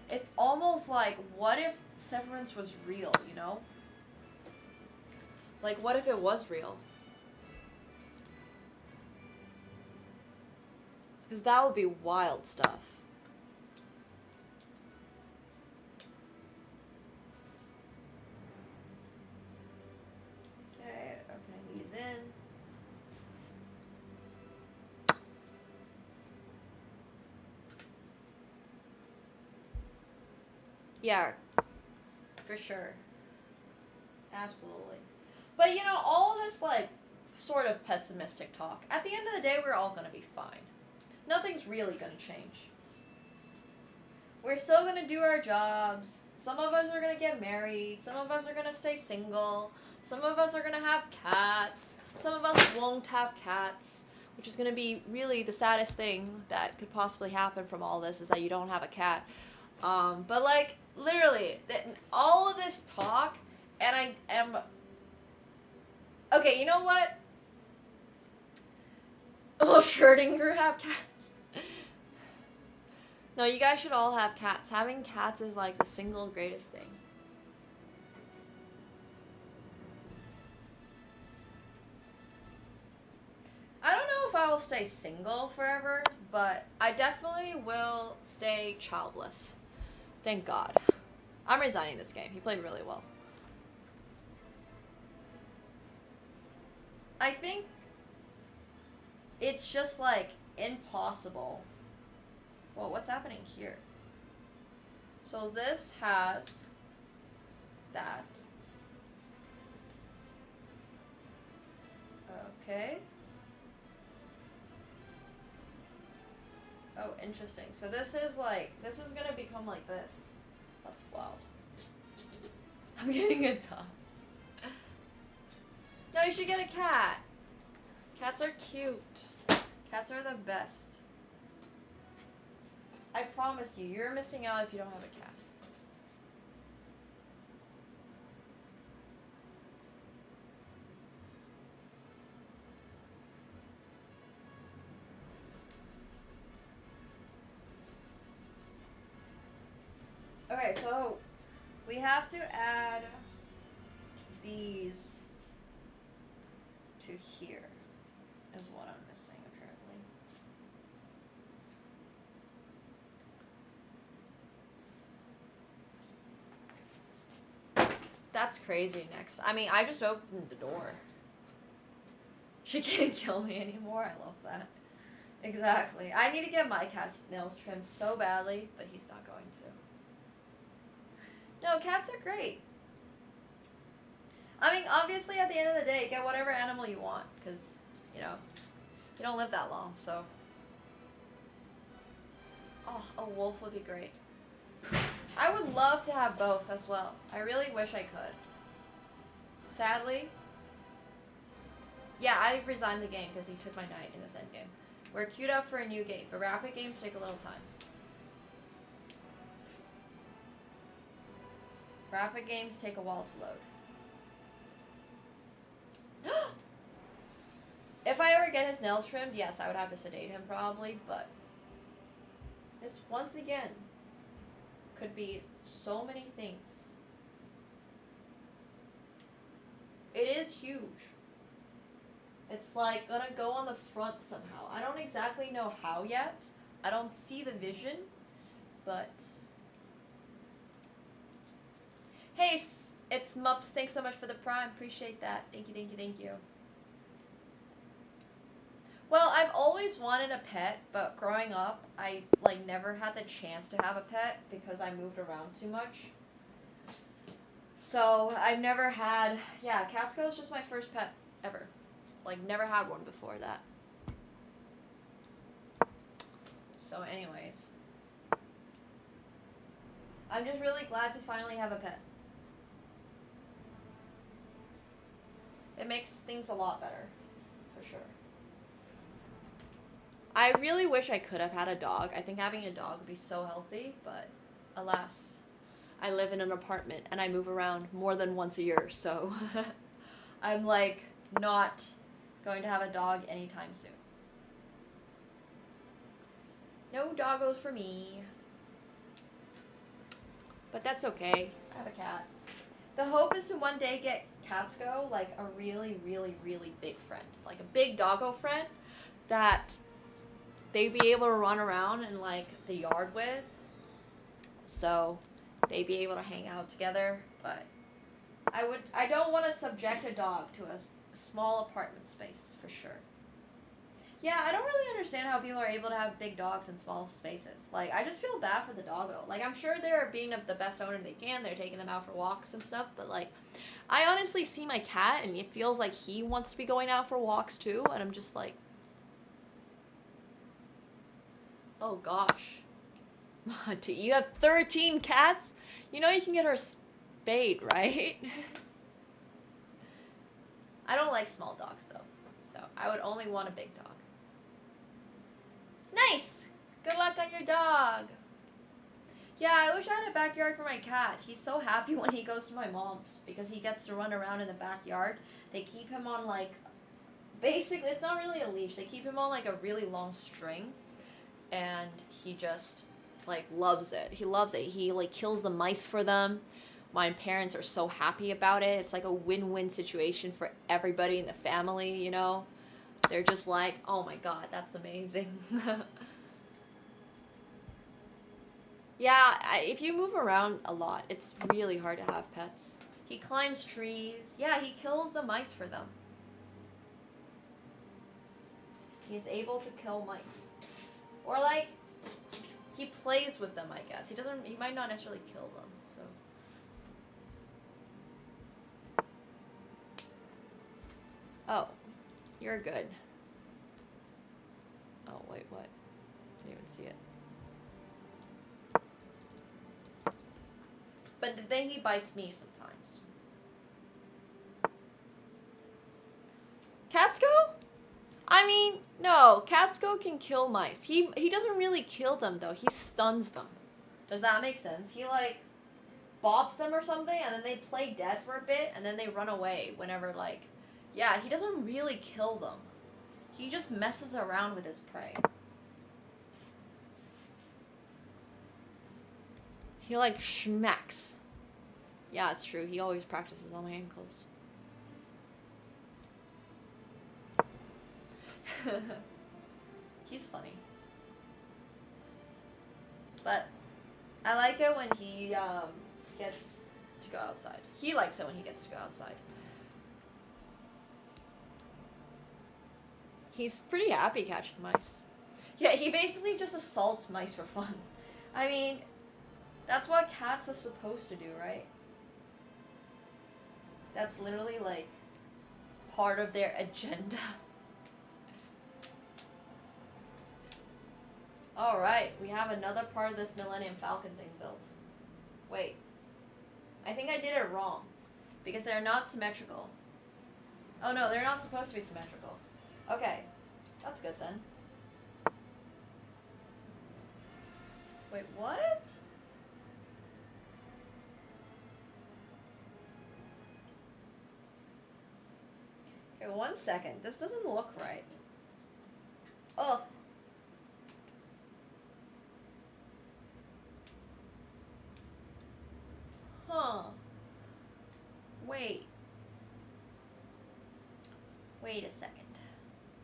S2: It's almost like, what if Severance was real, you know? Like, what if it was real? Because that would be wild stuff. Okay, opening these in. Yeah, for sure. Absolutely. But you know, all this like sort of pessimistic talk, at the end of the day, we're all gonna be fine. Nothing's really gonna change. We're still gonna do our jobs. Some of us are gonna get married. Some of us are gonna stay single. Some of us are gonna have cats. Some of us won't have cats, which is gonna be really the saddest thing that could possibly happen from all this is that you don't have a cat. But like, literally, all of this talk, and I am... Okay, you know what? Will Schrodinger have cats? No, you guys should all have cats. Having cats is like the single greatest thing. I don't know if I will stay single forever, but I definitely will stay childless. Thank God. I'm resigning this game. He played really well. I think it's just like impossible. Whoa, what's happening here? So this has that. Okay. Oh, interesting. So this is like, this is gonna become like this. That's wild. I'm getting a dog. No, you should get a cat. Cats are cute. Cats are the best. I promise you, you're missing out if you don't have a cat. Okay, so we have to add these to here, is what I'm missing apparently. That's crazy next. I mean, I just opened the door. She can't kill me anymore. I love that. Exactly. I need to get my cat's nails trimmed so badly, but he's not going to. No, cats are great. I mean, obviously, at the end of the day, get whatever animal you want, because, you know, you don't live that long, so. Oh, a wolf would be great. I would love to have both as well. I really wish I could. Sadly. Yeah, I resigned the game because he took my knight in this endgame. We're queued up for a new game, but rapid games take a little time. Rapid games take a while to load. If I ever get his nails trimmed, yes, I would have to sedate him probably, but this, once again, could be so many things. It is huge. It's like gonna go on the front somehow. I don't exactly know how yet. I don't see the vision, but... Hey, it's Mups. Thanks so much for the prime. Appreciate that. Thank you, thank you, thank you. Well, I've always wanted a pet, but growing up, I like never had the chance to have a pet because I moved around too much. So I've never had, yeah, Catsko is just my first pet ever. Like, never had one before that. So anyways, I'm just really glad to finally have a pet. It makes things a lot better, for sure. I really wish I could have had a dog. I think having a dog would be so healthy, but alas, I live in an apartment and I move around more than once a year, so I'm like not going to have a dog anytime soon. No doggos for me. But that's okay. I have a cat. The hope is to one day get Catsko like a really, really, really big friend. Like a big doggo friend that they'd be able to run around in like the yard with. So they'd be able to hang out together. But I don't want to subject a dog to a small apartment space for sure. Yeah, I don't really understand how people are able to have big dogs in small spaces. Like, I just feel bad for the doggo. Like, I'm sure they're being the best owner they can. They're taking them out for walks and stuff. But, like, I honestly see my cat, and it feels like he wants to be going out for walks, too. And I'm just like... Oh, gosh. Monty, you have 13 cats? You know you can get her spayed, right? I don't like small dogs, though. So, I would only want a big dog. Nice! Good luck on your dog! Yeah, I wish I had a backyard for my cat. He's so happy when he goes to my mom's because he gets to run around in the backyard. They keep him on, like, basically, it's not really a leash. They keep him on, like, a really long string. And he just, like, loves it. He loves it. He, like, kills the mice for them. My parents are so happy about it. It's like a win-win situation for everybody in the family, you know? They're just like, oh my god, that's amazing. Yeah, if you move around a lot, it's really hard to have pets. He climbs trees. Yeah, he kills the mice for them. He's able to kill mice. Or like, he plays with them, I guess. He might not necessarily kill them, so. Oh, you're good. Oh, wait, what? I didn't even see it. But then he bites me sometimes. Catsko? I mean, no, Catsko can kill mice. He doesn't really kill them, though. He stuns them. Does that make sense? He, like, bops them or something, and then they play dead for a bit, and then they run away whenever, like... Yeah, he doesn't really kill them. He just messes around with his prey. He, like, schmacks. Yeah, it's true. He always practices on my ankles. He's funny. But I like it when he gets to go outside. He likes it when he gets to go outside. He's pretty happy catching mice. Yeah, he basically just assaults mice for fun. I mean, that's what cats are supposed to do, right? That's literally, like, part of their agenda. Alright, we have another part of this Millennium Falcon thing built. Wait. I think I did it wrong. Because they're not symmetrical. Oh no, they're not supposed to be symmetrical. Okay. That's good then. Wait, what? Okay, 1 second. This doesn't look right. Ugh. Huh. Wait. Wait a second.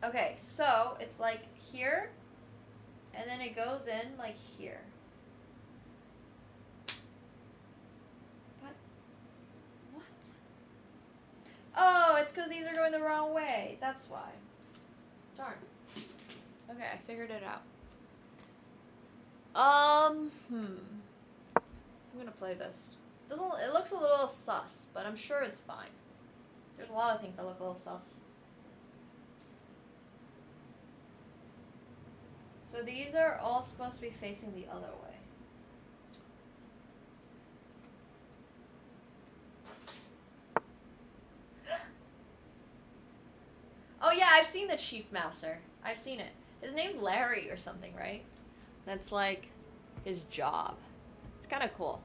S2: Okay, so it's like here, and then it goes in like here. What? Oh, it's because these are going the wrong way. That's why. Darn. Okay, I figured it out. I'm gonna play this. It looks a little sus, but I'm sure it's fine. There's a lot of things that look a little sus. So these are all supposed to be facing the other way. Oh yeah, I've seen the Chief Mouser. I've seen it. His name's Larry or something, right? That's like his job. It's kind of cool.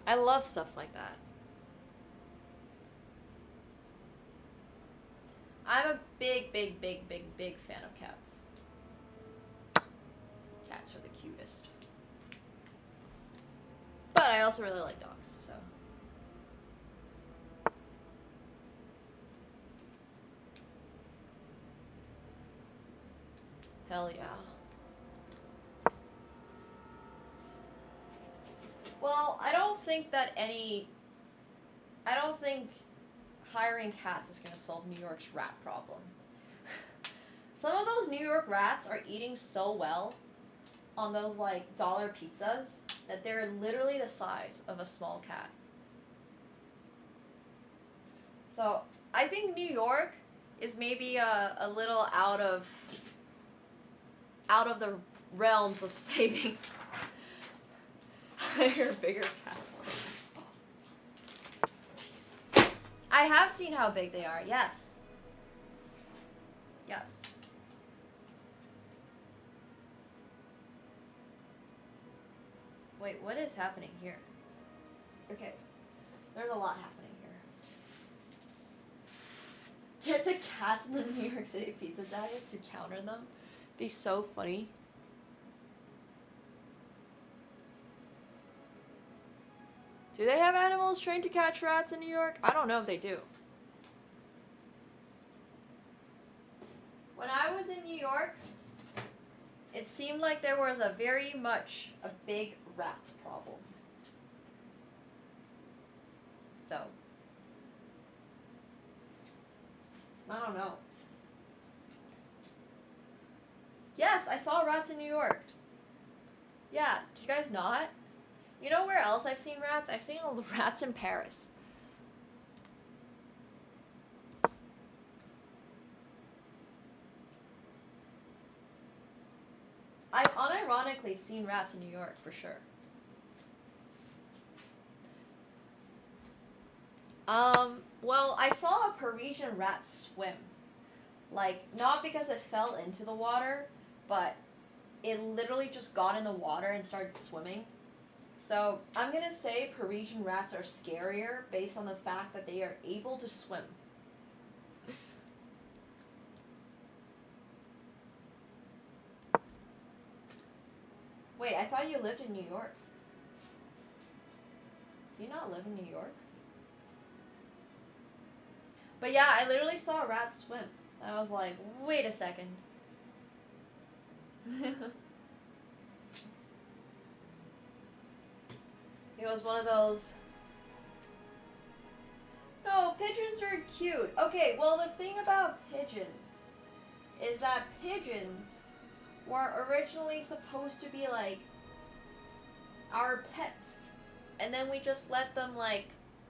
S2: I love stuff like that. I'm a big fan of cats. Cats are the cutest. also really like dogs, so. Hell yeah. Well, I don't think hiring cats is gonna solve New York's rat problem. Some of those New York rats are eating so well on those like dollar pizzas that they're literally the size of a small cat. So I think New York is maybe a little out of the realms of saving higher, bigger cats. Jeez. I have seen how big they are, yes. Yes. Wait, what is happening here? Okay, there's a lot happening here. Get the cats in the New York City pizza diet to counter them. Be so funny. Do they have animals trained to catch rats in New York? I don't know if they do. When I was in New York, it seemed like there was a big rat problem. So, I don't know. Yes, I saw rats in New York. Yeah, did you guys not? You know where else I've seen rats? I've seen all the rats in Paris. I've unironically seen rats in New York, for sure. Well, I saw a Parisian rat swim. Like, not because it fell into the water, but it literally just got in the water and started swimming. So, I'm gonna say Parisian rats are scarier based on the fact that they are able to swim. Wait, I thought you lived in New York. Do you not live in New York? But yeah, I literally saw a rat swim. I was like, wait a second. It was one of those. No, pigeons are cute. Okay, well the thing about pigeons is that pigeons were originally supposed to be like our pets. And then we just let them like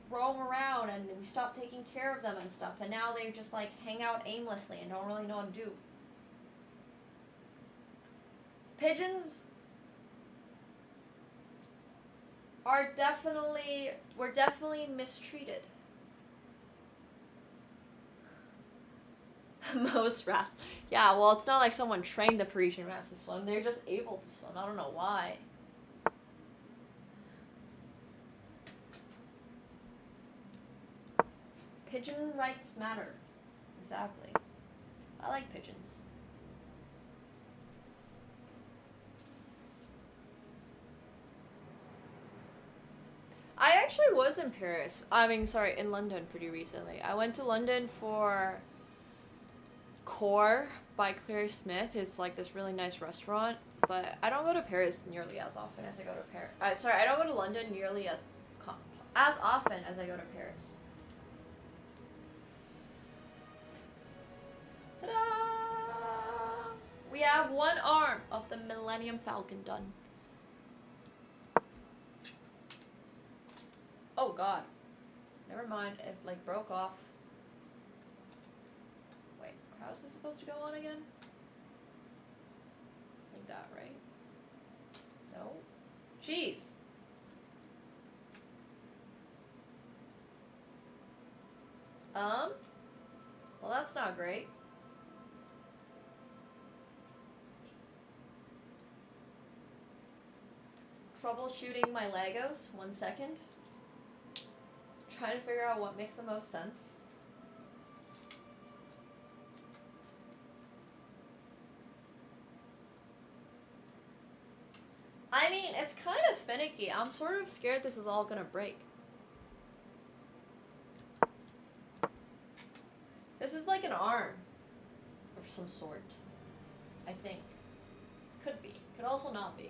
S2: roam around and we stopped taking care of them and stuff. And now they just like hang out aimlessly and don't really know what to do. Pigeons were definitely mistreated. Most rats. Yeah, well, it's not like someone trained the Parisian rats to swim. They're just able to swim. I don't know why. Pigeon rights matter. Exactly. I like pigeons. I actually was in Paris. In London pretty recently. I went to London for Core by Claire Smith. It's like this really nice restaurant, but I don't go to Paris nearly as often as I go to Paris. I don't go to London nearly as often as I go to Paris. Ta-da! We have one arm of the Millennium Falcon done. Oh god. Never mind, it like broke off. Wait, how is this supposed to go on again? Like that, right? No? Jeez. Well that's not great. Troubleshooting my Legos, 1 second. Trying to figure out what makes the most sense. I mean, it's kind of finicky. I'm sort of scared this is all gonna break. This is like an arm of some sort, I think. Could be. Could also not be.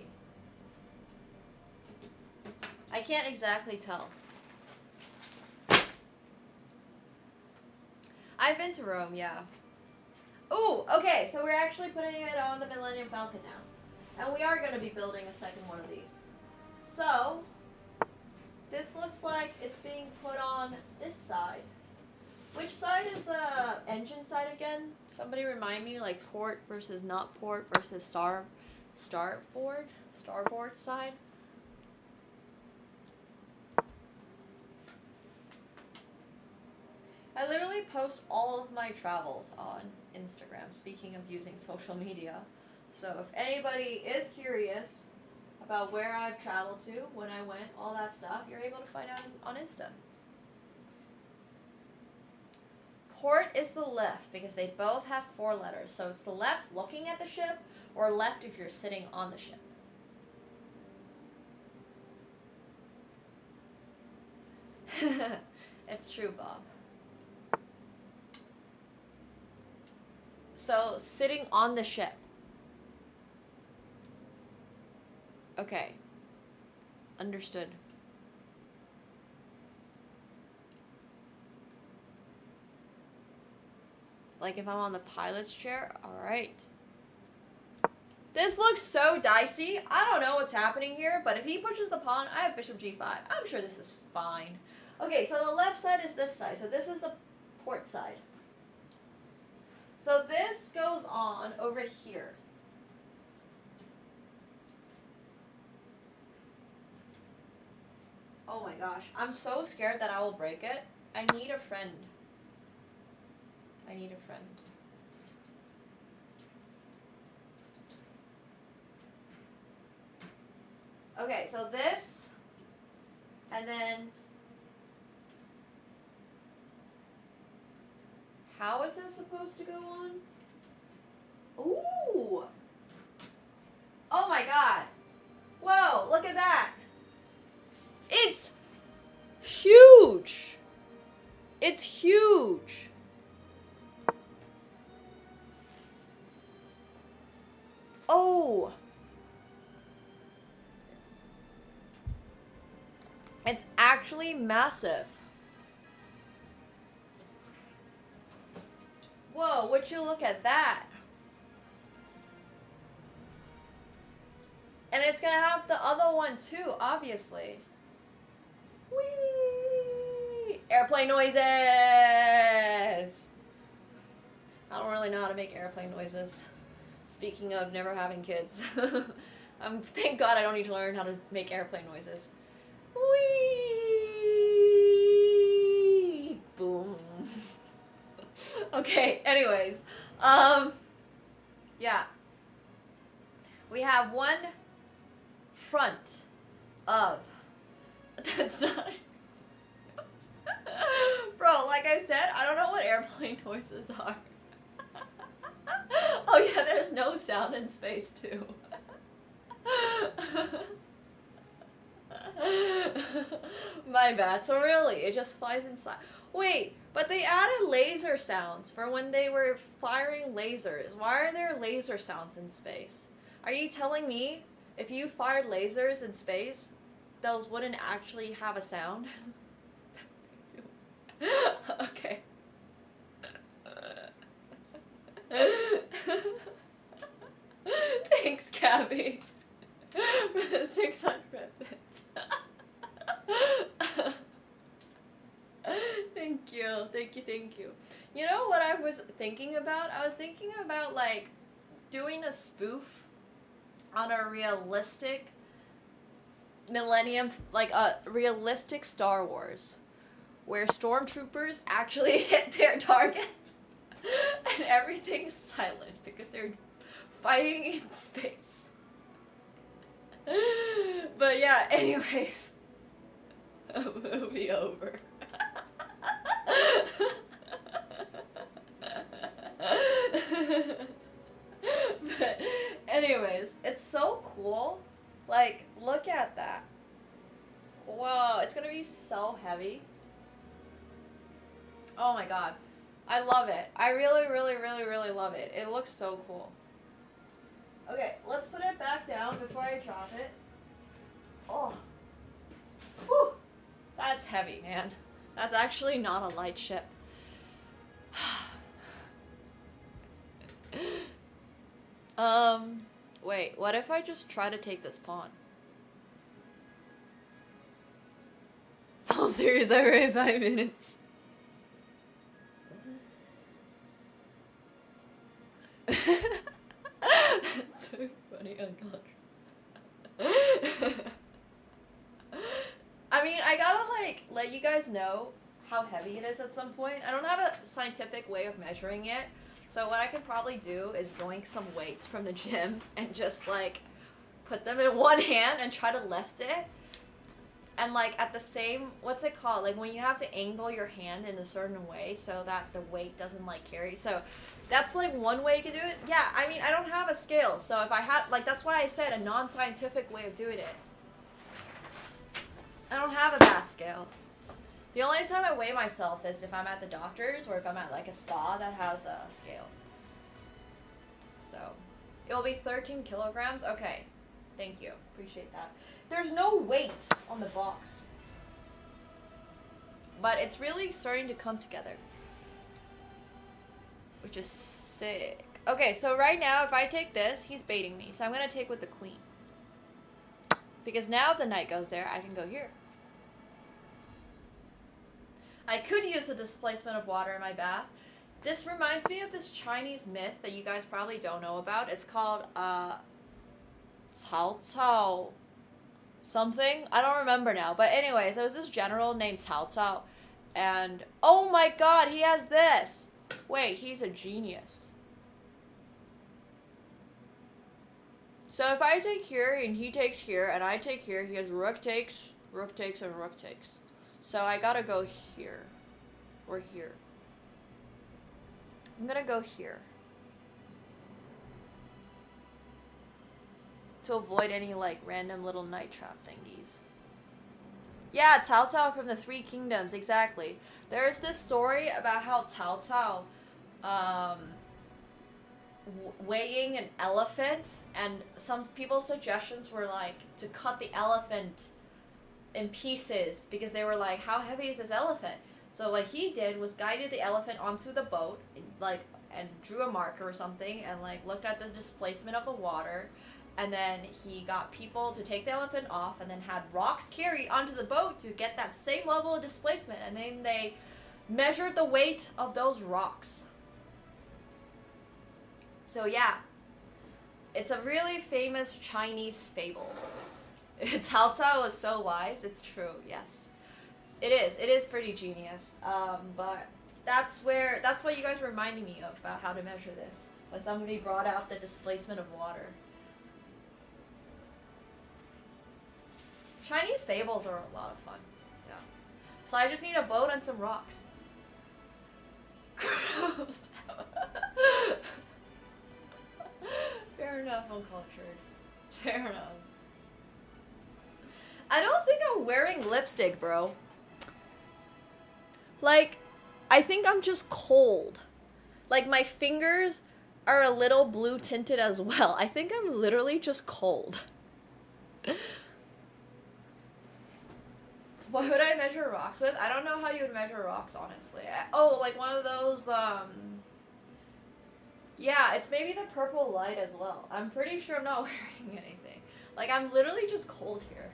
S2: I can't exactly tell. I've been to Rome, yeah. Ooh, okay, so we're actually putting it on the Millennium Falcon now. And we are going to be building a second one of these. So, this looks like it's being put on this side. Which side is the engine side again? Somebody remind me, like port versus not port versus starboard side. I literally post all of my travels on Instagram, speaking of using social media. So if anybody is curious about where I've traveled to, when I went, all that stuff, you're able to find out on Insta. Port is the left because they both have 4 letters. So it's the left looking at the ship or left if you're sitting on the ship. It's true, Bob. So, sitting on the ship. Okay. Understood. Like if I'm on the pilot's chair? Alright. This looks so dicey. I don't know what's happening here, but if he pushes the pawn, I have bishop g5. I'm sure this is fine. Okay, so the left side is this side. So this is the port side. So this goes on over here. Oh my gosh. I'm so scared that I will break it. I need a friend. I need a friend. Okay, so this, and then, how is this supposed to go on? Ooh! Oh my god! Whoa, look at that! It's huge! It's huge! Oh! It's actually massive. Whoa, would you look at that? And it's gonna have the other one too, obviously. Whee! Airplane noises! I don't really know how to make airplane noises. Speaking of never having kids. Thank God I don't need to learn how to make airplane noises. Whee! Boom. Okay, anyways. Yeah. We have one front of... That's not... Bro, like I said, I don't know what airplane noises are. Oh yeah, there's no sound in space too. My bad. So really, it just flies inside. Wait, but they added laser sounds for when they were firing lasers. Why are there laser sounds in space? Are you telling me if you fired lasers in space, those wouldn't actually have a sound? Okay. Thanks, Gabby, for the 600 bits. Thank you, thank you, thank you. You know what I was thinking about? I was thinking about, like, doing a spoof on a realistic Millennium, like a realistic Star Wars, where stormtroopers actually hit their targets and everything's silent because they're fighting in space. But yeah, anyways, movie over. But anyways, it's so cool. Like, look at that. It's gonna be so heavy. Oh my god. I love it. I really, really, really, really love it. It looks so cool. Okay, let's put it back down before I drop it. Oh. Whew. That's heavy, man. That's actually not a light ship. Wait, what if I just try to take this pawn? Oh, serious, I ran 5 minutes. That's so funny, oh god. I mean, I gotta like let you guys know how heavy it is at some point. I don't have a scientific way of measuring it, so what I could probably do is yoink some weights from the gym and just like put them in one hand and try to lift it. And like at the same, what's it called? Like when you have to angle your hand in a certain way so that the weight doesn't like carry. So that's like one way you can do it. Yeah, I mean, I don't have a scale. So if I had, like, that's why I said a non-scientific way of doing it. I don't have a bath scale. The only time I weigh myself is if I'm at the doctor's or if I'm at like a spa that has a scale. So it'll be 13 kilograms. Okay, thank you. Appreciate that. There's no weight on the box, but it's really starting to come together, which is sick. Okay, so right now if I take this, he's baiting me, so I'm gonna take with the queen, because now if the knight goes there, I can go here. I could use the displacement of water in my bath. This reminds me of this Chinese myth that you guys probably don't know about. It's called Cao Cao something. I don't remember now. But anyways, there was this general named Cao Cao. And oh my god, he has this. Wait, he's a genius. So if I take here and he takes here and I take here, he has rook takes, and rook takes. So I gotta go here. Or here. I'm gonna go here. To avoid any like random little night trap thingies. Yeah, Cao Cao from the Three Kingdoms, exactly. There's this story about how Cao Cao weighing an elephant, and some people's suggestions were like to cut the elephant in pieces because they were like, how heavy is this elephant? So what he did was guided the elephant onto the boat, like, and drew a marker or something, and like looked at the displacement of the water. And then he got people to take the elephant off and then had rocks carried onto the boat to get that same level of displacement. And then they measured the weight of those rocks. So yeah, it's a really famous Chinese fable. Cao Cao was so wise. It's true, yes. It is. It is pretty genius. But that's what you guys were reminding me of about how to measure this. When somebody brought out the displacement of water. Chinese fables are a lot of fun. Yeah. So I just need a boat and some rocks. Gross. Fair enough, uncultured. Fair enough. I don't think I'm wearing lipstick, bro. Like, I think I'm just cold. Like, my fingers are a little blue tinted as well. I think I'm literally just cold. What would I measure rocks with? I don't know how you would measure rocks, honestly. Oh, like one of those, yeah, it's maybe the purple light as well. I'm pretty sure I'm not wearing anything. Like, I'm literally just cold here.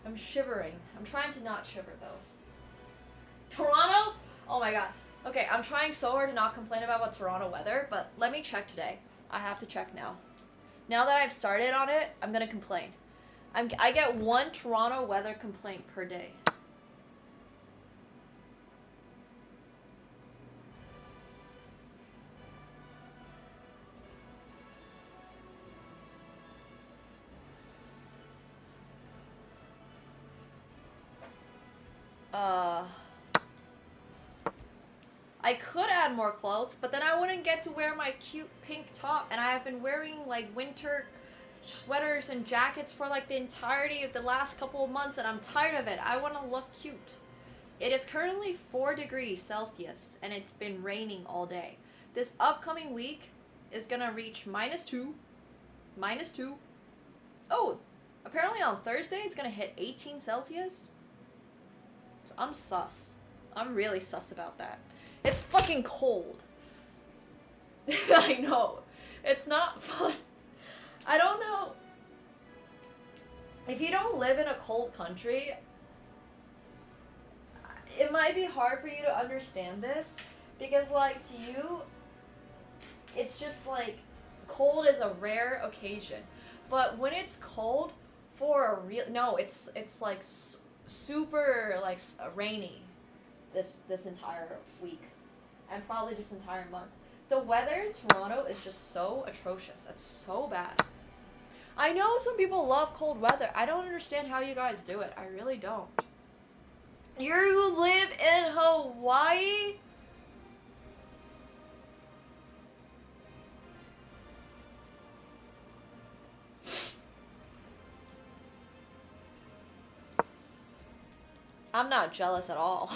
S2: I'm shivering. I'm trying to not shiver, though. Toronto? Oh my god. Okay, I'm trying so hard to not complain about Toronto weather, but let me check today. I have to check now. Now that I've started on it, I'm gonna complain. I get one Toronto weather complaint per day. I could add more clothes, but then I wouldn't get to wear my cute pink top, and I have been wearing like winter sweaters and jackets for like the entirety of the last couple of months and I'm tired of it. I want to look cute. It is currently 4 degrees Celsius and it's been raining all day. This upcoming week is gonna reach -2. -2. Oh, apparently on Thursday it's gonna hit 18 Celsius. So I'm sus. I'm really sus about that. It's fucking cold. I know. It's not fun. I don't know. If you don't live in a cold country, it might be hard for you to understand this. Because, like, to you, it's just like, cold is a rare occasion. But when it's cold for a real, no, it's like super, like, rainy this entire week. And probably this entire month. The weather in Toronto is just so atrocious. It's so bad. I know some people love cold weather. I don't understand how you guys do it. I really don't. You live in Hawaii? I'm not jealous at all.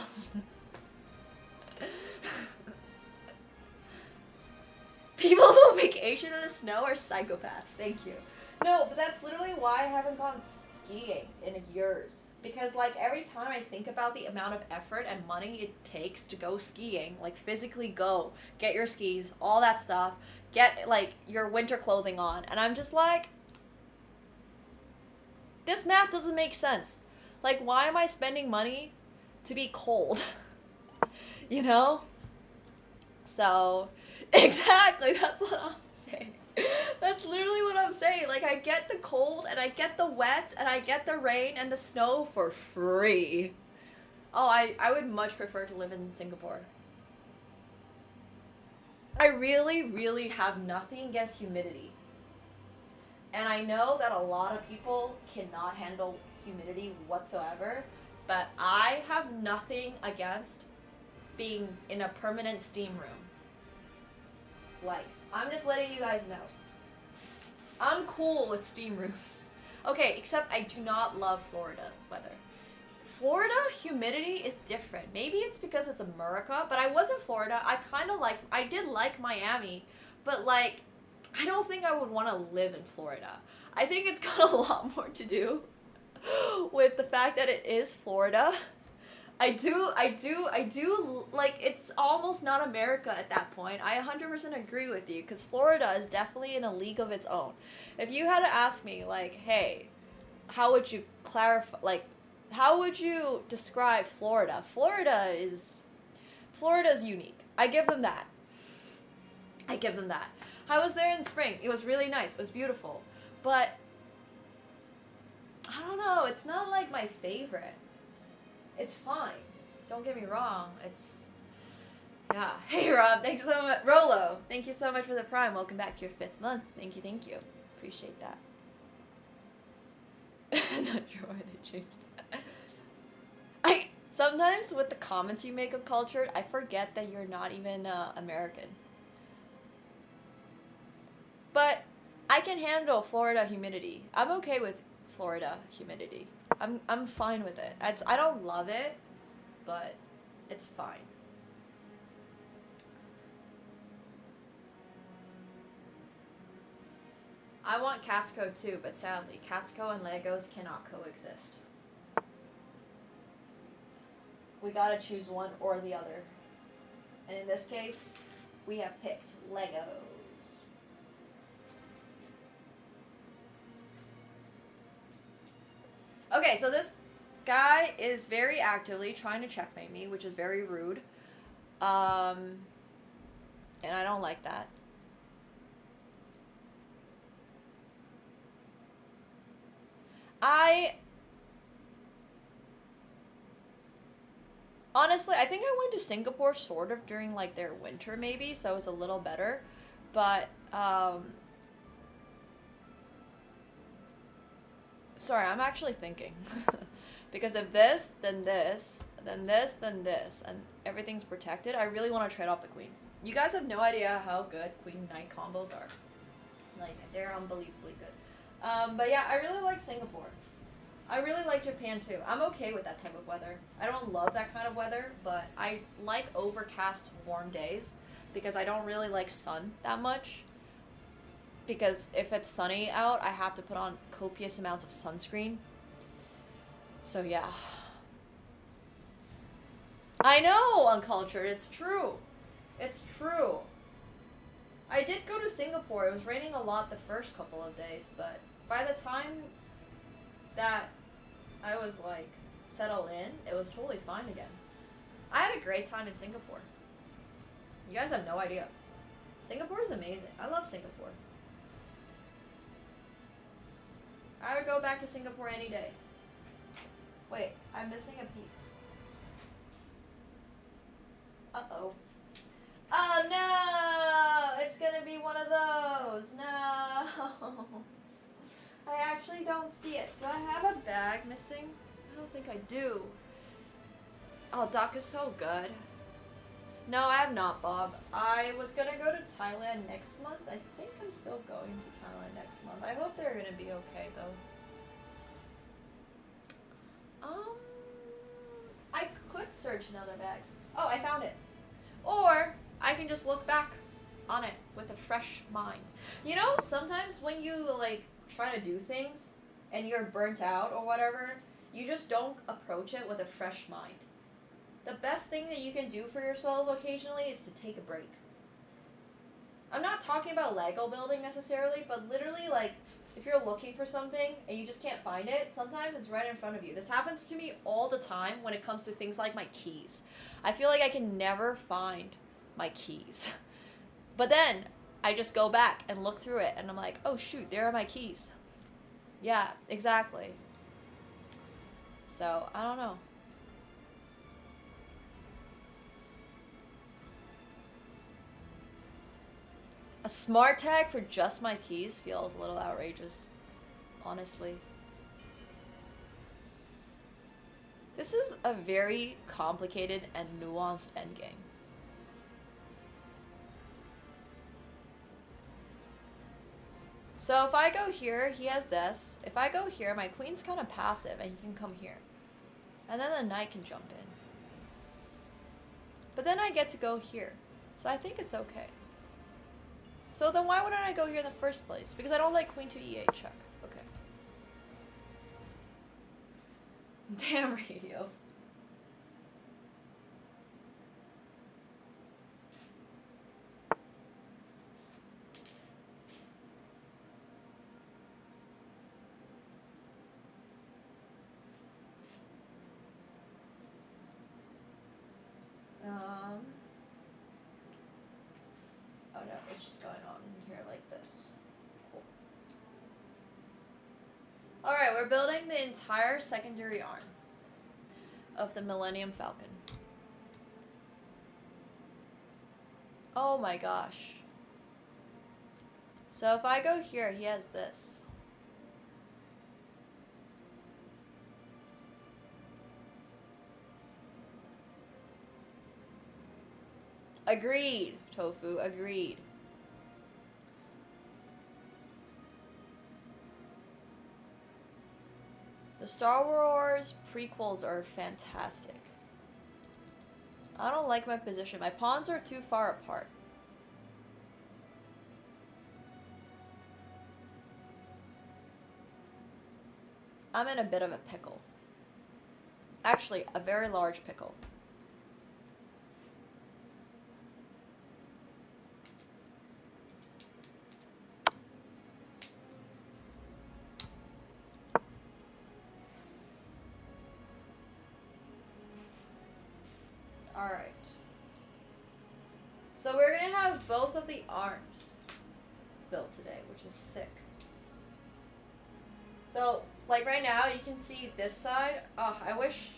S2: People who vacation in the snow are psychopaths. Thank you. No, but that's literally why I haven't gone skiing in years. Because, like, every time I think about the amount of effort and money it takes to go skiing, like, physically go, get your skis, all that stuff, get, like, your winter clothing on, and I'm just like, this math doesn't make sense. Like, why am I spending money to be cold? You know? So, exactly, that's what I'm saying. That's literally what I'm saying. Like, I get the cold, and I get the wet, and I get the rain and the snow for free. Oh, I would much prefer to live in Singapore. I really, really have nothing against humidity. And I know that a lot of people cannot handle humidity whatsoever, but I have nothing against being in a permanent steam room. Like, I'm just letting you guys know. I'm cool with steam rooms. Okay, except I do not love Florida weather. Florida humidity is different. Maybe it's because it's America, but I was in Florida. I did like Miami, but like, I don't think I would want to live in Florida. I think it's got a lot more to do with the fact that it is Florida. I do, like, it's almost not America at that point. I 100% agree with you, because Florida is definitely in a league of its own. If you had to ask me, like, hey, how would you clarify, like, how would you describe Florida? Florida's unique. I give them that. I was there in spring. It was really nice. It was beautiful. But, I don't know. It's not, like, my favorite. It's fine. Don't get me wrong. It's, yeah. Hey, Rob. Thanks so much. Rolo, thank you so much for the Prime. Welcome back to your 5th month. Thank you. Appreciate that. Not sure why they changed that. Sometimes with the comments you make of Cultured, I forget that you're not even American. But I can handle Florida humidity. I'm okay with Florida humidity. I'm fine with it. I don't love it, but it's fine. I want Catsko too, but sadly, Catsko and Legos cannot coexist. We gotta choose one or the other. And in this case, we have picked Legos. Okay, so this guy is very actively trying to checkmate me, which is very rude. And I don't like that. Honestly, I think I went to Singapore sort of during, like, their winter, maybe, so it's a little better. But, sorry, I'm actually thinking. Because if this, then this, then this, then this, and everything's protected, I really want to trade off the queens. You guys have no idea how good queen knight combos are. Like, they're unbelievably good. But yeah, I really like Singapore. I really like Japan too. I'm okay with that type of weather. I don't love that kind of weather, but I like overcast, warm days because I don't really like sun that much. Because if it's sunny out, I have to put on copious amounts of sunscreen. So yeah. I know, Uncultured, it's true. It's true. I did go to Singapore. It was raining a lot the first couple of days, but by the time that I was like settled in, it was totally fine again. I had a great time in Singapore. You guys have no idea. Singapore is amazing. I love Singapore. I would go back to Singapore any day. Wait, I'm missing a piece. Uh-oh. Oh no! It's gonna be one of those. No! I actually don't see it. Do I have a bag missing? I don't think I do. Oh, Doc is so good. No, I have not, Bob. I was gonna go to Thailand next month. I think I'm still going to Thailand next month. I hope they're gonna be okay, though. I could search in other bags. Oh, I found it. Or I can just look back on it with a fresh mind. You know, sometimes when you like try to do things and you're burnt out or whatever, you just don't approach it with a fresh mind. The best thing that you can do for yourself occasionally is to take a break. I'm not talking about Lego building necessarily, but literally like if you're looking for something and you just can't find it, sometimes it's right in front of you. This happens to me all the time when it comes to things like my keys. I feel like I can never find my keys. But then I just go back and look through it and I'm like, oh shoot, there are my keys. Yeah, exactly. So, I don't know. A smart tag for just my keys feels a little outrageous, honestly. This is a very complicated and nuanced endgame. So if I go here, he has this. If I go here, my queen's kind of passive and he can come here. And then the knight can jump in. But then I get to go here. So I think it's okay. So then why wouldn't I go here in the first place? Because I don't like queen to e8 check. Okay. Damn radio. Oh no, it's just going on in here like this. Cool. Alright, we're building the entire secondary arm of the Millennium Falcon. Oh my gosh. So if I go here, he has this. Agreed, Tofu, agreed. The Star Wars prequels are fantastic. I don't like my position. My pawns are too far apart. I'm in a bit of a pickle. Actually, a very large pickle. Alright. So we're gonna have both of the arms built today, which is sick. So, like right now, you can see this side. Oh, I wish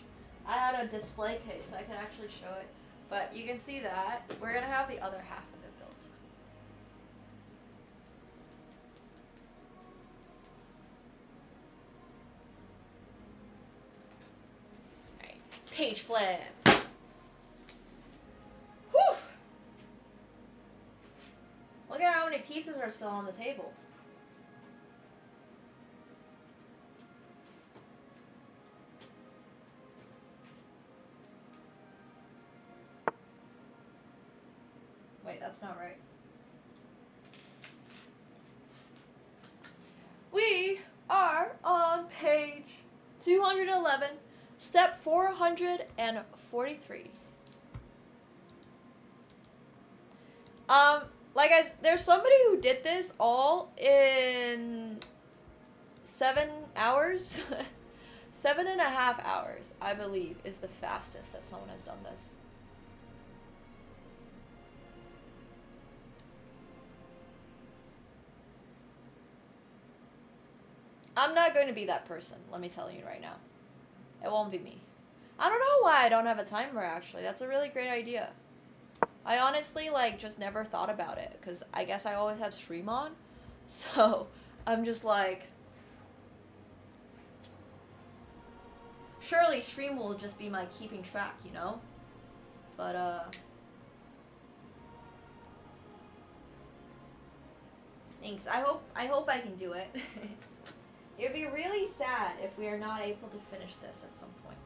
S2: I had a display case so I could actually show it. But you can see that. We're gonna have the other half of it built. Alright, page flip. Whew! Look at how many pieces are still on the table. Wait, that's not right. We are on page 211, step 443. Like there's somebody who did this all in 7 hours. 7.5 hours, I believe, is the fastest that someone has done this. I'm not going to be that person, let me tell you right now. It won't be me. I don't know why I don't have a timer, actually. That's a really great idea. I honestly, like, just never thought about it, because I guess I always have stream on. So, I'm just like... Surely stream will just be my keeping track, you know? But, thanks. I hope I can do it. It would be really sad if we are not able to finish this at some point.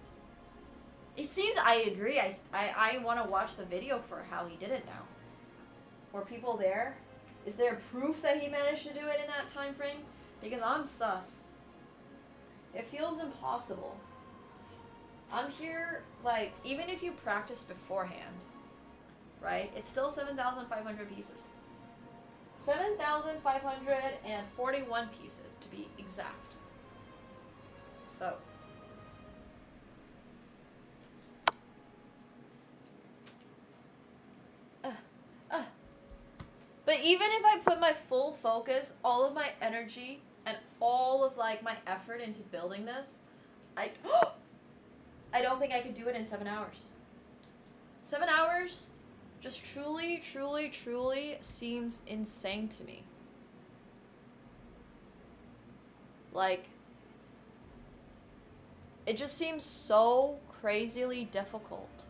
S2: It seems I agree. I want to watch the video for how he did it now. Were people there? Is there proof that he managed to do it in that time frame? Because I'm sus. It feels impossible. I'm here, like, even if you practice beforehand, right? It's still 7,500 pieces. 7,541 pieces, to be exact. So. But even if I put my full focus, all of my energy, and all of, like, my effort into building this, I don't think I could do it in 7 hours. 7 hours just truly, truly, truly seems insane to me. Like, it just seems so crazily difficult.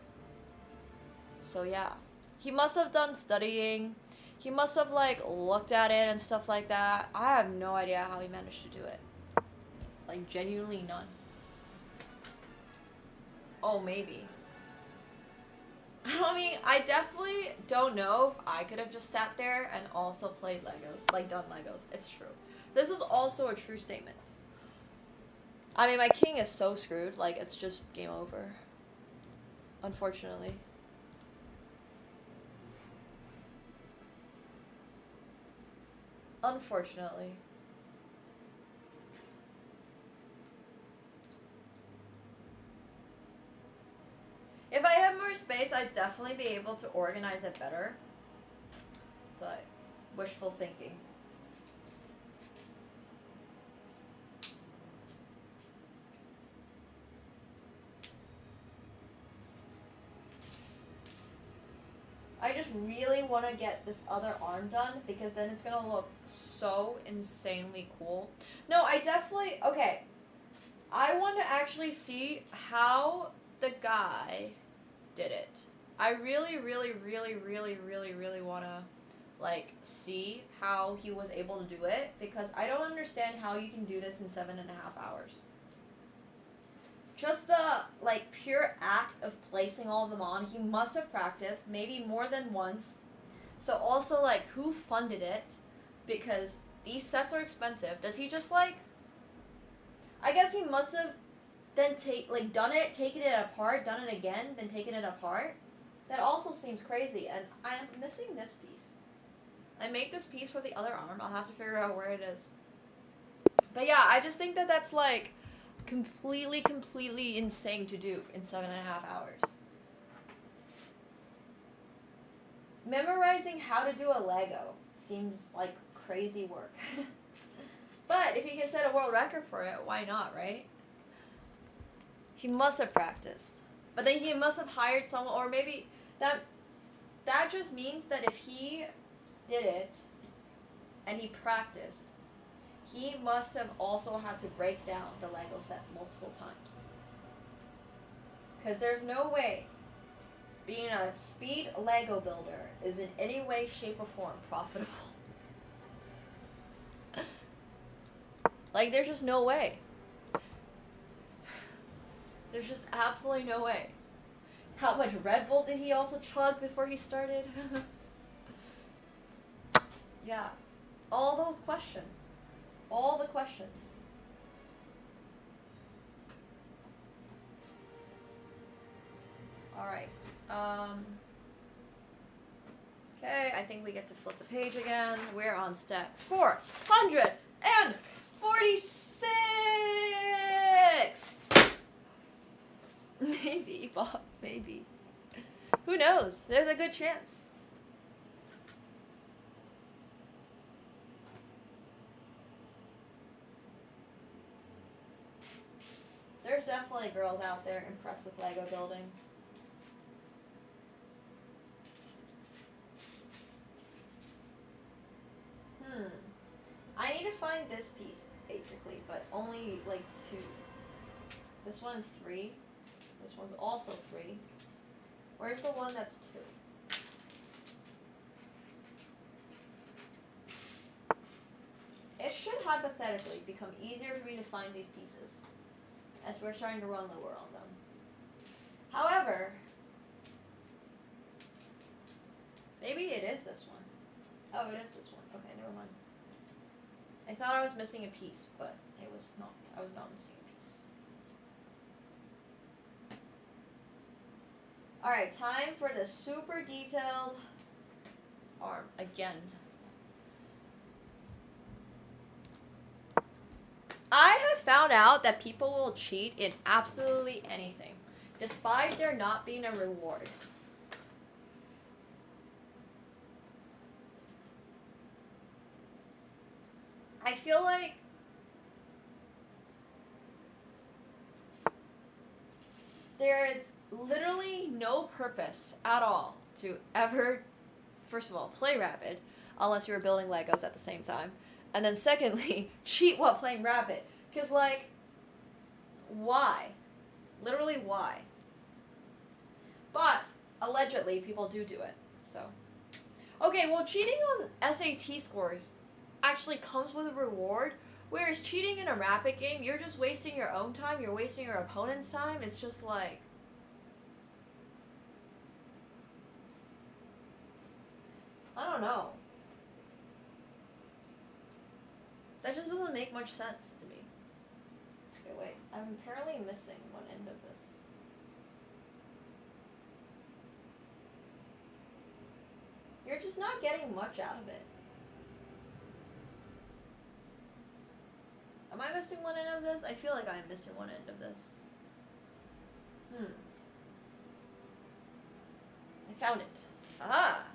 S2: So yeah, he must have done studying. He must have, like, looked at it and stuff like that. I have no idea how he managed to do it. Like, genuinely none. Oh, maybe. I mean, I definitely don't know if I could have just sat there and also played Lego, like done Legos. It's true. This is also a true statement. I mean, my king is so screwed. Like, it's just game over. Unfortunately. Unfortunately. If I had more space, I'd definitely be able to organize it better. But, wishful thinking. I just really want to get this other arm done because then it's going to look so insanely cool. No, I definitely... Okay. I want to actually see how the guy did it. I really, really, really, really, really, really want to, like, see how he was able to do it because I don't understand how you can do this in 7.5 hours. Just the, like, pure act of placing all of them on, he must have practiced maybe more than once. So also, like, who funded it? Because these sets are expensive. Does he just, like... I guess he must have then done it, taken it apart, done it again, then taken it apart. That also seems crazy, and I am missing this piece. I made this piece for the other arm. I'll have to figure out where it is. But yeah, I just think that that's, like, completely insane to do in 7.5 hours. Memorizing how to do a Lego seems like crazy work. But if he can set a world record for it, why not, right? He must have practiced. But then he must have hired someone, or maybe that just means that if he did it and he practiced, he must have also had to break down the Lego set multiple times. Because there's no way being a speed Lego builder is in any way, shape, or form profitable. Like, there's just no way. There's just absolutely no way. How much Red Bull did he also chug before he started? Yeah. All those questions. All the questions. Alright. Okay, I think we get to flip the page again. We're on step 446! Maybe, Bob, maybe. Who knows? There's a good chance. There's definitely girls out there impressed with Lego building. I need to find this piece, basically, but only, like, 2. This one's 3. This one's also 3. Where's the one that's 2? It should hypothetically become easier for me to find these pieces as we're starting to run lower on them. However, maybe it is this one. Oh, it is this one. Okay, never mind. I thought I was missing a piece, but it was not. I was not missing a piece. Alright, time for the super detailed arm again. I have found out that people will cheat in absolutely anything, despite there not being a reward. I feel like there is literally no purpose at all to ever, first of all, play Rapid, unless you were building Legos at the same time. And then secondly, cheat while playing Rapid. Because, like, why? Literally, why? But, allegedly, people do it, so. Okay, well, cheating on SAT scores actually comes with a reward, whereas cheating in a Rapid game, you're just wasting your own time, you're wasting your opponent's time. It's just like, I don't know. That just doesn't make much sense to me. Okay, wait, I'm apparently missing one end of this. You're just not getting much out of it. Am I missing one end of this? I feel like I'm missing one end of this. I found it. Ah!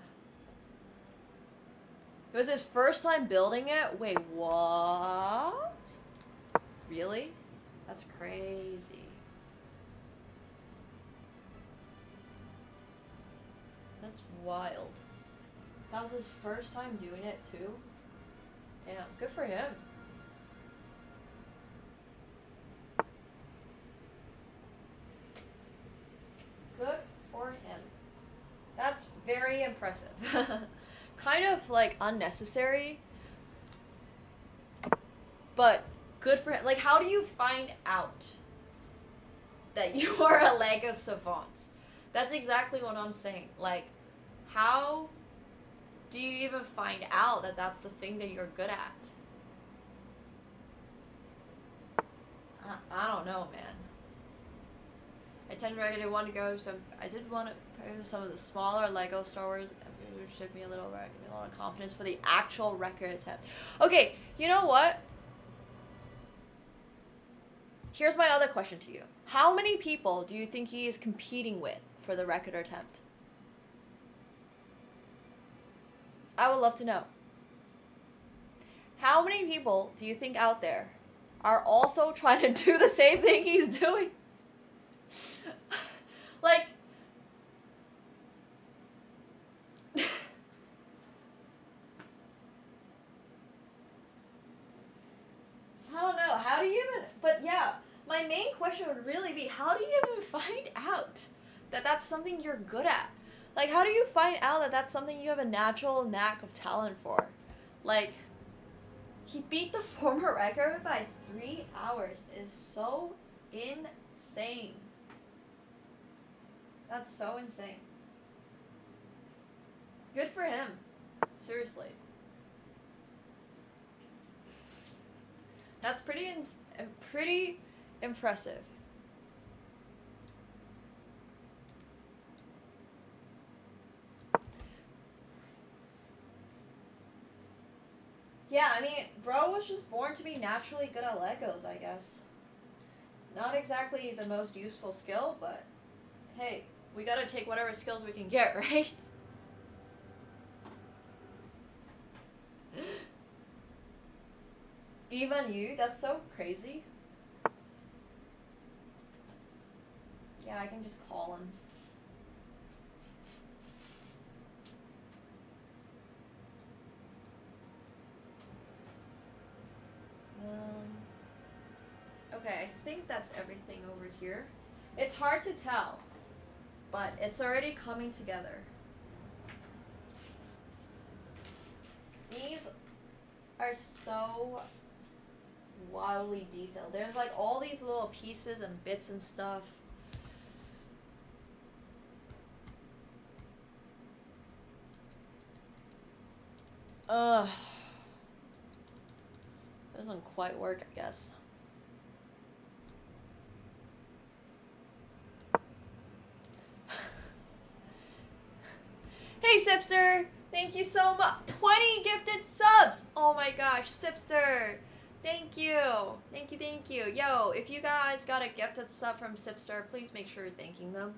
S2: It was his first time building it? Wait, what? Really? That's crazy. That's wild. That was his first time doing it too? Damn, good for him. Good for him. That's very impressive. Kind of like unnecessary, but good for him. Like, how do you find out that you are a Lego savant? That's exactly what I'm saying. Like, how do you even find out that that's the thing that you're good at? I don't know, man. I did want to go some. I did want to play with some of the smaller Lego Star Wars, which took me a lot of confidence for the actual record attempt. Okay, you know what? Here's my other question to you. How many people do you think he is competing with for the record attempt? I would love to know. How many people do you think out there are also trying to do the same thing he's doing? Like, I don't know. How do you even, but yeah, my main question would really be, how do you even find out that that's something you're good at? Like, how do you find out that that's something you have a natural knack of talent for? Like, he beat the former record by 3 hours. It is so insane. That's so insane. Good for him. Seriously. That's pretty impressive. Yeah, I mean, bro was just born to be naturally good at Legos, I guess. Not exactly the most useful skill, but hey, we gotta take whatever skills we can get, right? Even you? That's so crazy. Yeah, I can just call him. Okay, I think that's everything over here. It's hard to tell, but it's already coming together. These are so wildly detailed. There's like all these little pieces and bits and stuff. Doesn't quite work, I guess. Hey, Sipster! Thank you so much. 20 gifted subs! Oh my gosh, Sipster! Thank you! Thank you, thank you. Yo, if you guys got a gifted sub from Sipster, please make sure you're thanking them.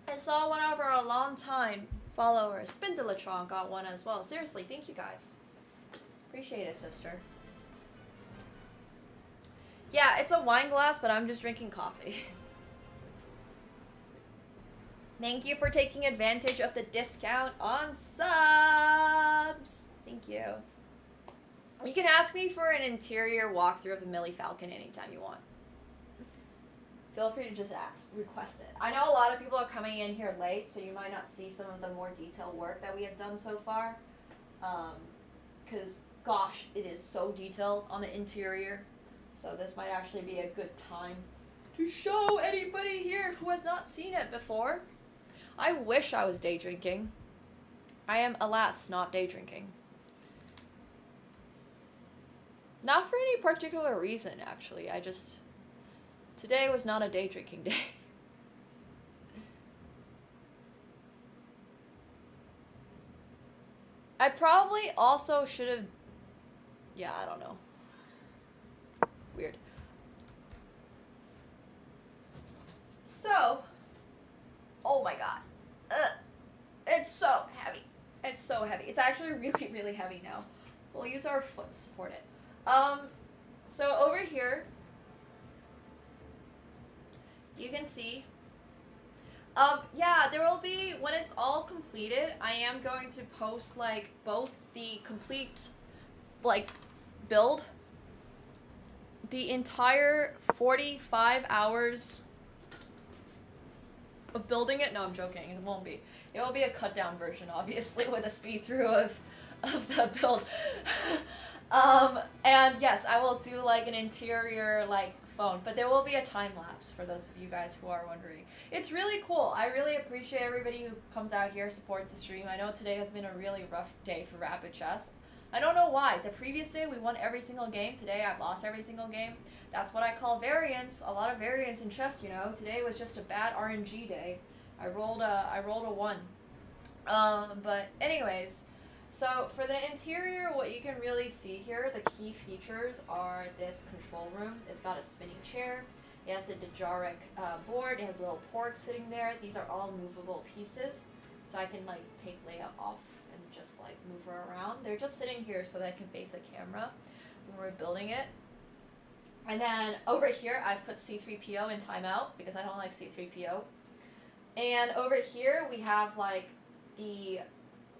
S2: I saw one of our long-time followers, Spindelatron, got one as well. Seriously, thank you guys. Appreciate it, Sipster. Yeah, it's a wine glass, but I'm just drinking coffee. Thank you for taking advantage of the discount on subs. Thank you. You can ask me for an interior walkthrough of the Millie Falcon anytime you want. Feel free to just ask, request it. I know a lot of people are coming in here late, so you might not see some of the more detailed work that we have done so far. Because, gosh, it is so detailed on the interior. So this might actually be a good time to show anybody here who has not seen it before. I wish I was day drinking. I am, alas, not day drinking. Not for any particular reason, actually. Today was not a day drinking day. I probably also should have... Yeah, I don't know. Weird. So... Oh my god. It's so heavy. It's so heavy. It's actually really, really heavy now. We'll use our foot to support it. So over here, you can see, yeah, there will be, when it's all completed, I am going to post, like, both the complete, like, build, the entire 45 hours of building it. No, I'm joking, it won't be. It will be a cut down version, obviously, with a speed through of the build. And yes, I will do, like, an interior, like, phone, but there will be a time lapse for those of you guys who are wondering. It's really cool. I really appreciate everybody who comes out here, support the stream. I know today has been a really rough day for Rapid Chess. I don't know why. The previous day we won every single game. Today I've lost every single game. That's what I call variance. A lot of variance in chess, you know. Today was just a bad RNG day. I rolled a 1. But anyways, so for the interior, what you can really see here, the key features are this control room. It's got a spinning chair. It has the Dejaric board. It has a little port sitting there. These are all movable pieces. So I can, like, take layout off and just, like, move her around. They're just sitting here so that I can face the camera when we're building it. And then over here, I've put C3PO in timeout because I don't like C3PO. And over here, we have, like, the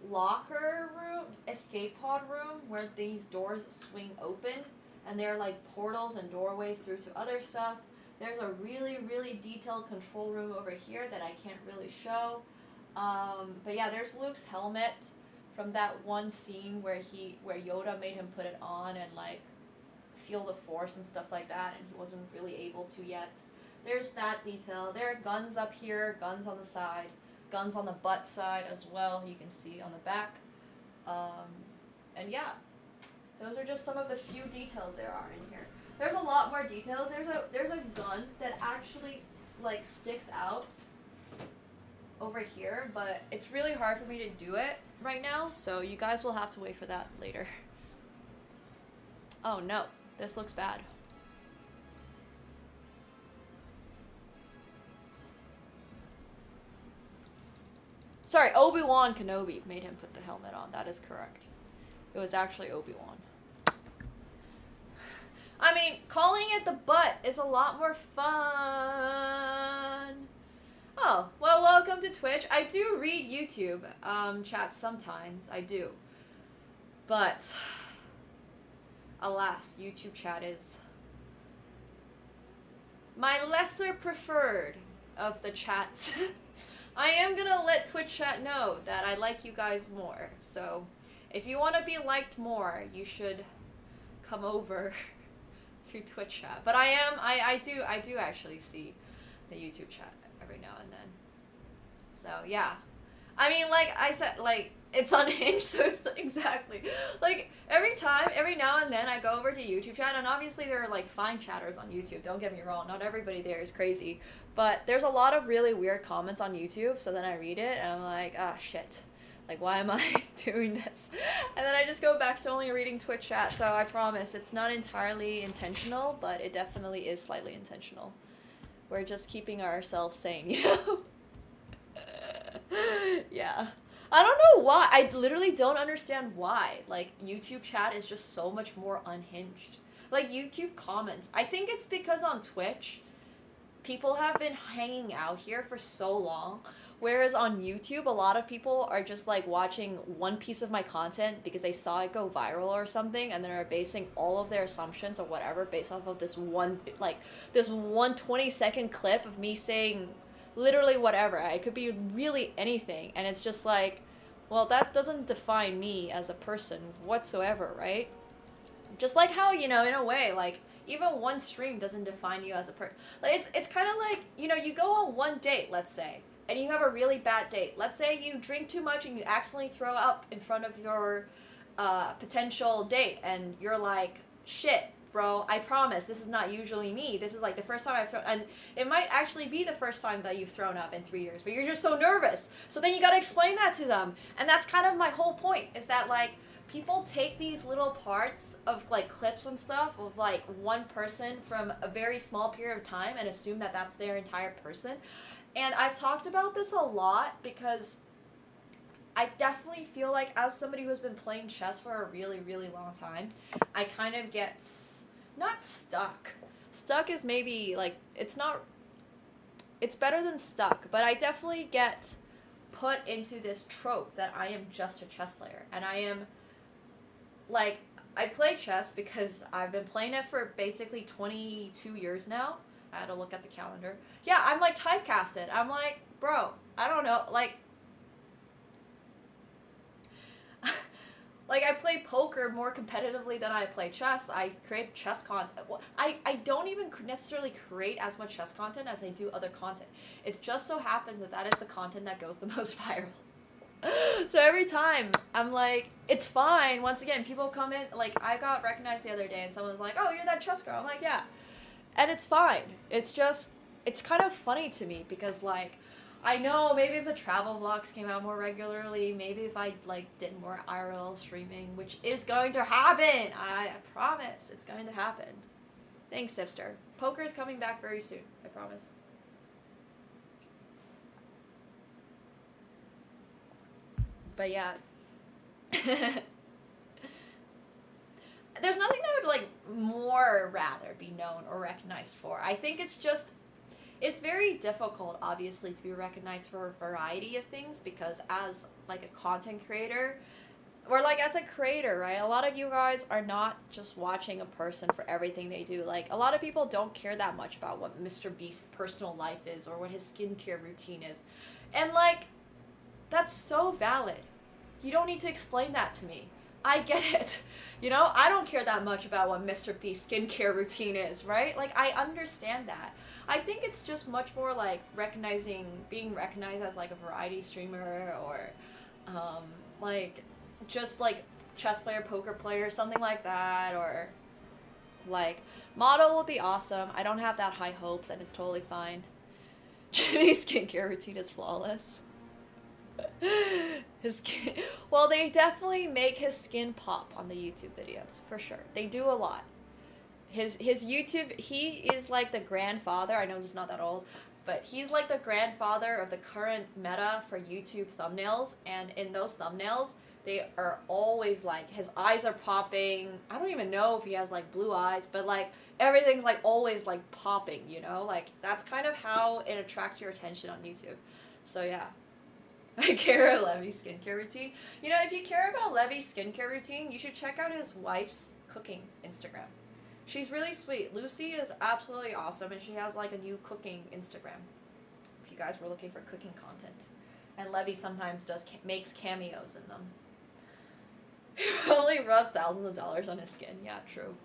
S2: locker room, escape pod room, where these doors swing open. And they're, like, portals and doorways through to other stuff. There's a really, really detailed control room over here that I can't really show. But yeah, there's Luke's helmet from that one scene where Yoda made him put it on and, like, feel the force and stuff like that, and he wasn't really able to yet. There's that detail. There are guns up here, guns on the side, guns on the butt side as well, you can see on the back. And yeah, Those are just some of the few details there are in here. There's a lot more details. There's a gun that actually like sticks out over here, but it's really hard for me to do it right now, so you guys will have to wait for that later. Oh no, this looks bad. Sorry, Obi-Wan Kenobi made him put the helmet on. That is correct. It was actually Obi-Wan. I mean, calling it the butt is a lot more fun. Oh, well, welcome to Twitch. I do read YouTube chat sometimes. I do. But, alas, YouTube chat is my lesser preferred of the chats. I am gonna let Twitch chat know that I like you guys more. So, if you want to be liked more, you should come over to Twitch chat. But I do actually see the YouTube chat every now and then. So yeah, I mean, like I said, like it's unhinged, so it's exactly like every now and then I go over to YouTube chat, and obviously there are like fine chatters on YouTube. Don't get me wrong, not everybody there is crazy, but there's a lot of really weird comments on YouTube. So then I read it and I'm like, ah, shit. Like, why am I doing this? And then I just go back to only reading Twitch chat, so I promise it's not entirely intentional, but it definitely is slightly intentional. We're just keeping ourselves sane, you know? Yeah. I don't know why. I literally don't understand why. Like, YouTube chat is just so much more unhinged. Like, YouTube comments. I think it's because on Twitch, people have been hanging out here for so long. Whereas on YouTube, a lot of people are just like watching one piece of my content because they saw it go viral or something, and then are basing all of their assumptions or whatever based off of this one 20-second clip of me saying literally whatever. It could be really anything, and it's just like, well, that doesn't define me as a person whatsoever, right? Just like how, you know, in a way, like, even one stream doesn't define you as a person. Like, it's kind of like, you know, you go on one date, let's say, and you have a really bad date. Let's say you drink too much and you accidentally throw up in front of your potential date, and you're like, shit, bro, I promise this is not usually me. This is like the first time I've thrown, and it might actually be the first time that you've thrown up in 3 years, but you're just so nervous. So then you gotta explain that to them. And that's kind of my whole point, is that like, people take these little parts of like clips and stuff of like one person from a very small period of time and assume that that's their entire person. And I've talked about this a lot because I definitely feel like, as somebody who's been playing chess for a really, really long time, I kind of get, not stuck. Stuck is maybe, like, it's better than stuck, but I definitely get put into this trope that I am just a chess player. And I am, like, I play chess because I've been playing it for basically 22 years now. I had to look at the calendar. Yeah, I'm like typecasted. I'm like, bro, I don't know, like, like I play poker more competitively than I play chess. I create chess content. I don't even necessarily create as much chess content as I do other content. It just so happens that that is the content that goes the most viral. So every time I'm like, it's fine. Once again, people come in, like, I got recognized the other day and someone was like, oh, you're that chess girl. I'm like, yeah. And it's fine. It's just, it's kind of funny to me because, like, I know maybe if the travel vlogs came out more regularly, maybe if I, like, did more IRL streaming, which is going to happen. I promise it's going to happen. Thanks, Sipster. Poker is coming back very soon. I promise. But yeah. There's nothing that I would, like, more rather be known or recognized for. I think it's just, it's very difficult, obviously, to be recognized for a variety of things because as, like, a content creator, or, like, as a creator, right, a lot of you guys are not just watching a person for everything they do. Like, a lot of people don't care that much about what Mr. Beast's personal life is or what his skincare routine is. And, like, that's so valid. You don't need to explain that to me. I get it. You know, I don't care that much about what Mr. Beast's skincare routine is, right? Like, I understand that. I think it's just much more like being recognized as like a variety streamer or, like, just like chess player, poker player, something like that, or like model would be awesome. I don't have that high hopes, and it's totally fine. Jimmy's skincare routine is flawless. His skin, well, they definitely make his skin pop on the YouTube videos for sure. They do a lot. His YouTube, he is like the grandfather. I know he's not that old, but he's like the grandfather of the current meta for YouTube thumbnails. And in those thumbnails, they are always like, his eyes are popping. I don't even know if he has like blue eyes, but like everything's like always like popping, you know? Like that's kind of how it attracts your attention on YouTube. So yeah. I care about Levy's skincare routine. You know, if you care about Levy's skincare routine, you should check out his wife's cooking Instagram. She's really sweet. Lucy is absolutely awesome, and she has like a new cooking Instagram. If you guys were looking for cooking content, and Levy sometimes makes cameos in them. He probably rubs thousands of dollars on his skin. Yeah, true.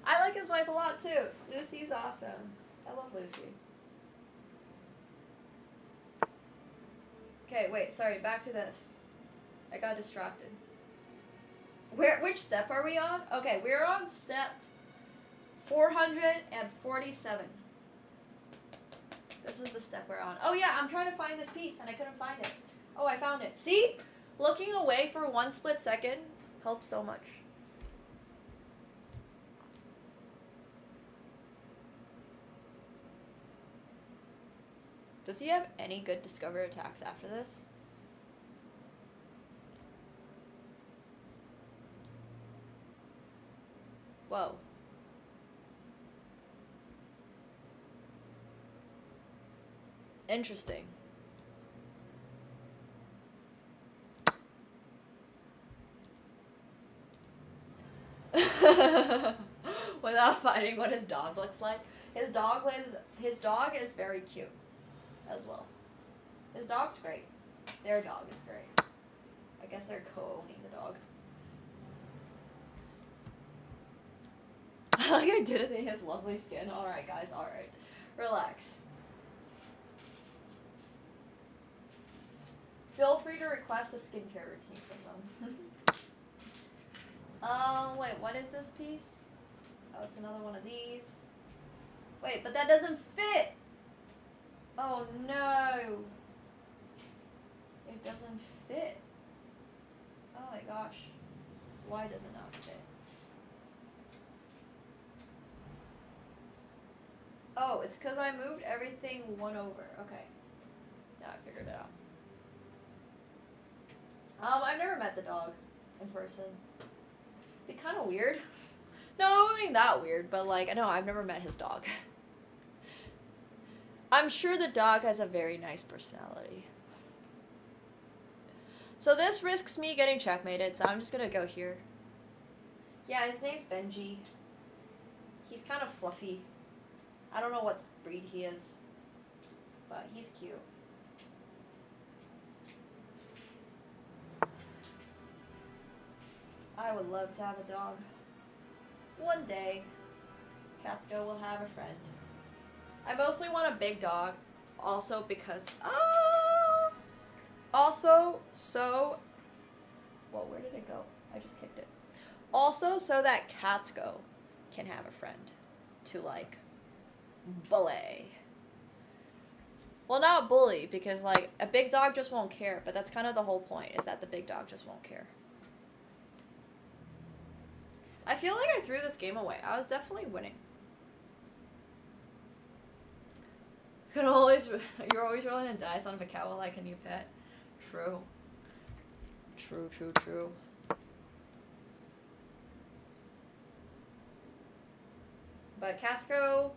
S2: I like his wife a lot too. Lucy's awesome. I love Lucy. Okay, wait, sorry, back to this. I got distracted. Which step are we on? Okay, we're on step 447. This is the step we're on. Oh yeah, I'm trying to find this piece and I couldn't find it. Oh, I found it. See? Looking away for 1 split second helps so much. Does he have any good Discover attacks after this? Whoa. Interesting. Without finding what his dog looks like. His dog is very cute as well. His dog's great. Their dog is great. I guess they're co-owning the dog. Like I did it in his lovely skin. Alright guys, alright. Relax. Feel free to request a skincare routine from them. Wait, what is this piece? Oh, it's another one of these. Wait, but that doesn't fit! Oh no! It doesn't fit. Oh my gosh. Why does it not fit? Oh, it's because I moved everything one over. Okay. Now I figured it out. I've never met the dog in person. Be kind of weird. No, I mean that weird, but like, I know I've never met his dog. I'm sure the dog has a very nice personality. So this risks me getting checkmated, so I'm just gonna go here. Yeah, his name's Benji. He's kind of fluffy. I don't know what breed he is, but he's cute. I would love to have a dog. One day, Katsuko will have a friend. I mostly want a big dog, also because, also, so, well, where did it go? I just kicked it. Also, so that Katsuko can have a friend to, like, bully. Well, not bully, because, like, a big dog just won't care, but that's kind of the whole point, is that the big dog just won't care. I feel like I threw this game away. I was definitely winning. You're always rolling the dice on Mikawa like a new pet. True. True, true, true. But Katsuko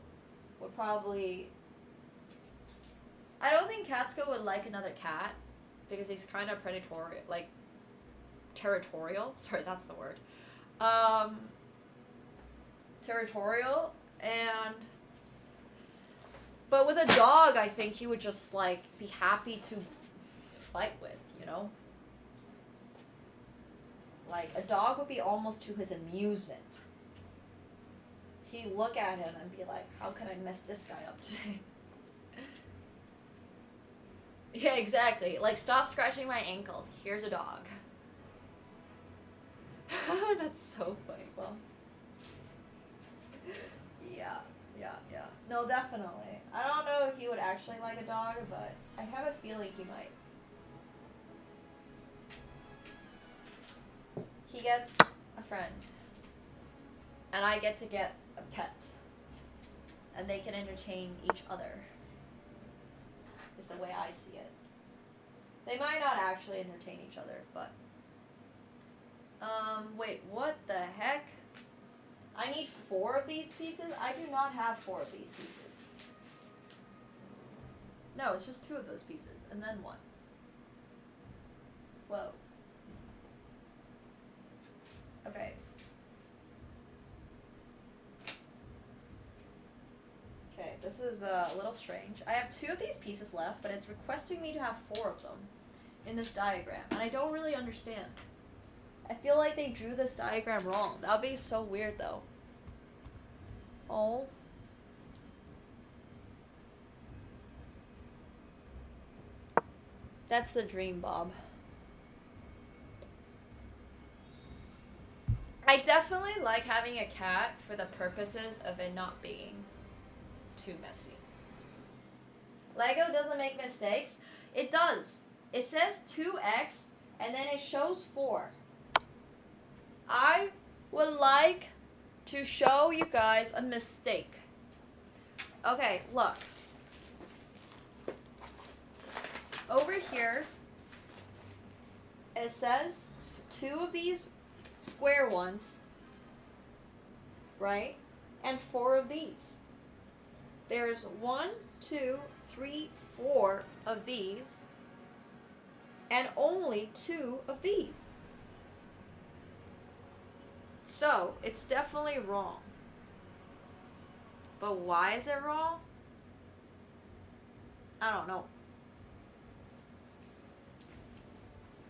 S2: would probably... I don't think Katsuko would like another cat because he's kind of predatory, like territorial. Sorry, that's the word. Territorial, and but with a dog, I think he would just like be happy to fight with, you know? Like a dog would be almost to his amusement. He'd look at him and be like, how can I mess this guy up today? Yeah, exactly. Like, stop scratching my ankles. Here's a dog. That's so funny. Well, yeah. No, definitely. I don't know if he would actually like a dog, but I have a feeling he might. He gets a friend. And I get to get a pet. And they can entertain each other. Is the way I see it. They might not actually entertain each other, but... wait, what the heck? I need 4 of these pieces? I do not have 4 of these pieces. No, it's just 2 of those pieces, and then 1. Whoa. Okay. Okay, this is a little strange. I have 2 of these pieces left, but it's requesting me to have 4 of them in this diagram, and I don't really understand. I feel like they drew this diagram wrong. That would be so weird, though. Oh. That's the dream, Bob. I definitely like having a cat for the purposes of it not being too messy. Lego doesn't make mistakes. It does. It says 2x and then it shows 4. I would like to show you guys a mistake. Okay, look. Over here, it says 2 of these square ones, right? And 4 of these. There's 1, 2, 3, 4 of these, and only 2 of these. So, it's definitely wrong. But why is it wrong? I don't know.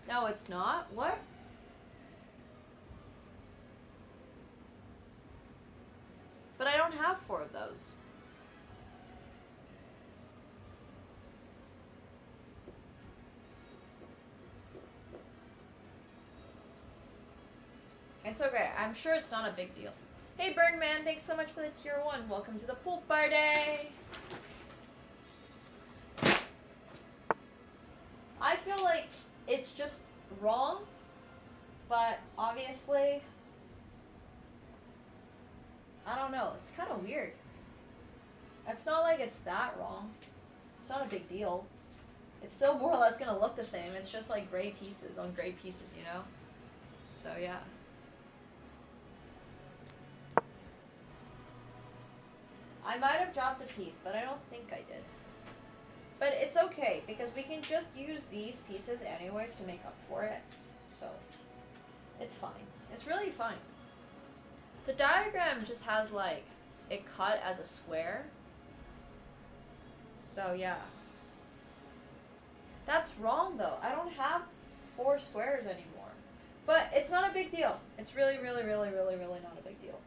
S2: No, it's not? What? But I don't have 4 of those. It's okay. I'm sure it's not a big deal. Hey, Birdman, thanks so much for the tier 1. Welcome to the pool party. I feel like it's just wrong, but obviously, I don't know. It's kind of weird. It's not like it's that wrong. It's not a big deal. It's still more or less going to look the same. It's just like gray pieces on gray pieces, you know? So, yeah. I might have dropped a piece, but I don't think I did. But it's okay, because we can just use these pieces anyways to make up for it. So, it's fine. It's really fine. The diagram just has, like, it cut as a square. So, yeah. That's wrong, though. I don't have 4 squares anymore. But it's not a big deal. It's really, really, really, really, really not a big deal.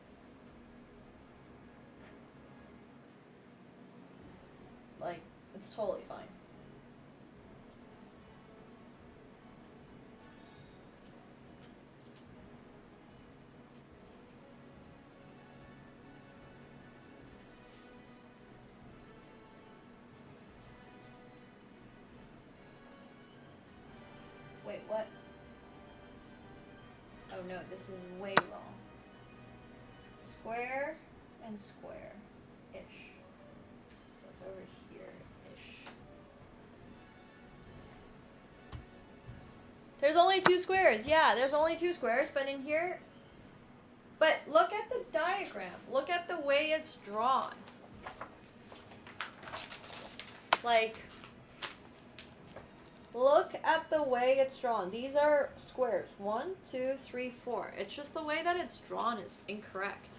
S2: Like, it's totally fine. Wait, what? Oh no, this is way wrong. Square and square-ish. So it's over here-ish. There's only 2 squares. Yeah, there's only 2 squares, but in here... But look at the diagram. Look at the way it's drawn. Like... Look at the way it's drawn. These are squares. 1, 2, 3, 4. It's just the way that it's drawn is incorrect.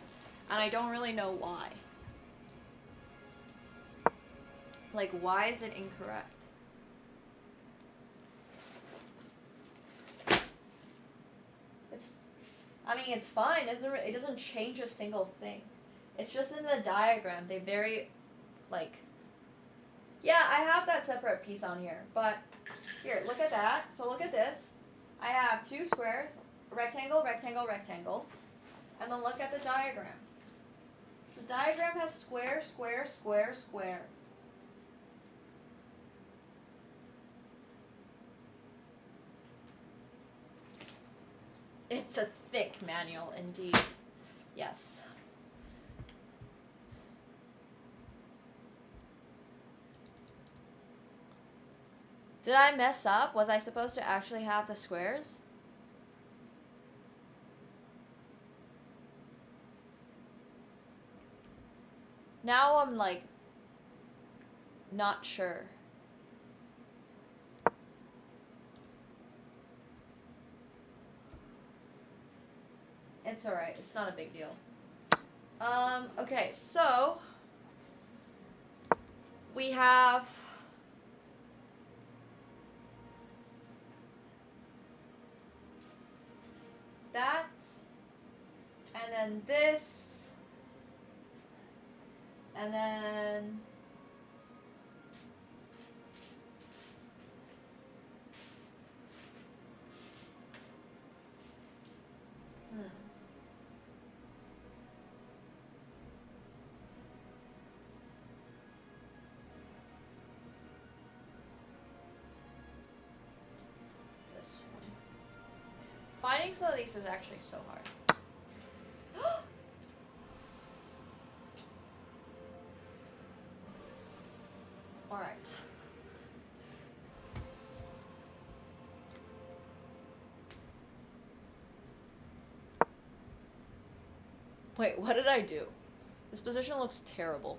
S2: And I don't really know why. Like, why is it incorrect? I mean, it's fine. It doesn't change a single thing. It's just in the diagram. They very, like... Yeah, I have that separate piece on here, but here, look at that. So look at this. I have 2 squares, rectangle, rectangle, rectangle, and then look at the diagram. The diagram has square, square, square, square. It's a thick manual indeed. Yes. Did I mess up? Was I supposed to actually have the squares? Now I'm like not sure. It's alright, it's not a big deal. Okay, so we have that, and then this, and then this one. Finding some of these is actually so hard. Alright. Wait, what did I do? This position looks terrible.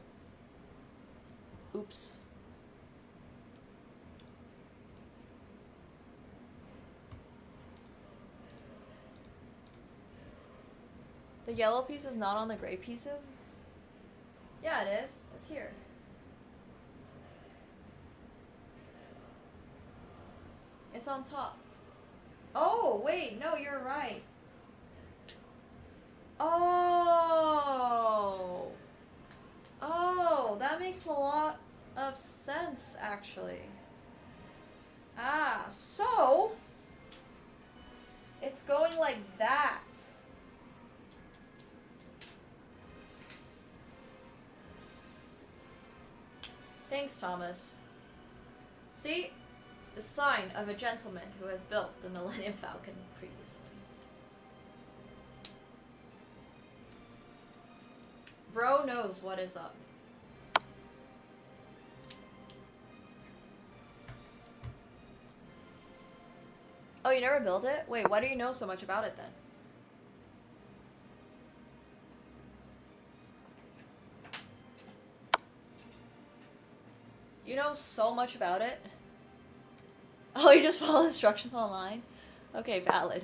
S2: Oops. The yellow piece is not on the gray pieces? Yeah, it is. It's here. It's on top. Oh, wait, no, you're right. Oh. Oh, that makes a lot of sense, actually. Ah, so it's going like that. Thanks, Thomas. See? The sign of a gentleman who has built the Millennium Falcon previously. Bro knows what is up. Oh, you never built it? Wait, why do you know so much about it then? You know so much about it? Oh, you just follow instructions online? Okay, valid.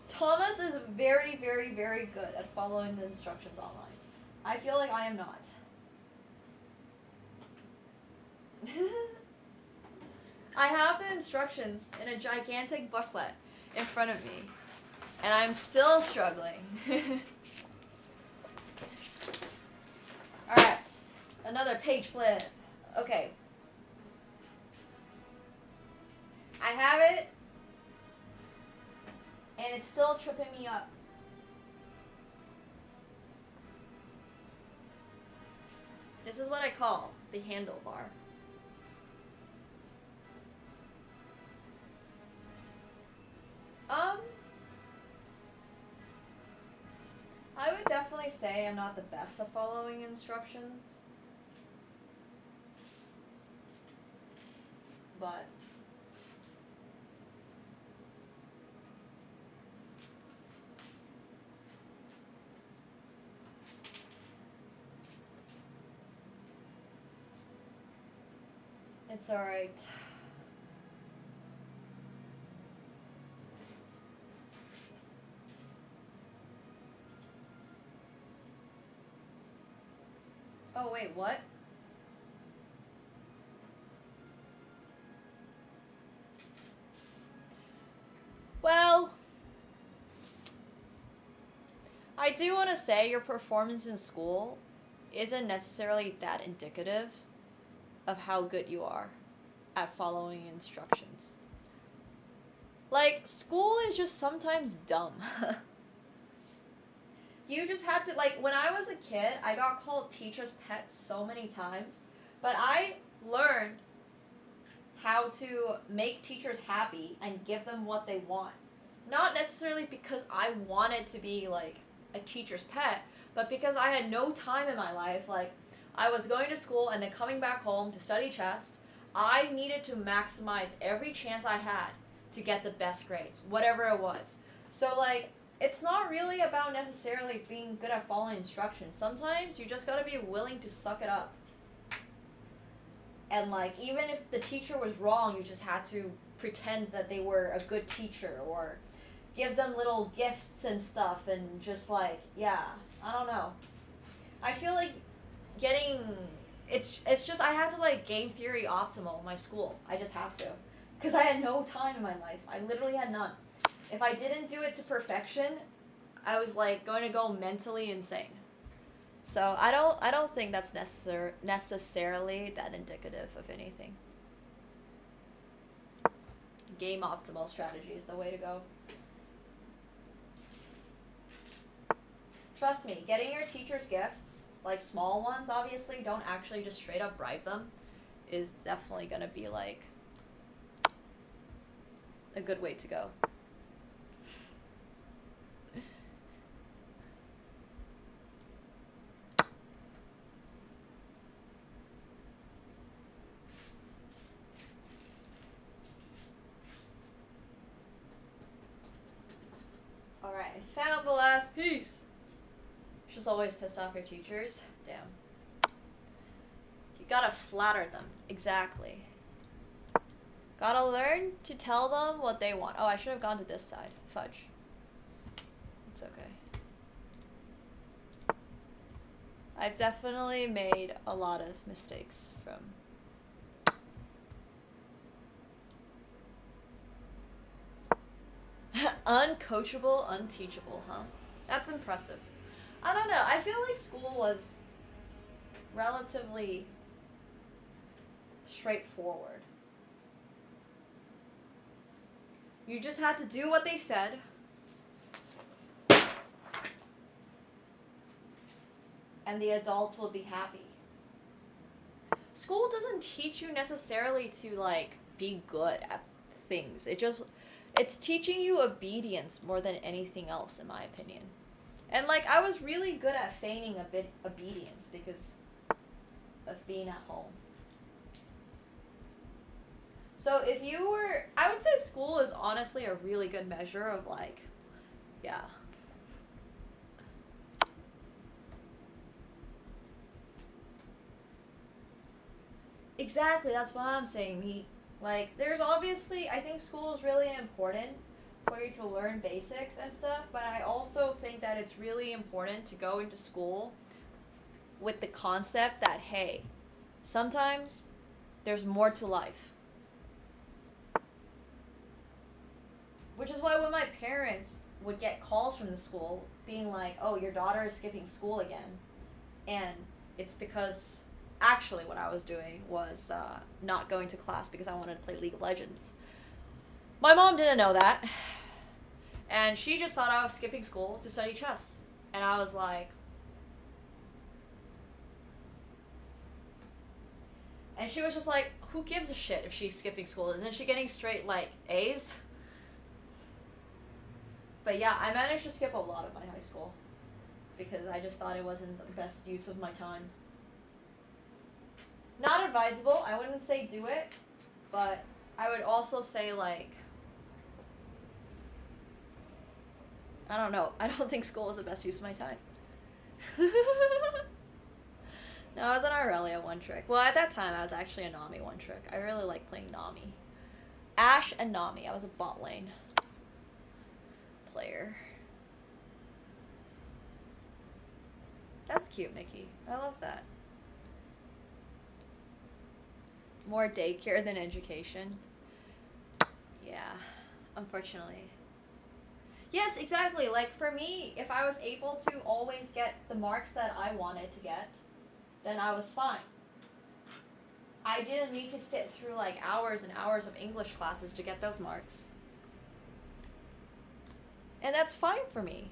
S2: Thomas is very, very, very good at following the instructions online. I feel like I am not. I have the instructions in a gigantic booklet in front of me, and I'm still struggling. Alright, another page flip. Okay. I have it, and it's still tripping me up. This is what I call the handlebar. I would definitely say I'm not the best at following instructions. But it's alright. Oh, wait, what? Well, I do want to say your performance in school isn't necessarily that indicative of how good you are at following instructions. Like, school is just sometimes dumb. You just have to, like, when I was a kid, I got called teacher's pet so many times, but I learned how to make teachers happy and give them what they want. Not necessarily because I wanted to be, like, a teacher's pet, but because I had no time in my life. Like, I was going to school and then coming back home to study chess. I needed to maximize every chance I had to get the best grades, whatever it was. So, like, it's not really about necessarily being good at following instructions. Sometimes you just gotta be willing to suck it up. And, like, even if the teacher was wrong, you just had to pretend that they were a good teacher, or give them little gifts and stuff, and just, like, yeah, I don't know. I feel like it's just, I had to, like, game theory optimal my school. I just had to. Because I had no time in my life. I literally had none. If I didn't do it to perfection, I was, like, going to go mentally insane. So I don't think that's necessarily that indicative of anything. Game optimal strategy is the way to go. Trust me, getting your teachers gifts, like small ones obviously, don't actually just straight up bribe them, is definitely gonna be like a good way to go. Alright, found the last piece. Just always piss off your teachers. Damn. You gotta flatter them. Exactly. Gotta learn to tell them what they want. Oh, I should have gone to this side. Fudge. It's okay. I've definitely made a lot of mistakes from... Uncoachable, unteachable, huh? That's impressive. I don't know. I feel like school was relatively straightforward. You just had to do what they said. And the adults will be happy. School doesn't teach you necessarily to, like, be good at things. It's teaching you obedience more than anything else, in my opinion. And, like, I was really good at feigning obedience because of being at home. So if you were... I would say school is honestly a really good measure of, like, yeah. Exactly, that's what I'm saying. Like, there's obviously... I think school is really important for you to learn basics and stuff, but I also think that it's really important to go into school with the concept that, hey, sometimes there's more to life. Which is why when my parents would get calls from the school being like, oh, your daughter is skipping school again, and it's because actually what I was doing was not going to class because I wanted to play League of Legends. My mom didn't know that, and she just thought I was skipping school to study chess. And I was like... And she was just like, who gives a shit if she's skipping school? Isn't she getting straight, like, A's? But yeah, I managed to skip a lot of my high school because I just thought it wasn't the best use of my time. Not advisable. I wouldn't say do it, but I would also say, like... I don't know. I don't think school is the best use of my time. No, I was an Aurelia one trick. Well, at that time, I was actually a Nami one trick. I really like playing Nami. Ashe and Nami. I was a bot lane player. That's cute, Mickey. I love that. More daycare than education. Yeah, unfortunately. Yes, exactly. Like for me, if I was able to always get the marks that I wanted to get, then I was fine. I didn't need to sit through like hours and hours of English classes to get those marks. And that's fine for me.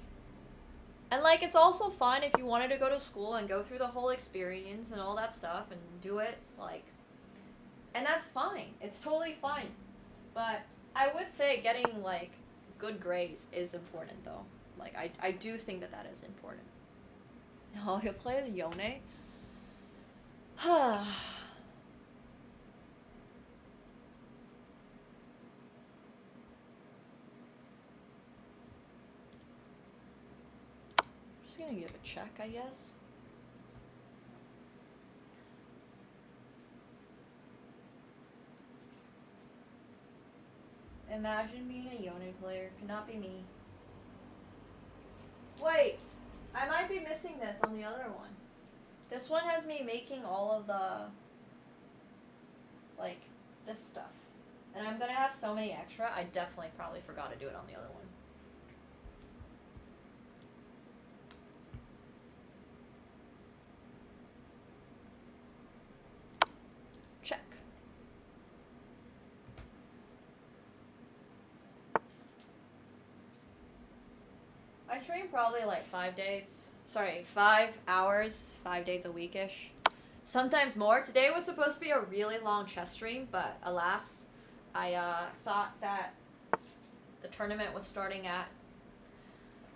S2: And like it's also fine if you wanted to go to school and go through the whole experience and all that stuff and do it like, and that's fine. It's totally fine. But I would say getting like good grades is important though. Like I do think that that is important. Oh, he'll play as Yone? Just gonna give a check, I guess. Imagine being a Yone player. Cannot be me. Wait, I might be missing this on the other one. This one has me making all of the, like, this stuff. And I'm gonna have so many extra, I definitely probably forgot to do it on the other one. Check. I stream probably like 5 days. Sorry, 5 hours, 5 days a weekish. Sometimes more. Today was supposed to be a really long chess stream, but alas, I thought that the tournament was starting at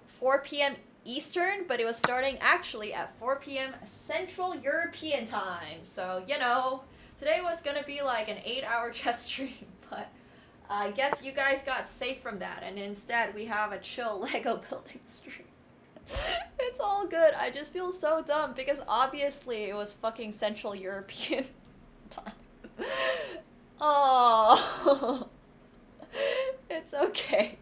S2: 4 p.m. Eastern, but it was starting actually at 4 p.m. Central European time. So, you know, today was gonna be like an 8-hour chess stream, but I guess you guys got safe from that, and instead we have a chill Lego building stream. It's all good. I just feel so dumb because obviously it was fucking Central European time. Oh, it's okay.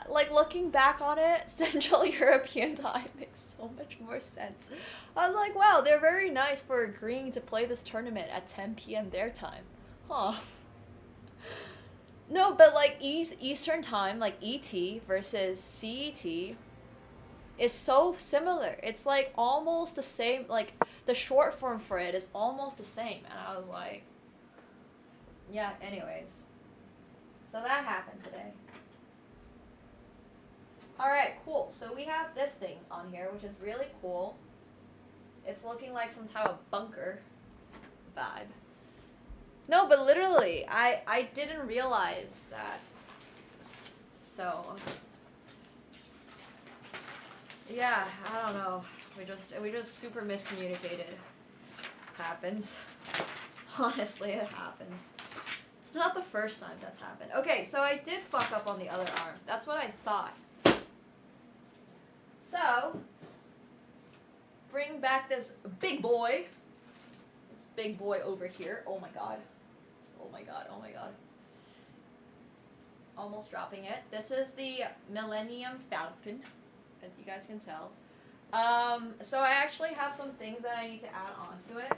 S2: Like looking back on it, Central European time makes so much more sense. I was like, wow, they're very nice for agreeing to play this tournament at 10 p.m. their time. Huh. No, but like Eastern time, like ET versus CET is so similar. It's like almost the same, like the short form for it is almost the same. And I was like, yeah, anyways. So that happened today. Alright, cool. So we have this thing on here, which is really cool. It's looking like some type of bunker vibe. No, but literally, I didn't realize that. So, yeah, I don't know. We just super miscommunicated. Happens. Honestly, it happens. It's not the first time that's happened. Okay, so I did fuck up on the other arm. That's what I thought. So, bring back this big boy. This big boy over here. Oh my god. Oh my god, oh my god. Almost dropping it. This is the Millennium Falcon, as you guys can tell. So I actually have some things that I need to add onto it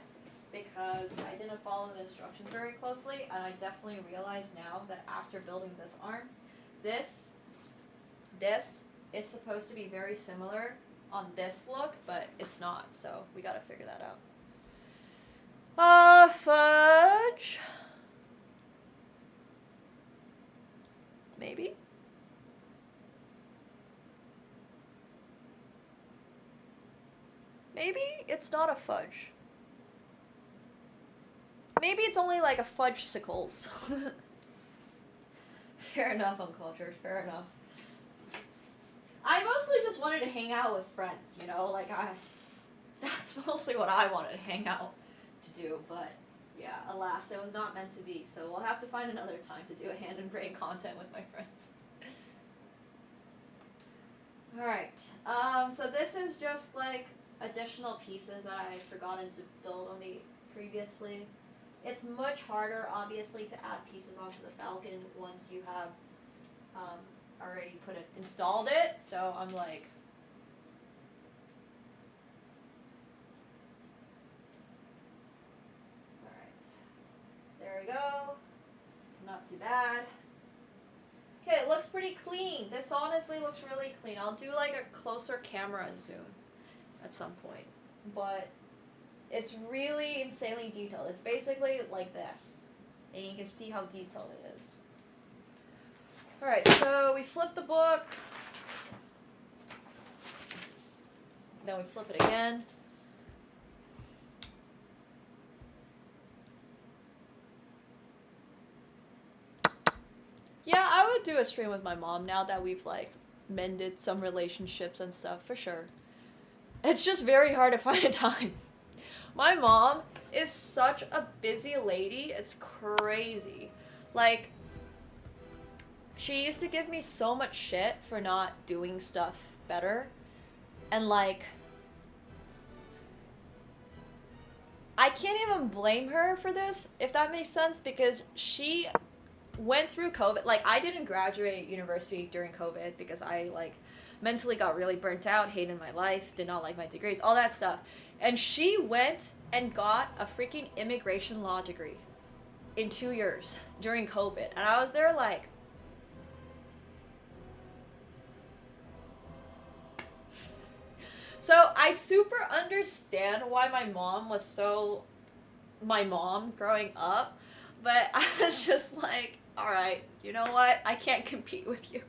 S2: because I didn't follow the instructions very closely, and I definitely realize now that after building this arm, this is supposed to be very similar on this look, but it's not, so we gotta figure that out. Fudge. Maybe? Maybe it's not a fudge. Maybe it's only like a fudge-sicles. Fair enough, Uncultured, fair enough. I mostly just wanted to hang out with friends, you know? Like, that's mostly what I wanted to hang out to do, but yeah, alas, it was not meant to be, so we'll have to find another time to do a hand and brain content with my friends. Alright, so this is just like additional pieces that I had forgotten to build on the previously. It's much harder, obviously, to add pieces onto the Falcon once you have already installed it, so I'm like, alright, there we go, not too bad. Okay, Okay, it looks pretty clean. This honestly looks really clean. I'll do like a closer camera zoom at some point. But it's really insanely detailed. It's basically like this. And you can see how detailed it is. Alright, so we flip the book. Then we flip it again. Yeah, I would do a stream with my mom now that we've like mended some relationships and stuff, for sure. It's just very hard to find a time. My mom is such a busy lady, it's crazy. Like, she used to give me so much shit for not doing stuff better. And like, I can't even blame her for this, if that makes sense, because she went through COVID. Like, I didn't graduate university during COVID because I like mentally got really burnt out, hated my life, did not like my degrees, all that stuff. And she went and got a freaking immigration law degree in 2 years during COVID. And I was there like, so I super understand why my mom was so my mom growing up, but I was just like, all right, you know what? I can't compete with you.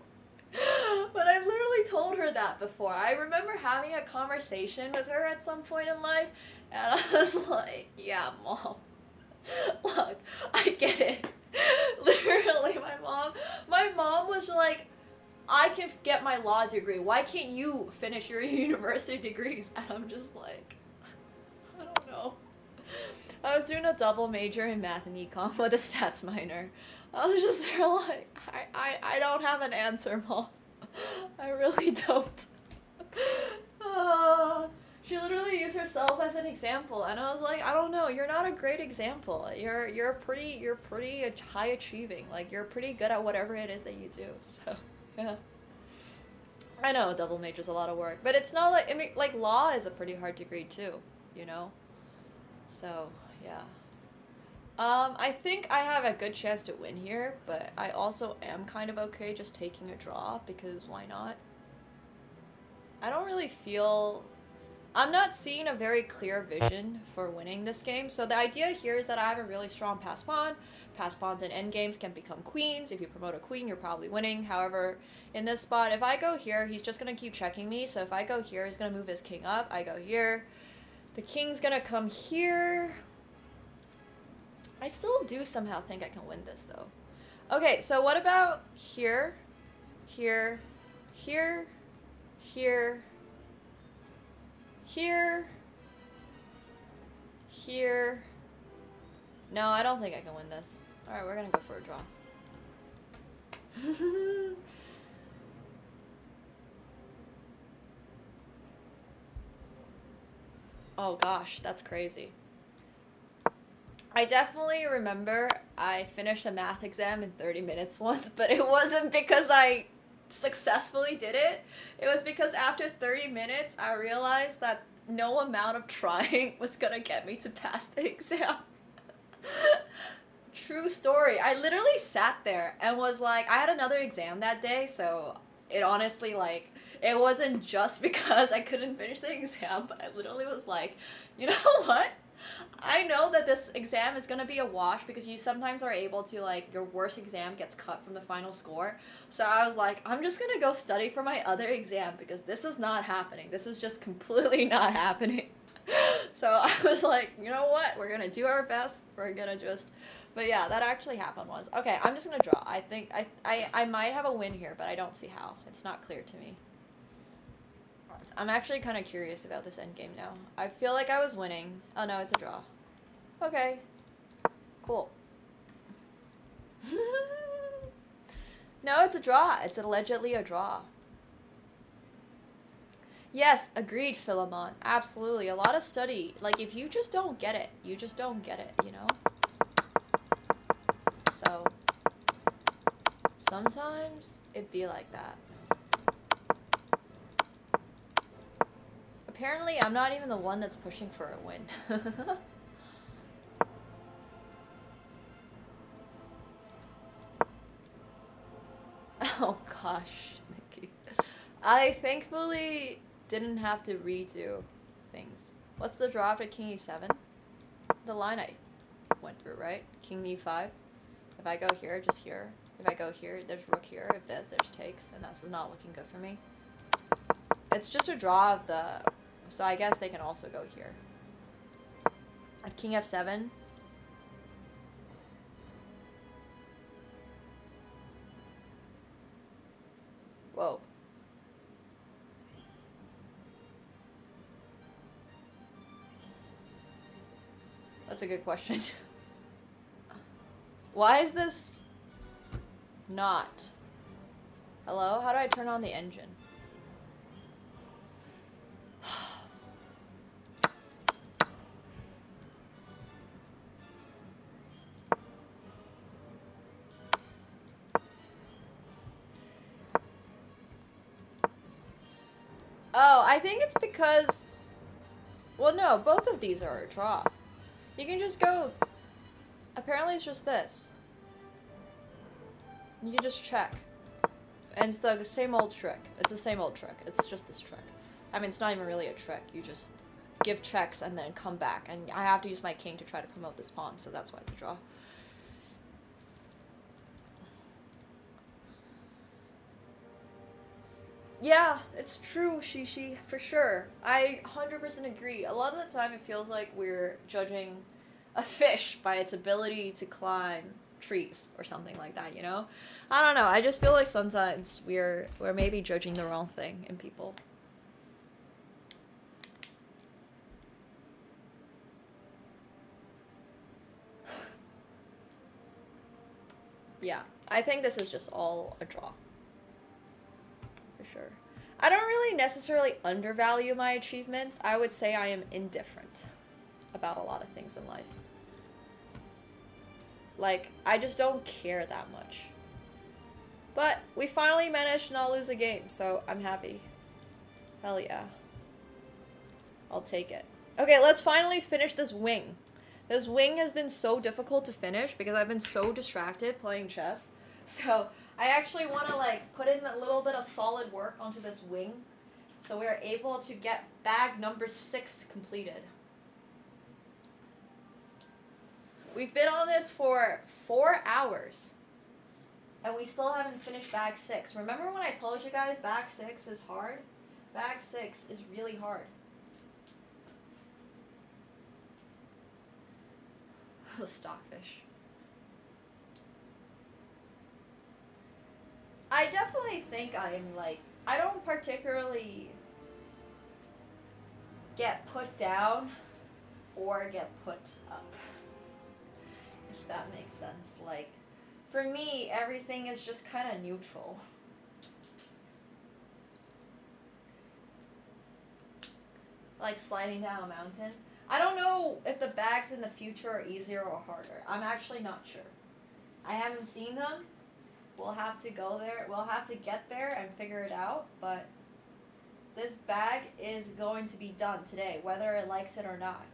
S2: But I've literally told her that before. I remember having a conversation with her at some point in life, and I was like, yeah, Mom, look, I get it. Literally, my mom was like, I can get my law degree. Why can't you finish your university degrees? And I'm just like, I don't know. I was doing a double major in math and econ with a stats minor. I was just there like, I don't have an answer, Mom. I really don't. She literally used herself as an example, and I was like, I don't know, you're not a great example. You're pretty high achieving. Like, you're pretty good at whatever it is that you do. So, yeah. I know double major's a lot of work, but it's not like, I mean, like, law is a pretty hard degree too, you know? So, yeah. I think I have a good chance to win here, but I also am kind of okay just taking a draw, because why not? I don't really feel... I'm not seeing a very clear vision for winning this game, so the idea here is that I have a really strong pass pawn. Pass pawns in endgames can become queens. If you promote a queen, you're probably winning. However, in this spot, if I go here, he's just going to keep checking me, so if I go here, he's going to move his king up. I go here. The king's going to come here. I still do somehow think I can win this, though. Okay, so what about here, here, here, here, here, here. No, I don't think I can win this. Alright, we're gonna go for a draw. Oh gosh, that's crazy. I definitely remember I finished a math exam in 30 minutes once, but it wasn't because I successfully did it. It was because after 30 minutes, I realized that no amount of trying was gonna get me to pass the exam. True story. I literally sat there and was like, I had another exam that day, so it honestly, like, it wasn't just because I couldn't finish the exam, but I literally was like, you know what? I know that this exam is gonna be a wash because you sometimes are able to, like, your worst exam gets cut from the final score. So I was like, I'm just gonna go study for my other exam because this is not happening. This is just completely not happening. So I was like, you know what? We're gonna do our best. We're gonna just... But yeah, that actually happened once. Okay, I'm just gonna draw. I think I might have a win here, but I don't see how. It's not clear to me. I'm actually kind of curious about this endgame now. I feel like I was winning. Oh no, it's a draw. Okay. Cool. No, it's a draw. It's allegedly a draw. Yes, agreed, Philemon. Absolutely. A lot of study. Like, if you just don't get it, you just don't get it, you know? So, sometimes it be like that. Apparently, I'm not even the one that's pushing for a win. Oh gosh, Nikki. I thankfully didn't have to redo things. What's the draw after King E7? The line I went through, right? King E5. If I go here, just here. If I go here, there's rook here. If there's takes, and that's not looking good for me. It's just a draw of the... So I guess they can also go here. At King F7. Whoa. That's a good question. Why is this not? Hello? How do I turn on the engine? Oh, I think it's because... Well, no, both of these are a draw. You can just go... Apparently it's just this. You can just check. And it's the same old trick. It's the same old trick. It's just this trick. I mean, it's not even really a trick. You just give checks and then come back. And I have to use my king to try to promote this pawn, so that's why it's a draw. Yeah, it's true, Shishi, for sure. I 100% agree. A lot of the time it feels like we're judging a fish by its ability to climb trees or something like that, you know? I don't know, I just feel like sometimes we're maybe judging the wrong thing in people. Yeah, I think this is just all a draw. For sure. I don't really necessarily undervalue my achievements. I would say I am indifferent about a lot of things in life. Like, I just don't care that much. But we finally managed to not lose a game, so I'm happy. Hell yeah. I'll take it. Okay, let's finally finish this wing. This wing has been so difficult to finish because I've been so distracted playing chess. So I actually want to like put in a little bit of solid work onto this wing so we're able to get bag number 6 completed. We've been on this for 4 hours and we still haven't finished bag 6. Remember when I told you guys bag 6 is hard? Bag 6 is really hard. Stockfish. I definitely think I'm like, I don't particularly get put down or get put up. If that makes sense. Like, for me, everything is just kind of neutral. Like sliding down a mountain. I don't know if the bags in the future are easier or harder. I'm actually not sure. I haven't seen them. We'll have to go there. We'll have to get there and figure it out. But this bag is going to be done today, whether it likes it or not.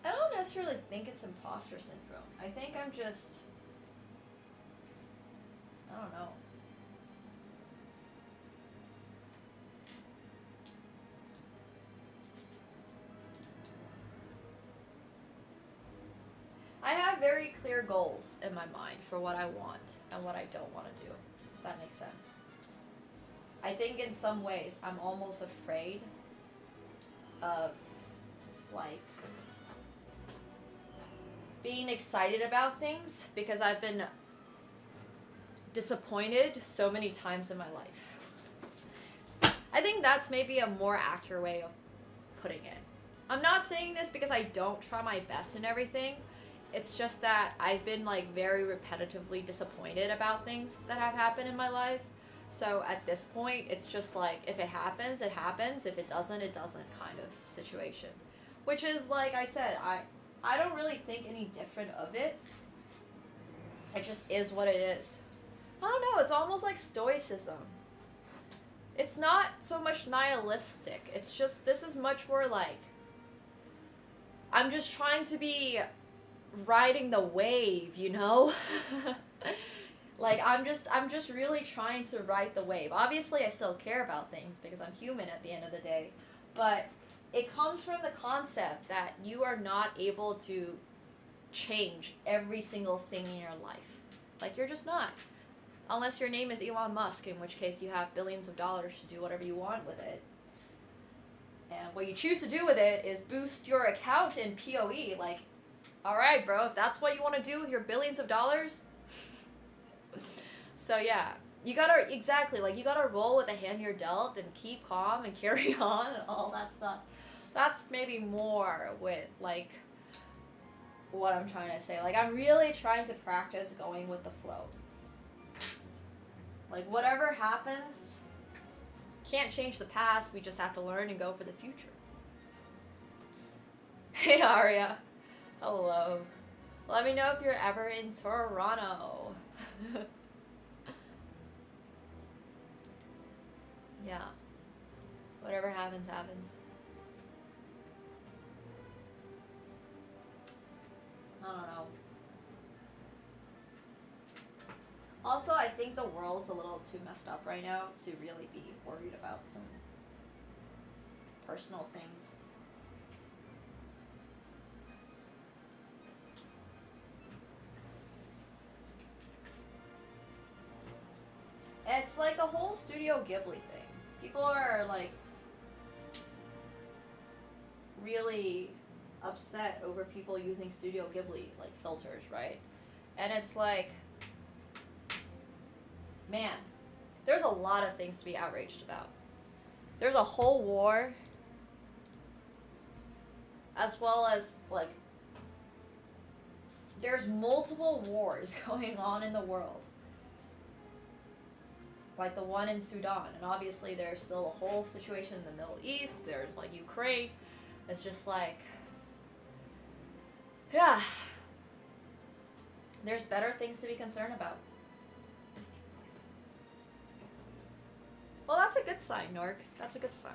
S2: I don't necessarily think it's imposter syndrome. I think I'm just... I don't know. I have very clear goals in my mind for what I want and what I don't want to do, if that makes sense. I think in some ways I'm almost afraid of, like, being excited about things because I've been disappointed so many times in my life. I think that's maybe a more accurate way of putting it. I'm not saying this because I don't try my best in everything. It's just that I've been like very repetitively disappointed about things that have happened in my life. So at this point, it's just like, if it happens, it happens. If it doesn't, it doesn't kind of situation. Which is, like I said, I don't really think any different of it. It just is what it is. I don't know, it's almost like stoicism. it's not so much nihilistic. It's just, this is much more like, I'm just trying to be riding the wave, you know? Like, I'm just really trying to ride the wave. Obviously, I still care about things because I'm human at the end of the day. But it comes from the concept that you are not able to change every single thing in your life. Like, you're just not. Unless your name is Elon Musk, in which case you have billions of dollars to do whatever you want with it. And what you choose to do with it is boost your account in PoE. Like, alright, bro, if that's what you want to do with your billions of dollars. So, yeah. You gotta, exactly, like, you gotta roll with the hand you're dealt and keep calm and carry on and all that stuff. That's maybe more with, like, what I'm trying to say. Like, I'm really trying to practice going with the flow. Like, whatever happens, can't change the past, we just have to learn and go for the future. Hey, Aria. Hello. Let me know if you're ever in Toronto. Yeah. Whatever happens, happens. I don't know. Also, I think the world's a little too messed up right now to really be worried about some personal things. It's like the whole Studio Ghibli thing. People are like really upset over people using Studio Ghibli like filters, right? And it's like, man, there's a lot of things to be outraged about. There's a whole war, as well as like there's multiple wars going on in the world. Like the one in Sudan, and obviously there's still a whole situation in the Middle East. There's like Ukraine. It's just like, yeah, there's better things to be concerned about. Well, that's a good sign, Nork. That's a good sign.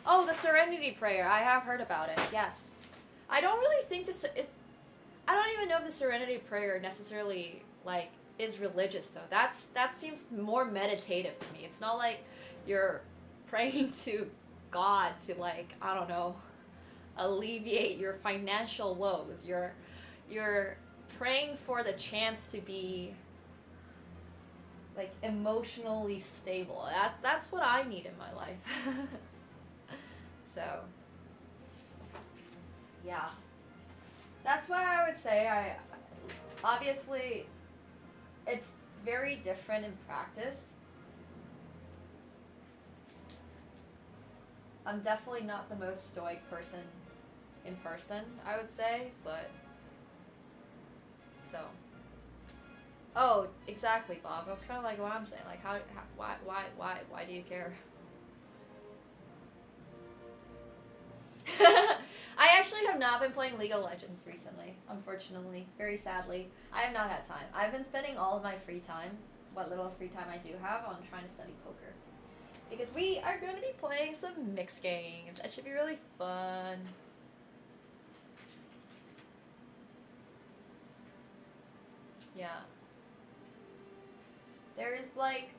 S2: Oh, the Serenity Prayer. I have heard about it. Yes. I don't really think this is. I don't even know if the Serenity Prayer necessarily like is religious though. That seems more meditative to me. It's not like you're praying to God to, like, I don't know, alleviate your financial woes. You're praying for the chance to be like emotionally stable. That's what I need in my life. So yeah. That's why I would say obviously it's very different in practice. I'm definitely not the most stoic person in person, I would say, but so. Oh, exactly, Bob. That's kind of like what I'm saying. Like, why do you care? I actually have not been playing League of Legends recently, unfortunately. Very sadly. I have not had time. I've been spending all of my free time, what little free time I do have, on trying to study poker. Because we are going to be playing some mixed games. That should be really fun. Yeah. There's like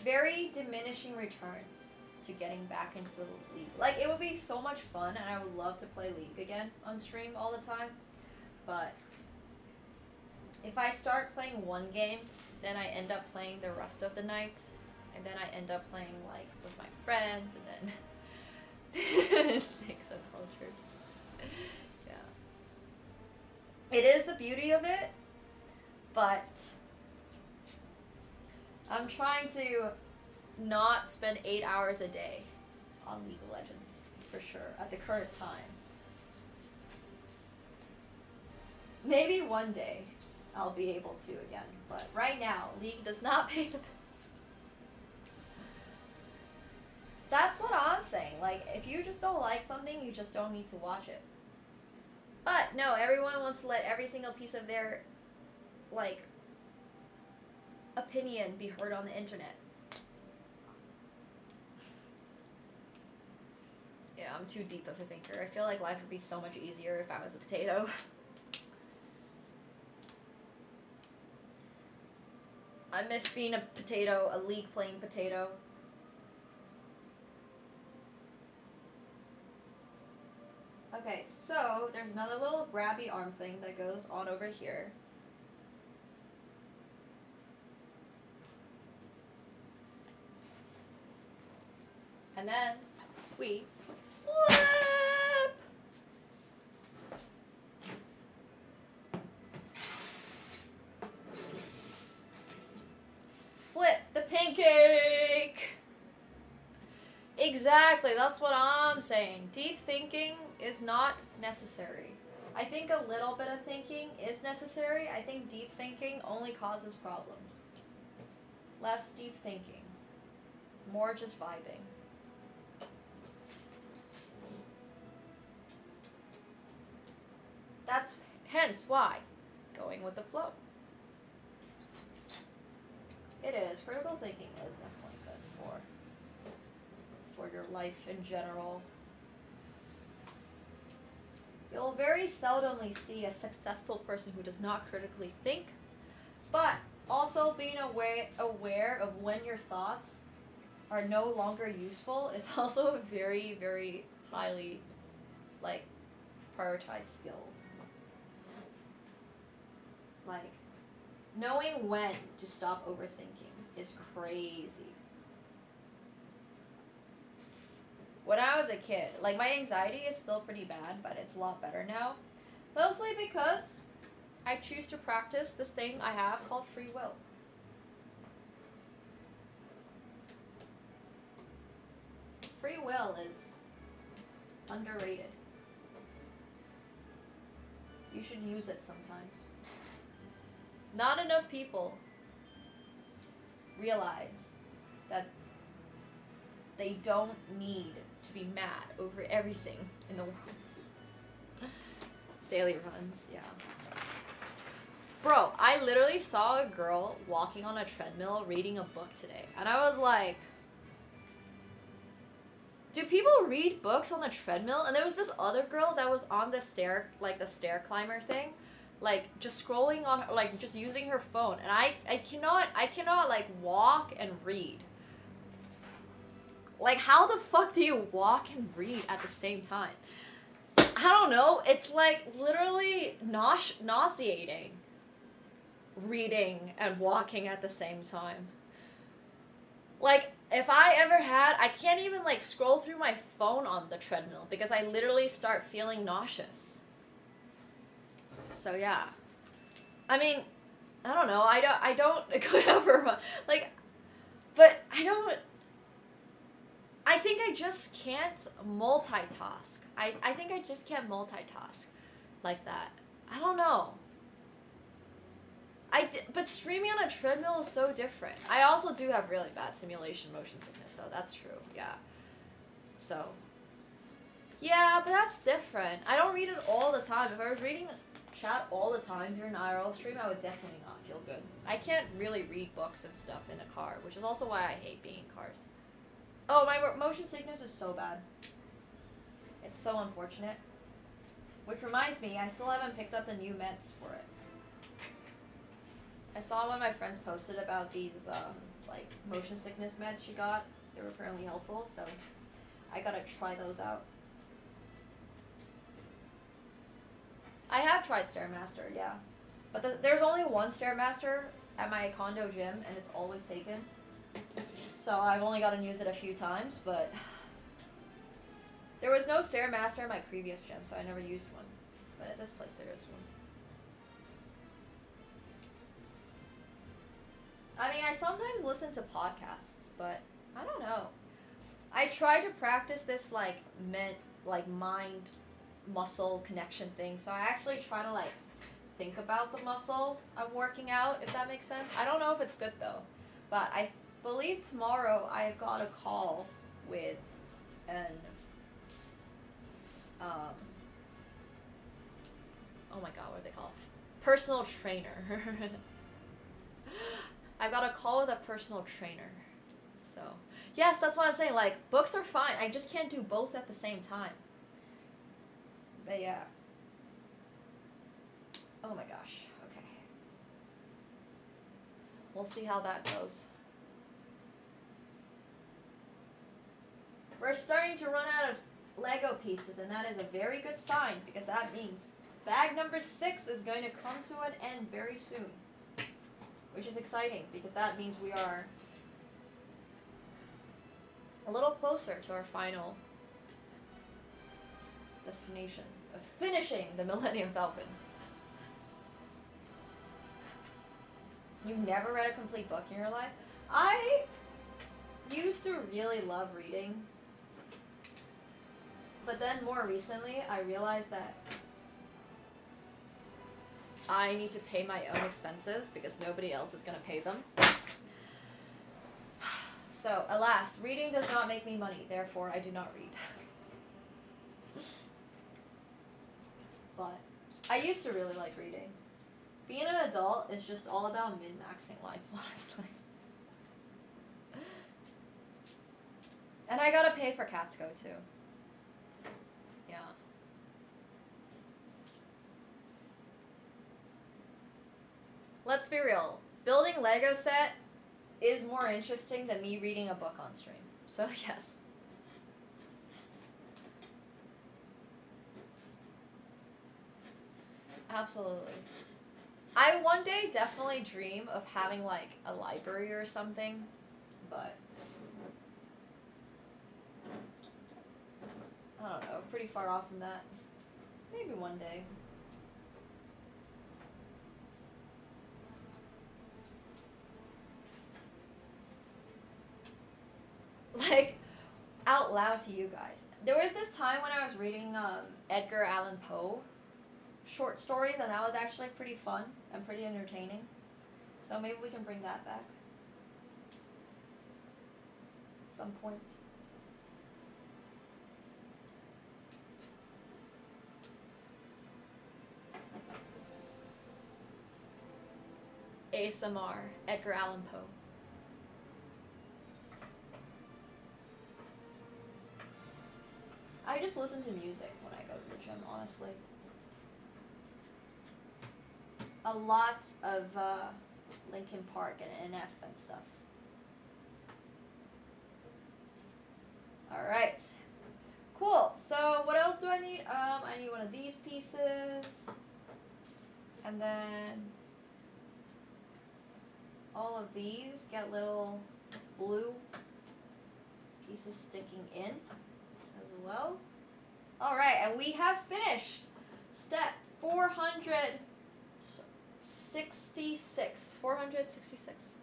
S2: very diminishing returns to getting back into the league. Like, it would be so much fun, and I would love to play League again on stream all the time. But if I start playing one game, then I end up playing the rest of the night, and then I end up playing like with my friends, and then things so cultured. Yeah. It is the beauty of it, but I'm trying to not spend 8 hours a day on League of Legends, for sure, at the current time. Maybe one day I'll be able to again, but right now, League does not pay the bills. That's what I'm saying. Like, if you just don't like something, you just don't need to watch it. But no, everyone wants to let every single piece of their, like, opinion be heard on the internet. Yeah, I'm too deep of a thinker. I feel like life would be so much easier if I was a potato. I miss being a potato, a league playing potato. Okay, so there's another little grabby arm thing that goes on over here. And then we flip! Flip the pancake! Exactly, that's what I'm saying. Deep thinking is not necessary. I think a little bit of thinking is necessary. I think deep thinking only causes problems. Less deep thinking. More just vibing. That's hence why going with the flow. It is. Critical thinking is definitely good for your life in general. You'll very seldomly see a successful person who does not critically think, but also being aware of when your thoughts are no longer useful is also a very, very highly, like, prioritized skill. Like, knowing when to stop overthinking is crazy. When I was a kid, like, my anxiety is still pretty bad, but it's a lot better now. Mostly because I choose to practice this thing I have called free will. Free will is underrated. You should use it sometimes. Not enough people realize that they don't need to be mad over everything in the world. Daily runs, yeah. Bro, I literally saw a girl walking on a treadmill reading a book today. And I was like, do people read books on a treadmill? And there was this other girl that was on the stair, like the stair climber thing, like just scrolling on, like just using her phone. And I cannot like walk and read. Like, how the fuck do you walk and read at the same time? I don't know. It's like literally nauseating. Reading and walking at the same time. Like, if I ever had, I can't even like scroll through my phone on the treadmill because I literally start feeling nauseous. So yeah. I mean, I don't know. I don't ever like, but I think I just can't multitask. I think I just can't multitask like that. I don't know. But streaming on a treadmill is so different. I also do have really bad simulation motion sickness, though. That's true, yeah. So, yeah, but that's different. I don't read it all the time. If I was reading chat all the time during an IRL stream, I would definitely not feel good. I can't really read books and stuff in a car, which is also why I hate being in cars. Oh, my motion sickness is so bad. It's so unfortunate. Which reminds me, I still haven't picked up the new meds for it. I saw one of my friends posted about these, like, motion sickness meds she got. They were apparently helpful, so I gotta try those out. I have tried Stairmaster, yeah. But there's only one Stairmaster at my condo gym, and it's always taken. So I've only gotten to use it a few times, but there was no Stairmaster at my previous gym, so I never used one. But at this place, there is one. I mean, I sometimes listen to podcasts, but I don't know. I try to practice this, like, mind-muscle connection thing, so I actually try to, like, think about the muscle I'm working out, if that makes sense. I don't know if it's good, though, but I believe tomorrow I've got a call with an, oh my god, what are they called? Personal trainer. I got a call with a personal trainer. So, yes, that's what I'm saying. Like, books are fine. I just can't do both at the same time. But yeah. Oh my gosh. Okay. We'll see how that goes. We're starting to run out of Lego pieces, and that is a very good sign because that means bag number 6 is going to come to an end very soon. Which is exciting because that means we are a little closer to our final destination of finishing the Millennium Falcon. You've never read a complete book in your life? I used to really love reading, but then more recently I realized that I need to pay my own expenses because nobody else is going to pay them. So, alas, reading does not make me money, therefore I do not read. But I used to really like reading. Being an adult is just all about min-maxing life, honestly. And I gotta pay for Catsko too. Yeah. Let's be real. Building Lego set is more interesting than me reading a book on stream. So yes. Absolutely. I one day definitely dream of having like a library or something, but I don't know, pretty far off from that. Maybe one day. Like, out loud to you guys. There was this time when I was reading Edgar Allan Poe short stories, and that was actually pretty fun and pretty entertaining. So maybe we can bring that back at some point. ASMR, Edgar Allan Poe. I just listen to music when I go to the gym, honestly. A lot of Linkin Park and NF and stuff. Alright. Cool. So what else do I need? I need one of these pieces. And then all of these get little blue pieces sticking in as well. Alright, and we have finished step 466. 466.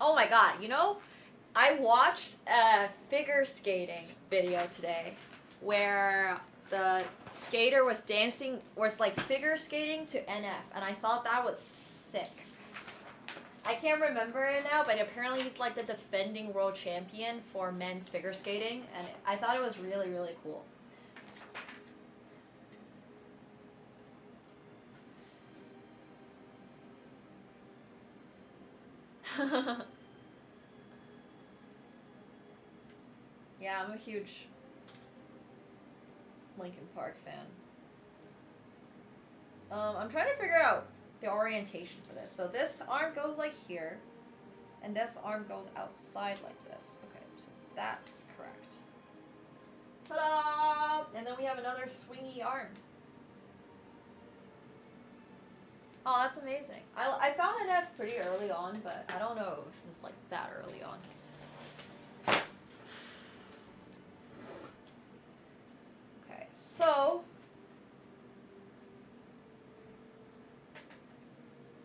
S2: Oh my god, you know, I watched a figure skating video today where the skater was dancing, was like figure skating to NF, and I thought that was sick. I can't remember it now, but apparently he's like the defending world champion for men's figure skating, and I thought it was really, really cool. Yeah, I'm a huge Linkin Park fan. I'm trying to figure out the orientation for this. So this arm goes like here, and this arm goes outside like this. Okay, so that's correct. Ta-da! And then we have another swingy arm. Oh, that's amazing. I found an F pretty early on, but I don't know if it was like that early on. Okay, so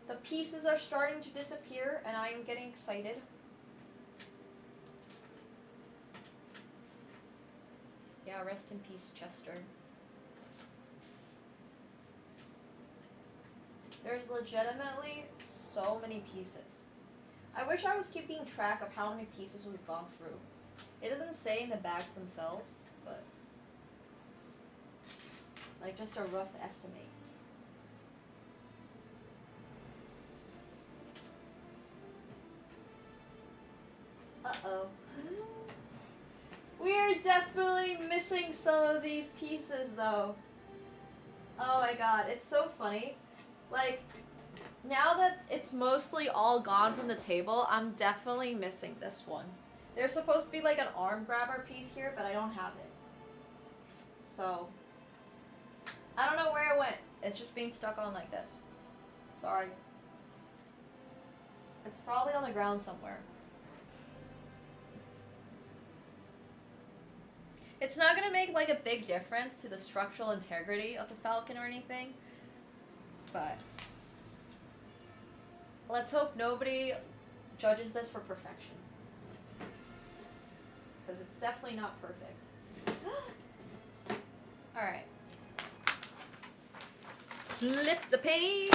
S2: the pieces are starting to disappear, and I am getting excited. Yeah, rest in peace, Chester. There's legitimately so many pieces. I wish I was keeping track of how many pieces we've gone through. It doesn't say in the bags themselves, but like just a rough estimate. Uh-oh. We're definitely missing some of these pieces, though. Oh my god, it's so funny. Like, now that it's mostly all gone from the table, I'm definitely missing this one. There's supposed to be like an arm grabber piece here, but I don't have it. So, I don't know where it went. It's just being stuck on like this. Sorry. It's probably on the ground somewhere. It's not gonna make like a big difference to the structural integrity of the Falcon or anything, but let's hope nobody judges this for perfection, because it's definitely not perfect. Alright. Flip the page!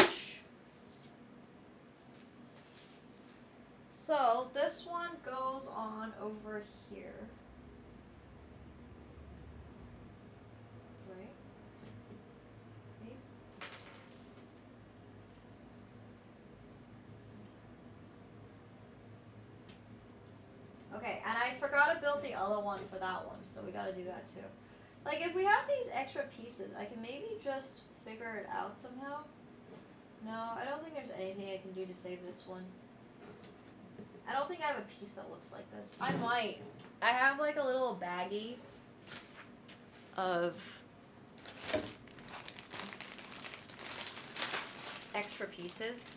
S2: So, this one goes on over here. Right? Maybe? Okay, and I forgot to build the other one for that one, so we gotta do that too. Like, if we have these extra pieces, I can maybe just figure it out somehow. No, I don't think there's anything I can do to save this one. I don't think I have a piece that looks like this. I might. I have like a little baggie of extra pieces.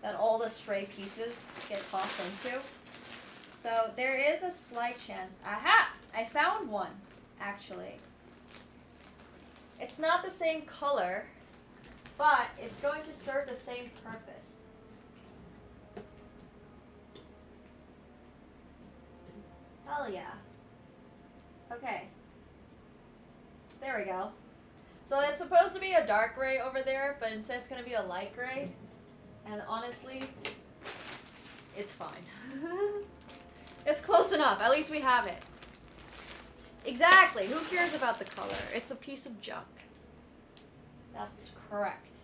S2: That all the stray pieces get tossed into. So there is a slight chance. Aha! I found one, actually. It's not the same color, but it's going to serve the same purpose. Hell yeah. Okay. There we go. So it's supposed to be a dark gray over there, but instead it's going to be a light gray. And honestly, it's fine. It's close enough. At least we have it. Exactly. Who cares about the color? It's a piece of junk. That's correct.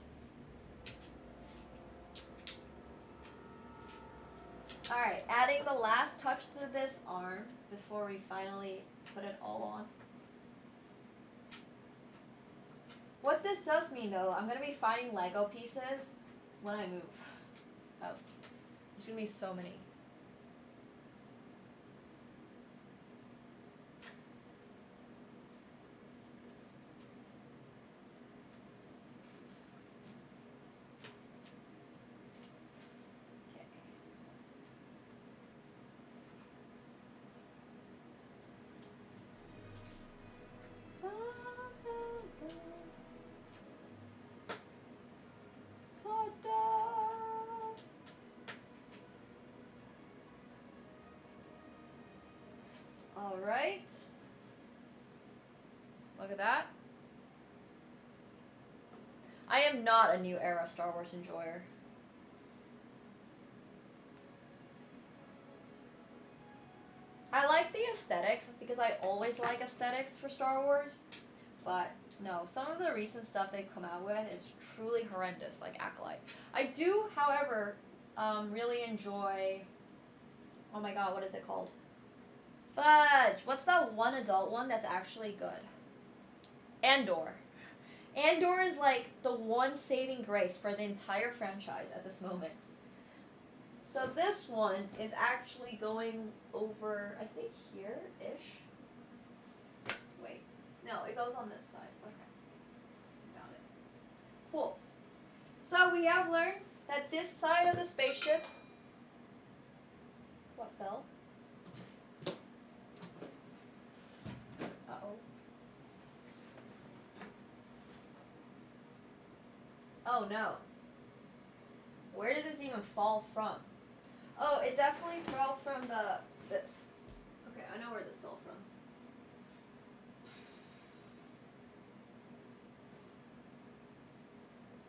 S2: Alright, adding the last touch to this arm before we finally put it all on. What this does mean, though, I'm going to be finding Lego pieces when I move out. There's going to be so many. Alright. Look at that. I am not a new era Star Wars enjoyer. I like the aesthetics because I always like aesthetics for Star Wars, but no, some of the recent stuff they've come out with is truly horrendous, like Acolyte. I do, however, really enjoy, oh my god, what is it called? Fudge! What's that one adult one that's actually good? Andor. Andor is like the one saving grace for the entire franchise at this moment. So this one is actually going over, I think here-ish. Wait, no, it goes on this side. Okay, found it. Cool. So we have learned that this side of the spaceship, what fell? Uh-oh. Oh no. Where did this even fall from? Oh, it definitely fell from this. Okay, I know where this fell from.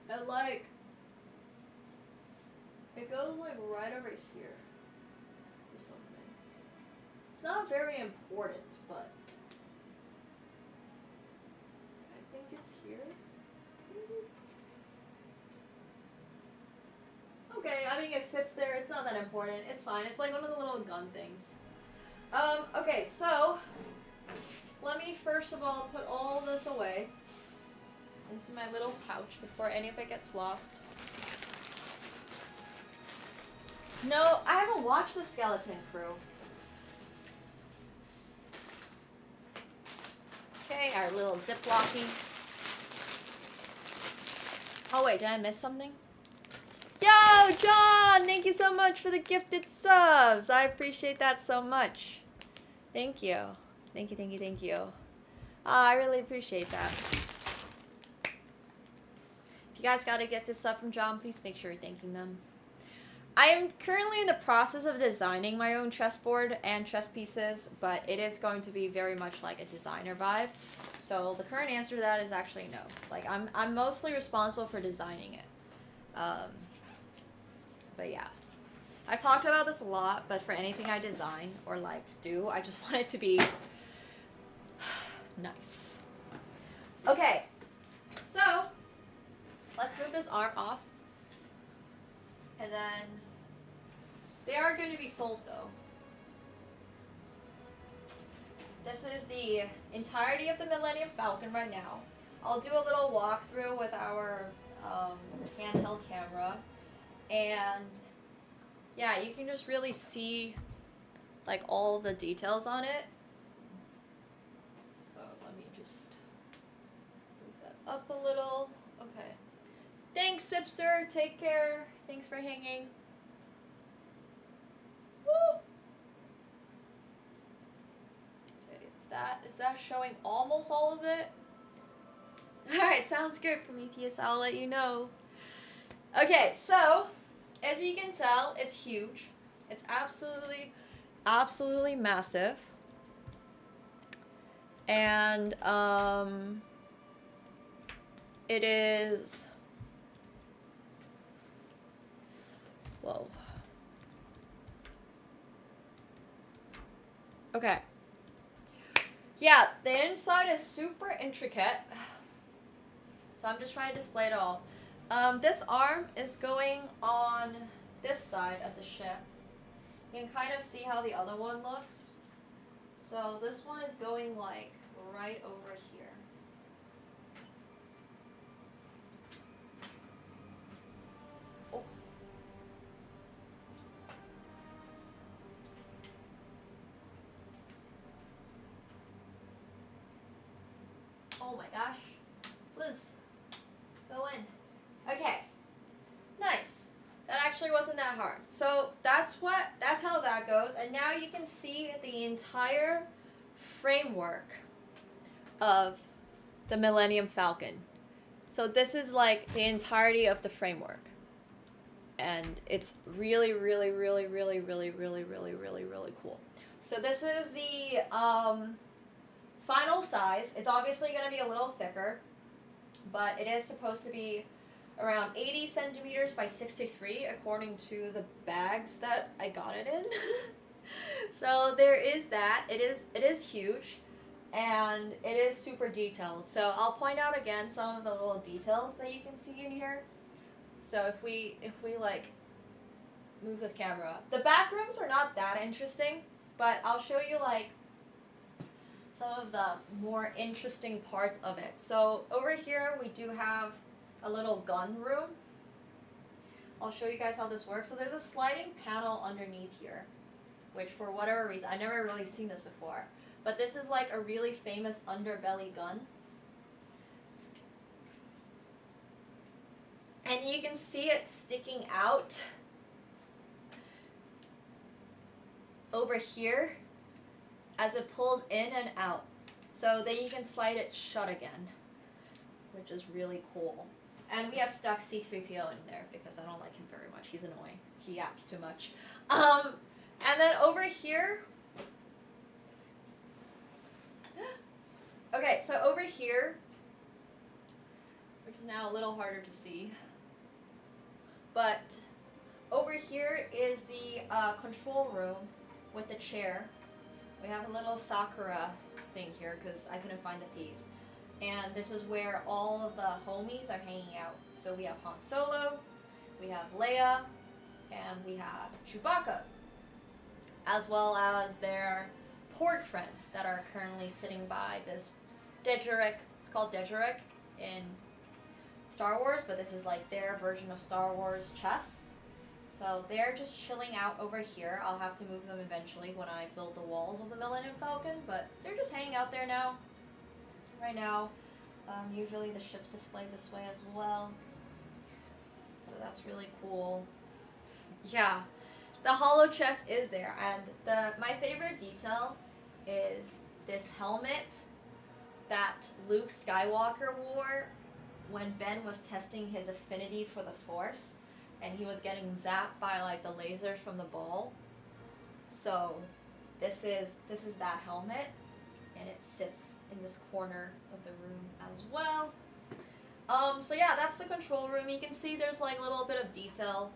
S2: And like, it goes like right over here or something. It's not very important, but I think it's here. unimportant. It's fine. It's like one of the little gun things. Okay, so let me first of all put all this away into my little pouch before any of it gets lost. No, I haven't watched the Skeleton Crew. Okay, our little Ziplocky. Oh wait, did I miss something? Yo, John! Thank you so much for the gifted subs. I appreciate that so much. Thank you. Thank you, thank you, thank you. I really appreciate that. If you guys gotta get this sub from John, please make sure you're thanking them. I am currently in the process of designing my own chessboard and chess pieces, but it is going to be very much like a designer vibe. So the current answer to that is actually no. Like I'm mostly responsible for designing it. But yeah. I've talked about this a lot, but for anything I design or like do, I just want it to be nice. Okay. So, let's move this arm off. And then they are going to be sold though. This is the entirety of the Millennium Falcon right now. I'll do a little walkthrough with our handheld camera. And yeah, you can just really see like all the details on it. So let me just move that up a little. Okay. Thanks, Sipster. Take care. Thanks for hanging. Woo! Okay, is that showing almost all of it? Alright, sounds good, Prometheus. I'll let you know. Okay, so as you can tell, it's huge. It's absolutely, absolutely massive. And it is, whoa. Okay. Yeah, the inside is super intricate. So I'm just trying to display it all. This arm is going on this side of the ship. You can kind of see how the other one looks. So this one is going like right over here. Oh. Oh my gosh. Liz, go in. Okay. Nice. That actually wasn't that hard. So that's how that goes. And now you can see the entire framework of the Millennium Falcon. So this is like the entirety of the framework. And it's really, really, really, really, really, really, really, really, really cool. So this is the final size. It's obviously going to be a little thicker, but it is supposed to be around 80 centimeters by 63 according to the bags that I got it in. So there is that. It is huge, and it is super detailed. So I'll point out again some of the little details that you can see in here. So if we like move this camera up. The back rooms are not that interesting, but I'll show you like some of the more interesting parts of it. So over here we do have a little gun room. I'll show you guys how this works. So there's a sliding panel underneath here, which for whatever reason, I've never really seen this before, but this is like a really famous underbelly gun. And you can see it sticking out over here as it pulls in and out. So then you can slide it shut again, which is really cool. And we have stuck C-3PO in there because I don't like him very much. He's annoying. He yaps too much. And then over here, okay, so over here, which is now a little harder to see, but over here is the control room with the chair. We have a little Sakura thing here because I couldn't find the piece. And this is where all of the homies are hanging out. So we have Han Solo, we have Leia, and we have Chewbacca, as well as their porg friends that are currently sitting by this Dejeric. It's called Dejeric in Star Wars, but this is like their version of Star Wars chess. So they're just chilling out over here. I'll have to move them eventually when I build the walls of the Millennium Falcon, but they're just hanging out there now. Right now, usually the ship's displayed this way as well. So that's really cool. Yeah, the hollow chest is there, and my favorite detail is this helmet that Luke Skywalker wore when Ben was testing his affinity for the Force, and he was getting zapped by like the lasers from the ball. So this is that helmet, and it sits in this corner of the room as well. So yeah, that's the control room. You can see there's like a little bit of detail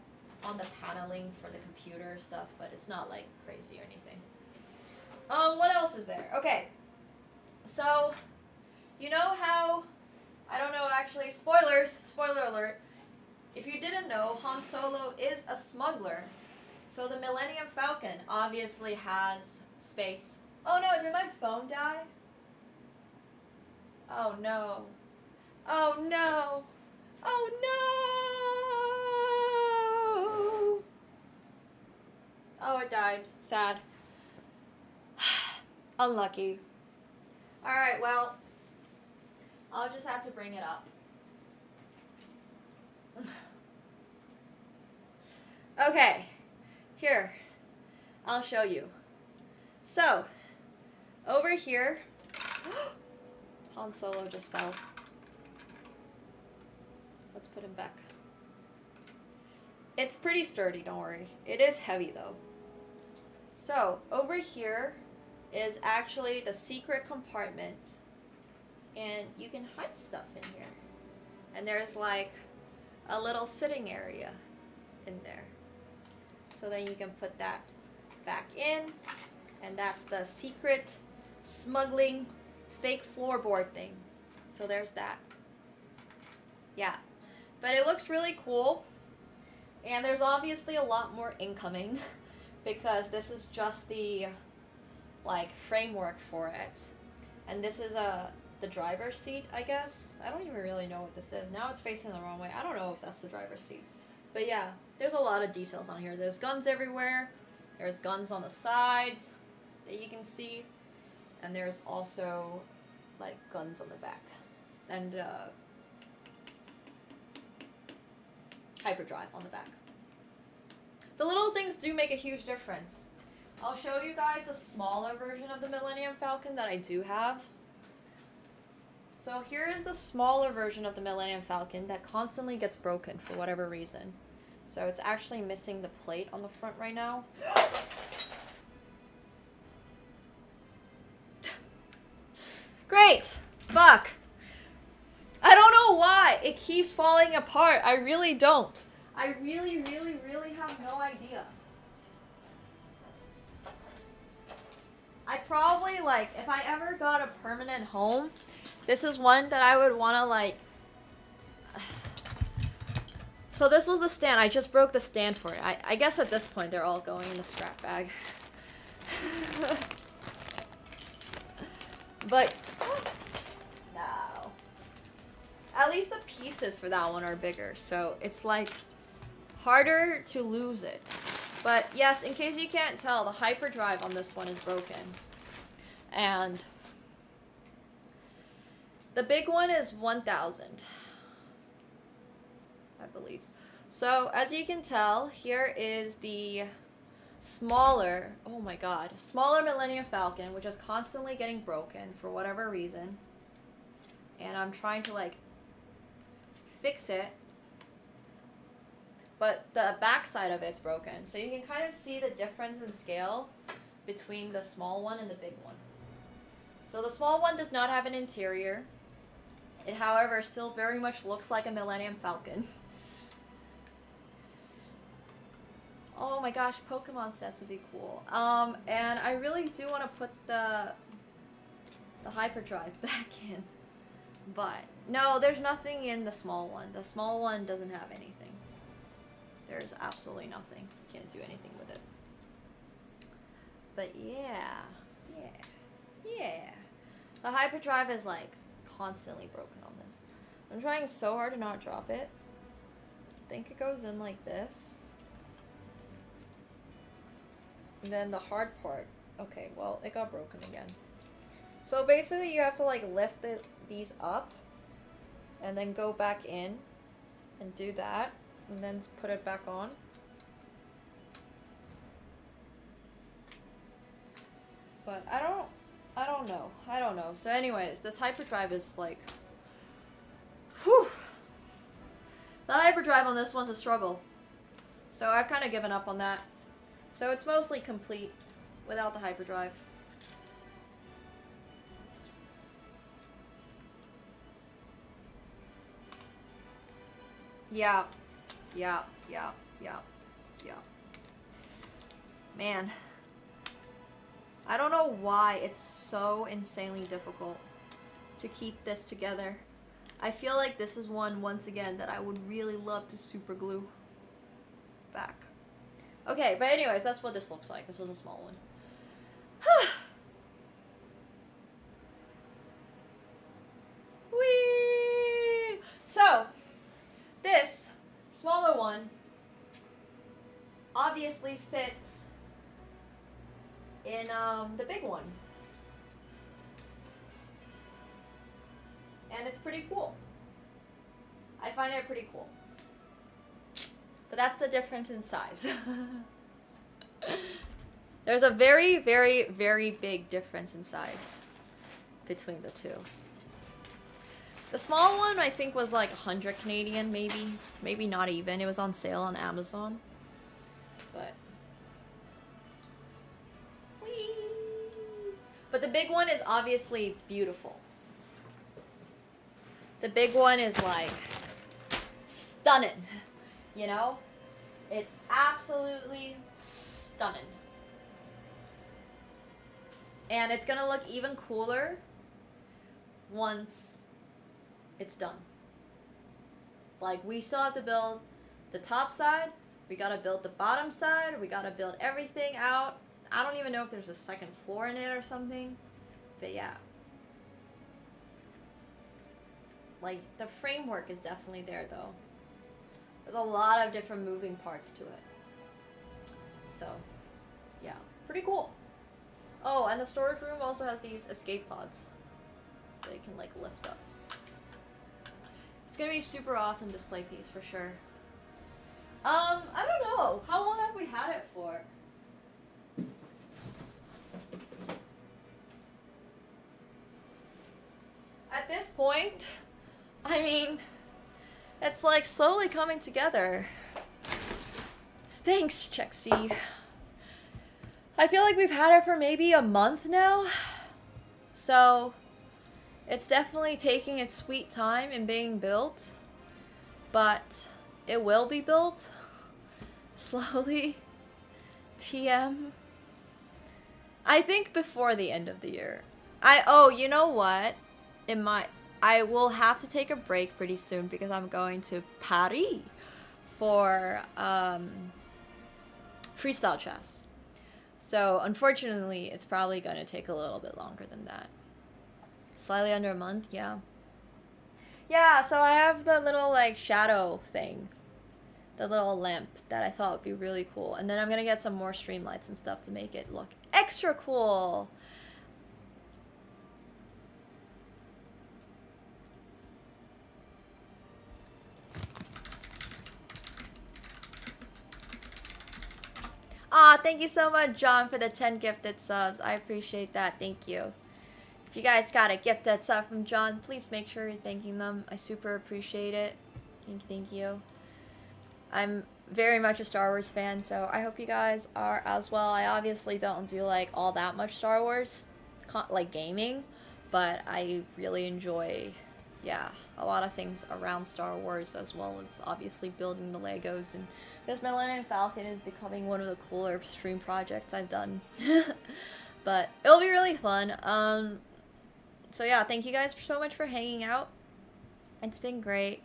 S2: on the paneling for the computer stuff, but it's not like crazy or anything. What else is there? Okay, so you know how, I don't know actually, spoiler alert, if you didn't know, Han Solo is a smuggler. So the Millennium Falcon obviously has space. Oh no, did my phone die? Oh no. Oh no. Oh no. Oh, it died. Sad. Unlucky. Alright, well, I'll just have to bring it up. Okay, here, I'll show you. So, over here, Han Solo just fell. Let's put him back. It's pretty sturdy, don't worry. It is heavy though. So, over here is actually the secret compartment, and you can hide stuff in here. And there's like a little sitting area in there. So then you can put that back in, and that's the secret smuggling fake floorboard thing. So there's that. Yeah, but it looks really cool, and there's obviously a lot more incoming because this is just the like framework for it, and this is the driver's seat, I guess. I don't even really know what this is. Now it's facing the wrong way. I don't know if that's the driver's seat. But yeah, there's a lot of details on here. There's guns everywhere. There's guns on the sides that you can see. And there's also like guns on the back. And hyperdrive on the back. The little things do make a huge difference. I'll show you guys the smaller version of the Millennium Falcon that I do have. So here is the smaller version of the Millennium Falcon that constantly gets broken for whatever reason. So it's actually missing the plate on the front right now. Great! Fuck! I don't know why it keeps falling apart. I really don't. I really have no idea. I probably, like, if I ever got a permanent home, this is one that I would want to, like... So this was the stand. I just broke the stand for it. I guess at this point they're all going in the scrap bag. But... no. At least the pieces for that one are bigger, so it's, like, harder to lose it. But yes, in case you can't tell, the hyperdrive on this one is broken. And the big one is 1,000, I believe. So as you can tell, here is the smaller, oh my god, smaller Millennium Falcon, which is constantly getting broken for whatever reason. And I'm trying to like fix it. But the back side of it's broken. So you can kind of see the difference in scale between the small one and the big one. So the small one does not have an interior. It, however, still very much looks like a Millennium Falcon. Oh my gosh, Pokemon sets would be cool. And I really do want to put the hyperdrive back in. But, no, there's nothing in the small one. The small one doesn't have anything. There's absolutely nothing. Can't do anything with it. But yeah. The hyperdrive is like constantly broken on this. I'm trying so hard to not drop it. I think it goes in like this. And then the hard part. Okay, well, it got broken again. So basically you have to like lift these up and then go back in and do that and then put it back on. But I don't know. So anyways, this hyperdrive is like, whew. The hyperdrive on this one's a struggle. So I've kind of given up on that. So it's mostly complete without the hyperdrive. Yeah. Man. I don't know why it's so insanely difficult to keep this together. I feel like this is one, once again, that I would really love to super glue back. Okay, but anyways, that's what this looks like. This is a small one. Whee! So, this smaller one obviously fits in the big one. And it's pretty cool. I find it pretty cool. But that's the difference in size. There's a very, very, very big difference in size between the two. The small one I think was like 100 Canadian, maybe. Maybe not even. It was on sale on Amazon. But... whee! But the big one is obviously beautiful. The big one is like stunning, you know? It's absolutely stunning. And it's gonna look even cooler once it's done. Like, we still have to build the top side, we gotta build the bottom side, we gotta build everything out. I don't even know if there's a second floor in it or something, but yeah. Like, the framework is definitely there, though. There's a lot of different moving parts to it. So, yeah. Pretty cool. Oh, and the storage room also has these escape pods that you can, like, lift up. It's gonna be a super awesome display piece, for sure. I don't know. How long have we had it for? At this point... I mean, it's like slowly coming together. Thanks, Chexy. I feel like we've had it for maybe a month now. So, it's definitely taking its sweet time in being built. But it will be built. Slowly. TM. I think before the end of the year. Oh, you know what? I will have to take a break pretty soon because I'm going to Paris for freestyle chess. So unfortunately, it's probably going to take a little bit longer than that. Slightly under a month, yeah. Yeah, so I have the little like shadow thing. The little lamp that I thought would be really cool. And then I'm going to get some more streamlights and stuff to make it look extra cool. Aw, thank you so much, John, for the 10 gifted subs. I appreciate that. Thank you. If you guys got a gifted sub from John, please make sure you're thanking them. I super appreciate it. Thank you. I'm very much a Star Wars fan, so I hope you guys are as well. I obviously don't do, like, all that much Star Wars, like, gaming, but I really enjoy, yeah, a lot of things around Star Wars, as well as obviously building the Legos, and this Millennium Falcon is becoming one of the cooler stream projects I've done. But it'll be really fun. So yeah, thank you guys so much for hanging out. It's been great.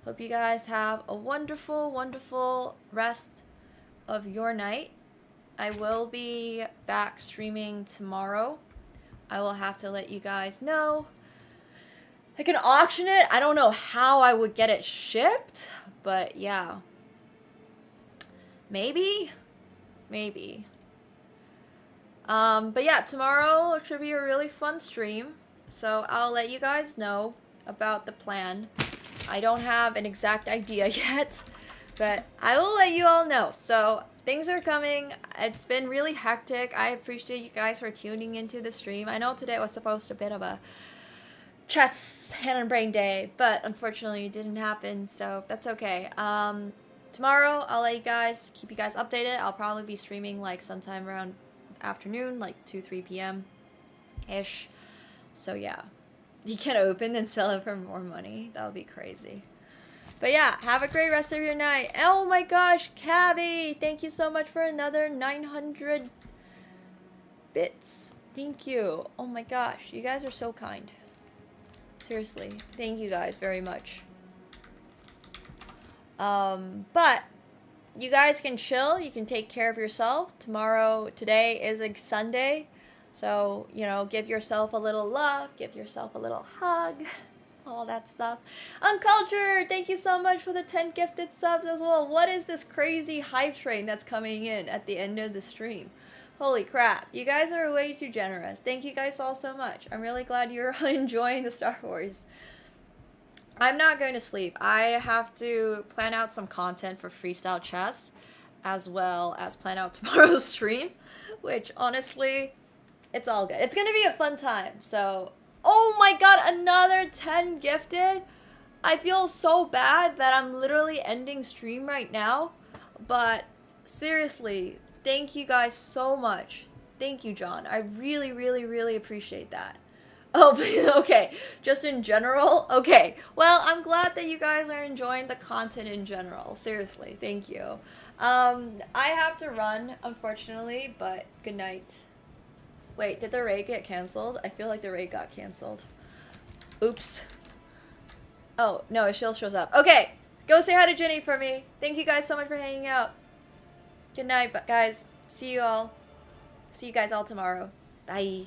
S2: Hope you guys have a wonderful, wonderful rest of your night. I will be back streaming tomorrow. I will have to let you guys know. I can auction it. I don't know how I would get it shipped, but yeah. Maybe. But yeah, tomorrow should be a really fun stream. So I'll let you guys know about the plan. I don't have an exact idea yet, but I will let you all know. So things are coming. It's been really hectic. I appreciate you guys for tuning into the stream. I know today was supposed to be a bit of a chest, hand, and brain day, but unfortunately it didn't happen, so that's okay. Tomorrow I'll let you guys, keep you guys updated. I'll probably be streaming like sometime around afternoon, like 2-3 p.m. ish. So yeah, you can open and sell it for more money. That would be crazy. But yeah, have a great rest of your night. Oh my gosh, Cabby, thank you so much for another 900 bits. Thank you. Oh my gosh, you guys are so kind. Seriously, thank you guys very much. But you guys can chill. You can take care of yourself. Today is a Sunday. So, you know, give yourself a little love. Give yourself a little hug. All that stuff. Uncultured, thank you so much for the 10 gifted subs as well. What is this crazy hype train that's coming in at the end of the stream? Holy crap. You guys are way too generous. Thank you guys all so much. I'm really glad you're enjoying the Star Wars. I'm not going to sleep. I have to plan out some content for Freestyle Chess, as well as plan out tomorrow's stream, which honestly, it's all good. It's going to be a fun time. So, oh my god, another 10 gifted. I feel so bad that I'm literally ending stream right now, but seriously, thank you guys so much. Thank you, John. I really, really, really appreciate that. Oh, okay. Just in general? Okay. Well, I'm glad that you guys are enjoying the content in general. Seriously, thank you. I have to run, unfortunately, but good night. Wait, did the raid get canceled? I feel like the raid got canceled. Oops. Oh, no, it still shows up. Okay, go say hi to Jenny for me. Thank you guys so much for hanging out. Good night, guys. See you guys all tomorrow. Bye.